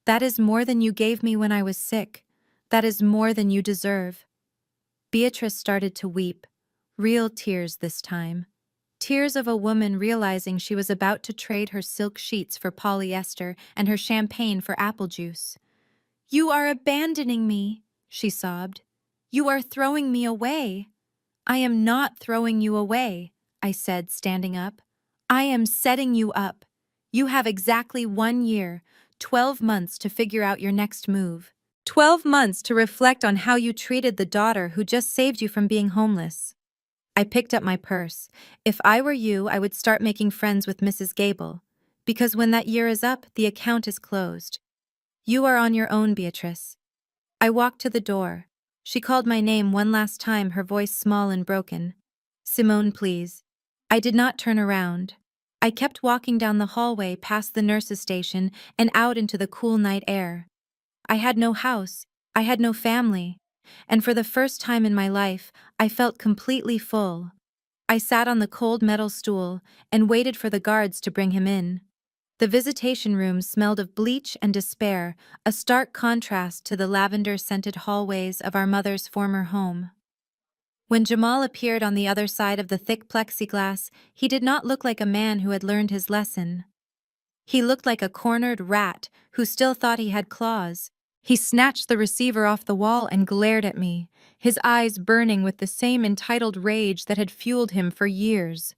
That is more than you gave me when I was sick. That is more than you deserve. Beatrice started to weep, real tears this time. Tears of a woman realizing she was about to trade her silk sheets for polyester and her champagne for apple juice. You are abandoning me, she sobbed. You are throwing me away. I am not throwing you away, I said, standing up. I am setting you up. You have exactly 1 year, 12 months to figure out your next move. 12 months to reflect on how you treated the daughter who just saved you from being homeless. I picked up my purse. If I were you, I would start making friends with Mrs. Gable. Because when that year is up, the account is closed. You are on your own, Beatrice. I walked to the door. She called my name one last time, her voice small and broken. Simone, please. I did not turn around. I kept walking down the hallway past the nurse's station and out into the cool night air. I had no house, I had no family, and for the first time in my life, I felt completely full. I sat on the cold metal stool and waited for the guards to bring him in. The visitation room smelled of bleach and despair, a stark contrast to the lavender-scented hallways of our mother's former home. When Jamal appeared on the other side of the thick plexiglass, he did not look like a man who had learned his lesson. He looked like a cornered rat who still thought he had claws. He snatched the receiver off the wall and glared at me, his eyes burning with the same entitled rage that had fueled him for years.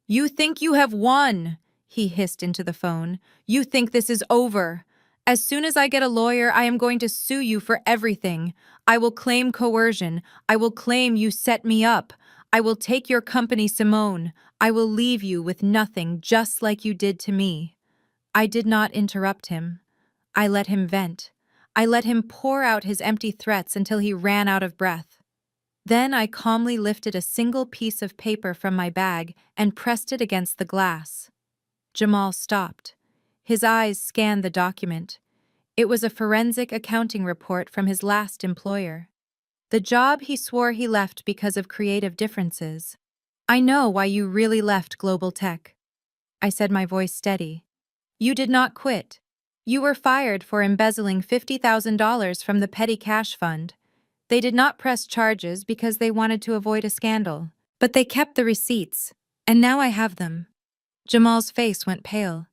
"You think you have won," he hissed into the phone. "You think this is over. As soon as I get a lawyer, I am going to sue you for everything. I will claim coercion. I will claim you set me up. I will take your company, Simone. I will leave you with nothing, just like you did to me." I did not interrupt him. I let him vent. I let him pour out his empty threats until he ran out of breath. Then I calmly lifted a single piece of paper from my bag and pressed it against the glass. Jamal stopped. His eyes scanned the document. It was a forensic accounting report from his last employer. The job he swore he left because of creative differences. "I know why you really left Global Tech," I said, my voice steady. "You did not quit. You were fired for embezzling $50,000 from the petty cash fund. They did not press charges because they wanted to avoid a scandal. But they kept the receipts, and now I have them." Jamal's face went pale.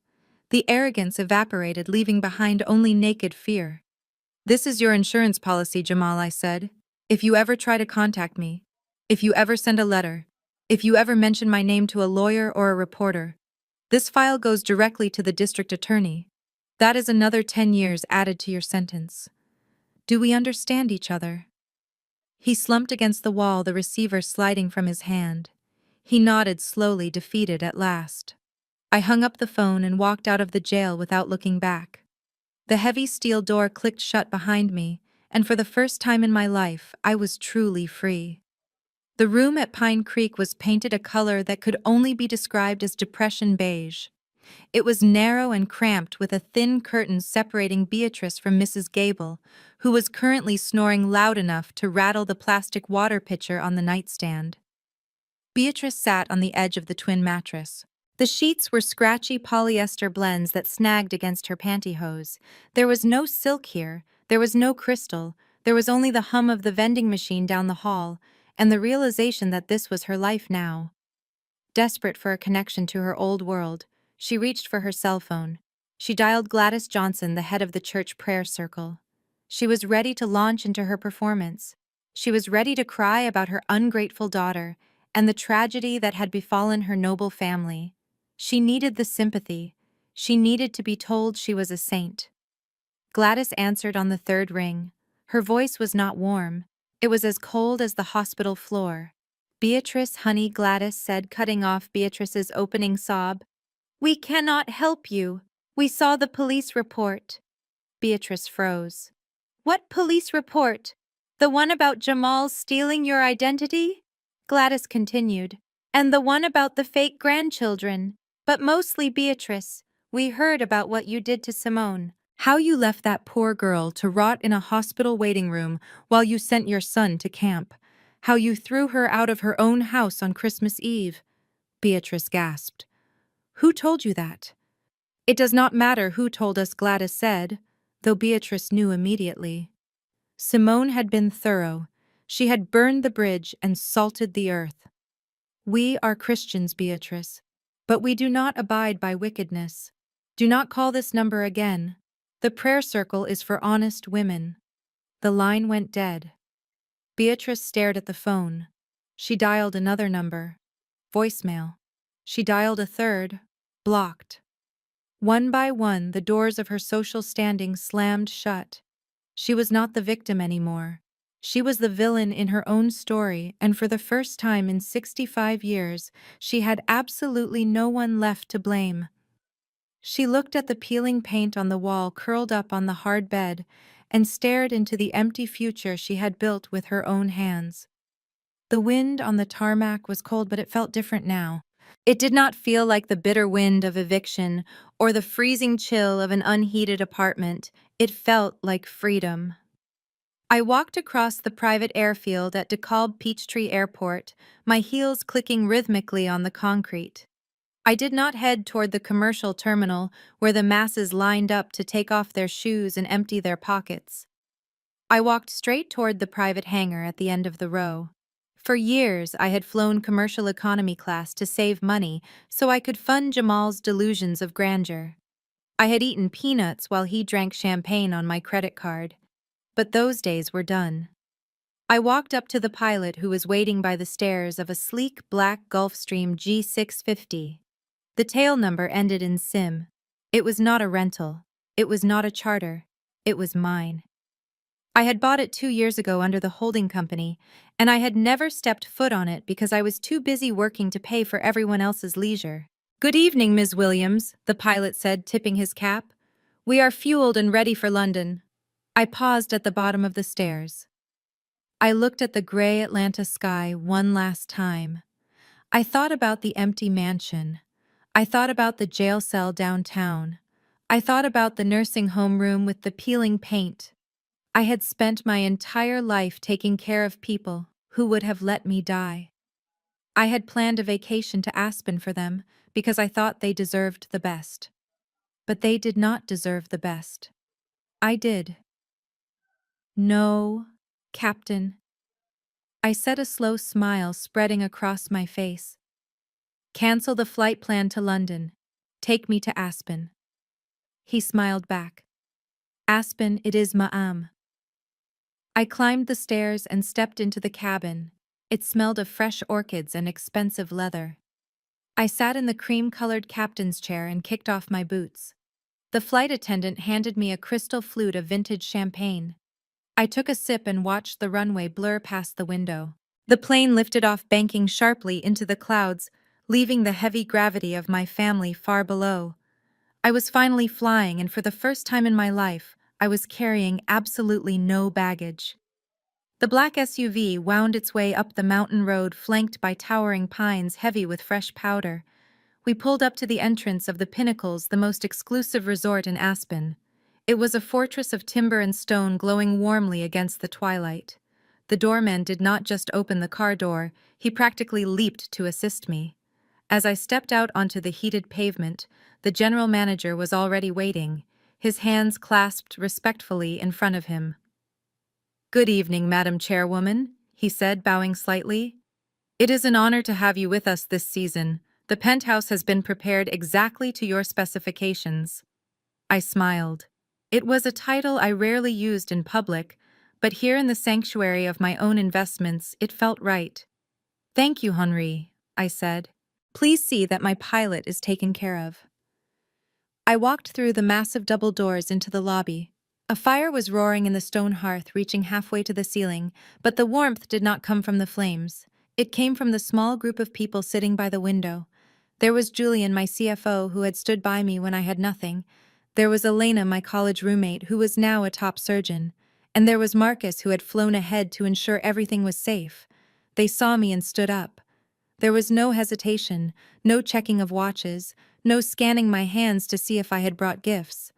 The arrogance evaporated, leaving behind only naked fear. "This is your insurance policy, Jamal," I said. "If you ever try to contact me, if you ever send a letter, if you ever mention my name to a lawyer or a reporter, this file goes directly to the district attorney. That is another 10 years added to your sentence. Do we understand each other?" He slumped against the wall, the receiver sliding from his hand. He nodded slowly, defeated at last. I hung up the phone and walked out of the jail without looking back. The heavy steel door clicked shut behind me, and for the first time in my life, I was truly free. The room at Pine Creek was painted a color that could only be described as depression beige. It was narrow and cramped, with a thin curtain separating Beatrice from Mrs. Gable, who was currently snoring loud enough to rattle the plastic water pitcher on the nightstand. Beatrice sat on the edge of the twin mattress. The sheets were scratchy polyester blends that snagged against her pantyhose. There was no silk here, there was no crystal, there was only the hum of the vending machine down the hall, and the realization that this was her life now. Desperate for a connection to her old world, she reached for her cell phone. She dialed Gladys Johnson, the head of the church prayer circle. She was ready to launch into her performance. She was ready to cry about her ungrateful daughter and the tragedy that had befallen her noble family. She needed the sympathy. She needed to be told she was a saint. Gladys answered on the third ring. Her voice was not warm. It was as cold as the hospital floor. "Beatrice, honey," Gladys said, cutting off Beatrice's opening sob. "We cannot help you. We saw the police report." Beatrice froze. "What police report? The one about Jamal stealing your identity?" Gladys continued. "And the one about the fake grandchildren. But mostly, Beatrice, we heard about what you did to Simone. How you left that poor girl to rot in a hospital waiting room while you sent your son to camp. How you threw her out of her own house on Christmas Eve." Beatrice gasped. "Who told you that?" "It does not matter who told us," Gladys said, though Beatrice knew immediately. Simone had been thorough. She had burned the bridge and salted the earth. "We are Christians, Beatrice, but we do not abide by wickedness. Do not call this number again. The prayer circle is for honest women." The line went dead. Beatrice stared at the phone. She dialed another number. Voicemail. She dialed a third. Blocked. One by one, the doors of her social standing slammed shut. She was not the victim anymore. She was the villain in her own story, and for the first time in 65 years, she had absolutely no one left to blame. She looked at the peeling paint on the wall curled up on the hard bed and stared into the empty future she had built with her own hands. The wind on the tarmac was cold, but it felt different now. It did not feel like the bitter wind of eviction or the freezing chill of an unheated apartment. It felt like freedom. I walked across the private airfield at DeKalb Peachtree Airport, my heels clicking rhythmically on the concrete. I did not head toward the commercial terminal where the masses lined up to take off their shoes and empty their pockets. I walked straight toward the private hangar at the end of the row. For years, I had flown commercial economy class to save money so I could fund Jamal's delusions of grandeur. I had eaten peanuts while he drank champagne on my credit card. But those days were done. I walked up to the pilot who was waiting by the stairs of a sleek black Gulfstream G650. The tail number ended in SIM. It was not a rental. It was not a charter. It was mine. I had bought it 2 years ago under the holding company, and I had never stepped foot on it because I was too busy working to pay for everyone else's leisure. "Good evening, Ms. Williams," the pilot said, tipping his cap. "We are fueled and ready for London." I paused at the bottom of the stairs. I looked at the gray Atlanta sky one last time. I thought about the empty mansion. I thought about the jail cell downtown. I thought about the nursing home room with the peeling paint. I had spent my entire life taking care of people who would have let me die. I had planned a vacation to Aspen for them because I thought they deserved the best. But they did not deserve the best. I did. "No, Captain." I said, a slow smile spreading across my face. "Cancel the flight plan to London. Take me to Aspen." He smiled back. "Aspen it is, ma'am." I climbed the stairs and stepped into the cabin. It smelled of fresh orchids and expensive leather. I sat in the cream-colored captain's chair and kicked off my boots. The flight attendant handed me a crystal flute of vintage champagne. I took a sip and watched the runway blur past the window. The plane lifted off, banking sharply into the clouds, leaving the heavy gravity of my family far below. I was finally flying, and for the first time in my life, I was carrying absolutely no baggage. The black SUV wound its way up the mountain road flanked by towering pines heavy with fresh powder. We pulled up to the entrance of the Pinnacles, the most exclusive resort in Aspen. It was a fortress of timber and stone glowing warmly against the twilight. The doorman did not just open the car door, he practically leaped to assist me. As I stepped out onto the heated pavement, the general manager was already waiting, his hands clasped respectfully in front of him. "Good evening, Madam Chairwoman," he said, bowing slightly. "It is an honor to have you with us this season. The penthouse has been prepared exactly to your specifications." I smiled. It was a title I rarely used in public, but here in the sanctuary of my own investments, it felt right. "Thank you, Henri," I said. "Please see that my pilot is taken care of." I walked through the massive double doors into the lobby. A fire was roaring in the stone hearth, reaching halfway to the ceiling, but the warmth did not come from the flames. It came from the small group of people sitting by the window. There was Julian, my CFO, who had stood by me when I had nothing. There was Elena, my college roommate, who was now a top surgeon. And there was Marcus, who had flown ahead to ensure everything was safe. They saw me and stood up. There was no hesitation, no checking of watches, no scanning my hands to see if I had brought gifts.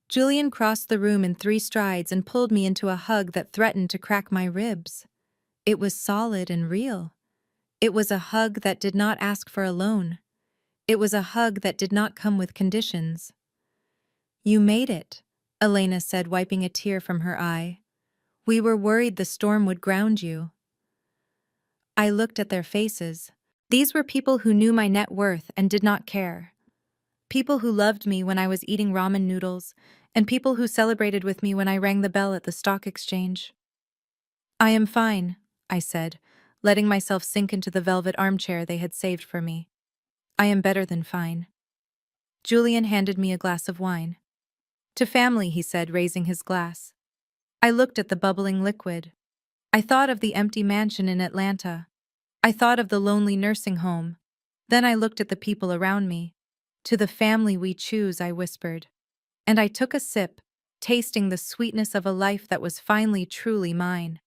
Julian crossed the room in 3 strides and pulled me into a hug that threatened to crack my ribs. It was solid and real. It was a hug that did not ask for a loan. It was a hug that did not come with conditions. "You made it," Elena said, wiping a tear from her eye. "We were worried the storm would ground you." I looked at their faces. These were people who knew my net worth and did not care. People who loved me when I was eating ramen noodles, and people who celebrated with me when I rang the bell at the stock exchange. "I am fine," I said, letting myself sink into the velvet armchair they had saved for me. "I am better than fine." Julian handed me a glass of wine. To family, he said, raising his glass. I looked at the bubbling liquid. I thought of the empty mansion in Atlanta. I thought of the lonely nursing home. Then I looked at the people around me. To the family we choose, I whispered. And I took a sip, tasting the sweetness of a life that was finally truly mine.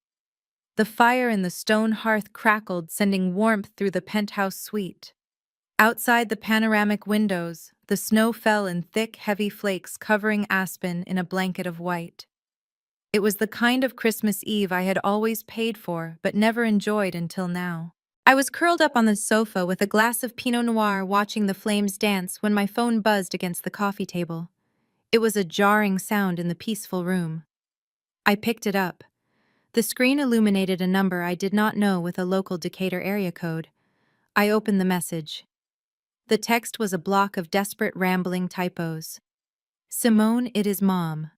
The fire in the stone hearth crackled, sending warmth through the penthouse suite. Outside the panoramic windows, the snow fell in thick, heavy flakes covering Aspen in a blanket of white. It was the kind of Christmas Eve I had always paid for but never enjoyed until now. I was curled up on the sofa with a glass of Pinot Noir watching the flames dance when my phone buzzed against the coffee table. It was a jarring sound in the peaceful room. I picked it up. The screen illuminated a number I did not know with a local Decatur area code. I opened the message. The text was a block of desperate rambling typos. Simone, it is Mom.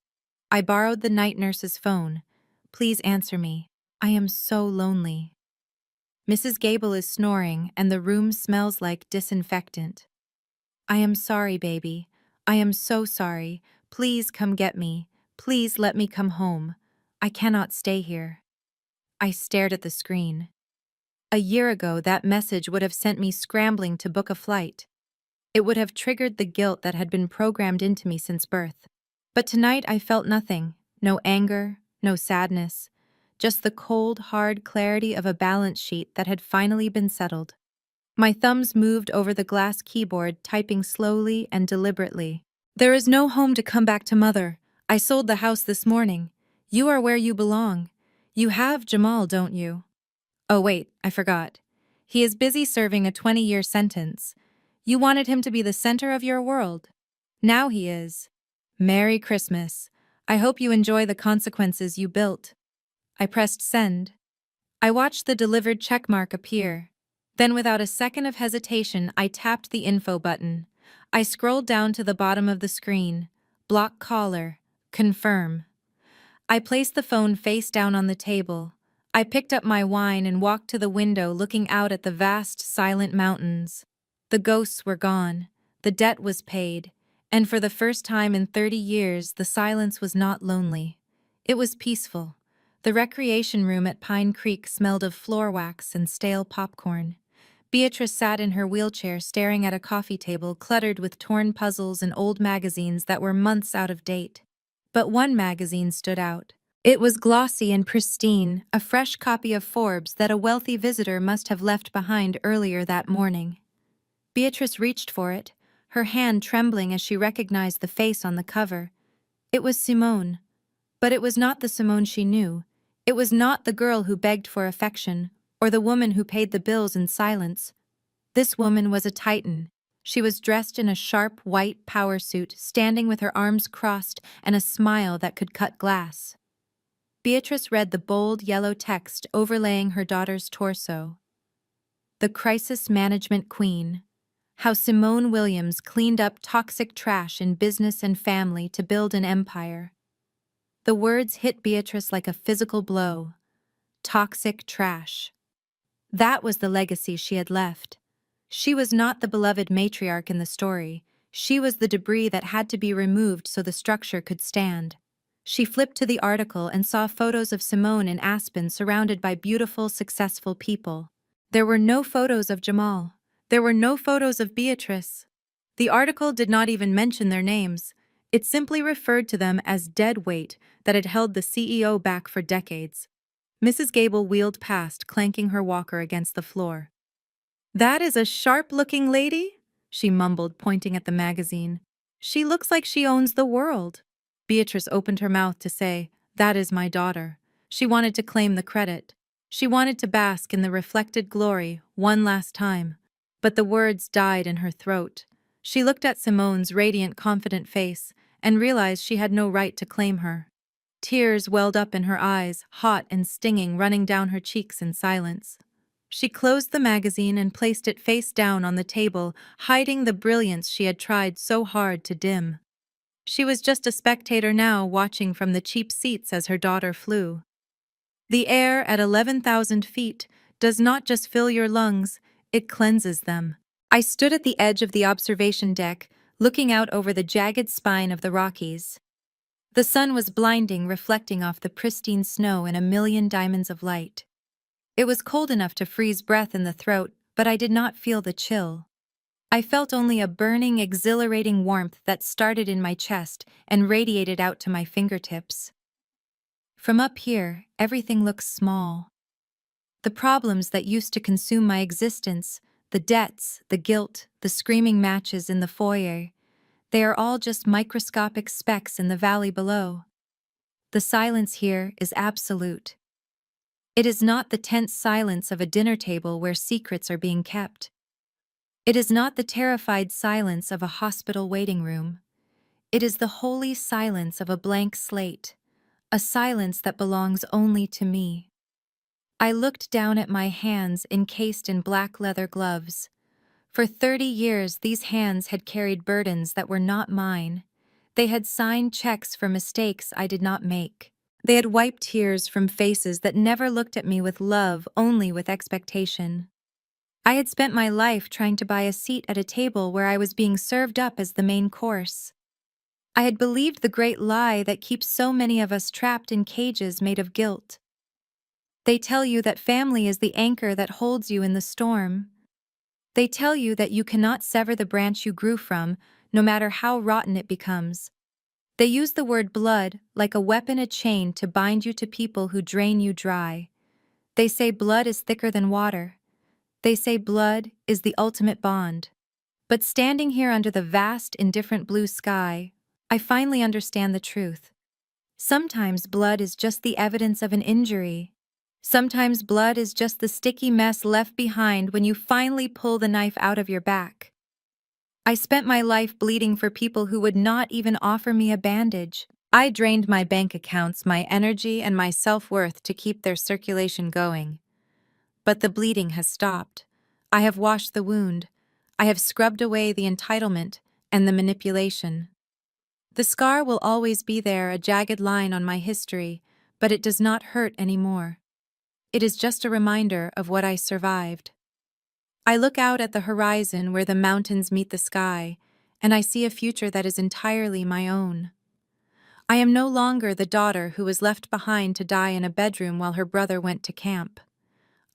I borrowed the night nurse's phone. Please answer me. I am so lonely. Mrs. Gable is snoring and the room smells like disinfectant. I am sorry, baby. I am so sorry. Please come get me. Please let me come home. I cannot stay here. I stared at the screen. A year ago, that message would have sent me scrambling to book a flight. It would have triggered the guilt that had been programmed into me since birth. But tonight I felt nothing. No anger, no sadness. Just the cold, hard clarity of a balance sheet that had finally been settled. My thumbs moved over the glass keyboard, typing slowly and deliberately. There is no home to come back to, Mother. I sold the house this morning. You are where you belong. You have Jamal, don't you? Oh wait, I forgot. He is busy serving a 20-year sentence. You wanted him to be the center of your world. Now he is. Merry Christmas. I hope you enjoy the consequences you built. I pressed send. I watched the delivered checkmark appear. Then without a second of hesitation, I tapped the info button. I scrolled down to the bottom of the screen. Block caller. Confirm. I placed the phone face down on the table. I picked up my wine and walked to the window, looking out at the vast, silent mountains. The ghosts were gone. The debt was paid. And for the first time in 30 years, the silence was not lonely. It was peaceful. The recreation room at Pine Creek smelled of floor wax and stale popcorn. Beatrice sat in her wheelchair staring at a coffee table cluttered with torn puzzles and old magazines that were months out of date. But one magazine stood out. It was glossy and pristine, a fresh copy of Forbes that a wealthy visitor must have left behind earlier that morning. Beatrice reached for it, her hand trembling as she recognized the face on the cover. It was Simone. But it was not the Simone she knew. It was not the girl who begged for affection, or the woman who paid the bills in silence. This woman was a titan. She was dressed in a sharp white power suit, standing with her arms crossed and a smile that could cut glass. Beatrice read the bold yellow text overlaying her daughter's torso. The Crisis Management Queen. How Simone Williams cleaned up toxic trash in business and family to build an empire. The words hit Beatrice like a physical blow. Toxic trash. That was the legacy she had left. She was not the beloved matriarch in the story. She was the debris that had to be removed so the structure could stand. She flipped to the article and saw photos of Simone in Aspen surrounded by beautiful, successful people. There were no photos of Jamal. There were no photos of Beatrice. The article did not even mention their names. It simply referred to them as dead weight that had held the CEO back for decades. Mrs. Gable wheeled past, clanking her walker against the floor. "That is a sharp-looking lady," she mumbled, pointing at the magazine. "She looks like she owns the world." Beatrice opened her mouth to say, "That is my daughter." She wanted to claim the credit. She wanted to bask in the reflected glory one last time. But the words died in her throat. She looked at Simone's radiant, confident face and realized she had no right to claim her. Tears welled up in her eyes, hot and stinging, running down her cheeks in silence. She closed the magazine and placed it face down on the table, hiding the brilliance she had tried so hard to dim. She was just a spectator now, watching from the cheap seats as her daughter flew. The air at 11,000 feet does not just fill your lungs, it cleanses them. I stood at the edge of the observation deck, looking out over the jagged spine of the Rockies. The sun was blinding, reflecting off the pristine snow in a million diamonds of light. It was cold enough to freeze breath in the throat, but I did not feel the chill. I felt only a burning, exhilarating warmth that started in my chest and radiated out to my fingertips. From up here, everything looks small. The problems that used to consume my existence, the debts, the guilt, the screaming matches in the foyer, they are all just microscopic specks in the valley below. The silence here is absolute. It is not the tense silence of a dinner table where secrets are being kept. It is not the terrified silence of a hospital waiting room. It is the holy silence of a blank slate, a silence that belongs only to me. I looked down at my hands encased in black leather gloves. For 30 years, these hands had carried burdens that were not mine. They had signed checks for mistakes I did not make. They had wiped tears from faces that never looked at me with love, only with expectation. I had spent my life trying to buy a seat at a table where I was being served up as the main course. I had believed the great lie that keeps so many of us trapped in cages made of guilt. They tell you that family is the anchor that holds you in the storm. They tell you that you cannot sever the branch you grew from, no matter how rotten it becomes. They use the word blood like a weapon, a chain to bind you to people who drain you dry. They say blood is thicker than water. They say blood is the ultimate bond. But standing here under the vast, indifferent blue sky, I finally understand the truth. Sometimes blood is just the evidence of an injury. Sometimes blood is just the sticky mess left behind when you finally pull the knife out of your back. I spent my life bleeding for people who would not even offer me a bandage. I drained my bank accounts, my energy, and my self-worth to keep their circulation going. But the bleeding has stopped. I have washed the wound. I have scrubbed away the entitlement and the manipulation. The scar will always be there, a jagged line on my history, but it does not hurt anymore. It is just a reminder of what I survived. I look out at the horizon where the mountains meet the sky, and I see a future that is entirely my own. I am no longer the daughter who was left behind to die in a bedroom while her brother went to camp.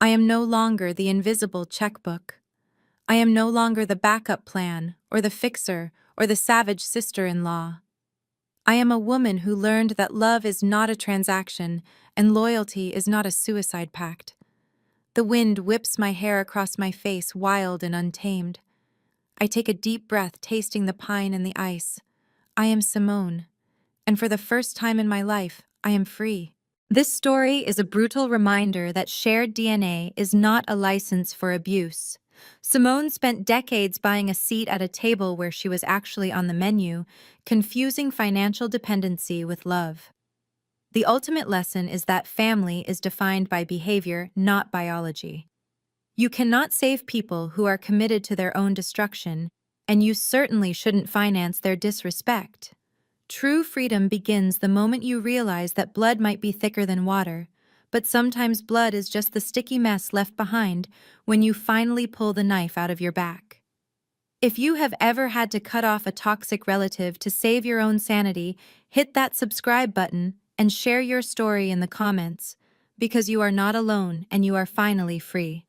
I am no longer the invisible checkbook. I am no longer the backup plan, or the fixer, or the savage sister-in-law. I am a woman who learned that love is not a transaction and loyalty is not a suicide pact. The wind whips my hair across my face, wild and untamed. I take a deep breath, tasting the pine and the ice. I am Simone, and for the first time in my life, I am free. This story is a brutal reminder that shared DNA is not a license for abuse. Simone spent decades buying a seat at a table where she was actually on the menu, confusing financial dependency with love. The ultimate lesson is that family is defined by behavior, not biology. You cannot save people who are committed to their own destruction, and you certainly shouldn't finance their disrespect. True freedom begins the moment you realize that blood might be thicker than water, but sometimes blood is just the sticky mess left behind when you finally pull the knife out of your back. If you have ever had to cut off a toxic relative to save your own sanity, hit that subscribe button and share your story in the comments, because you are not alone and you are finally free.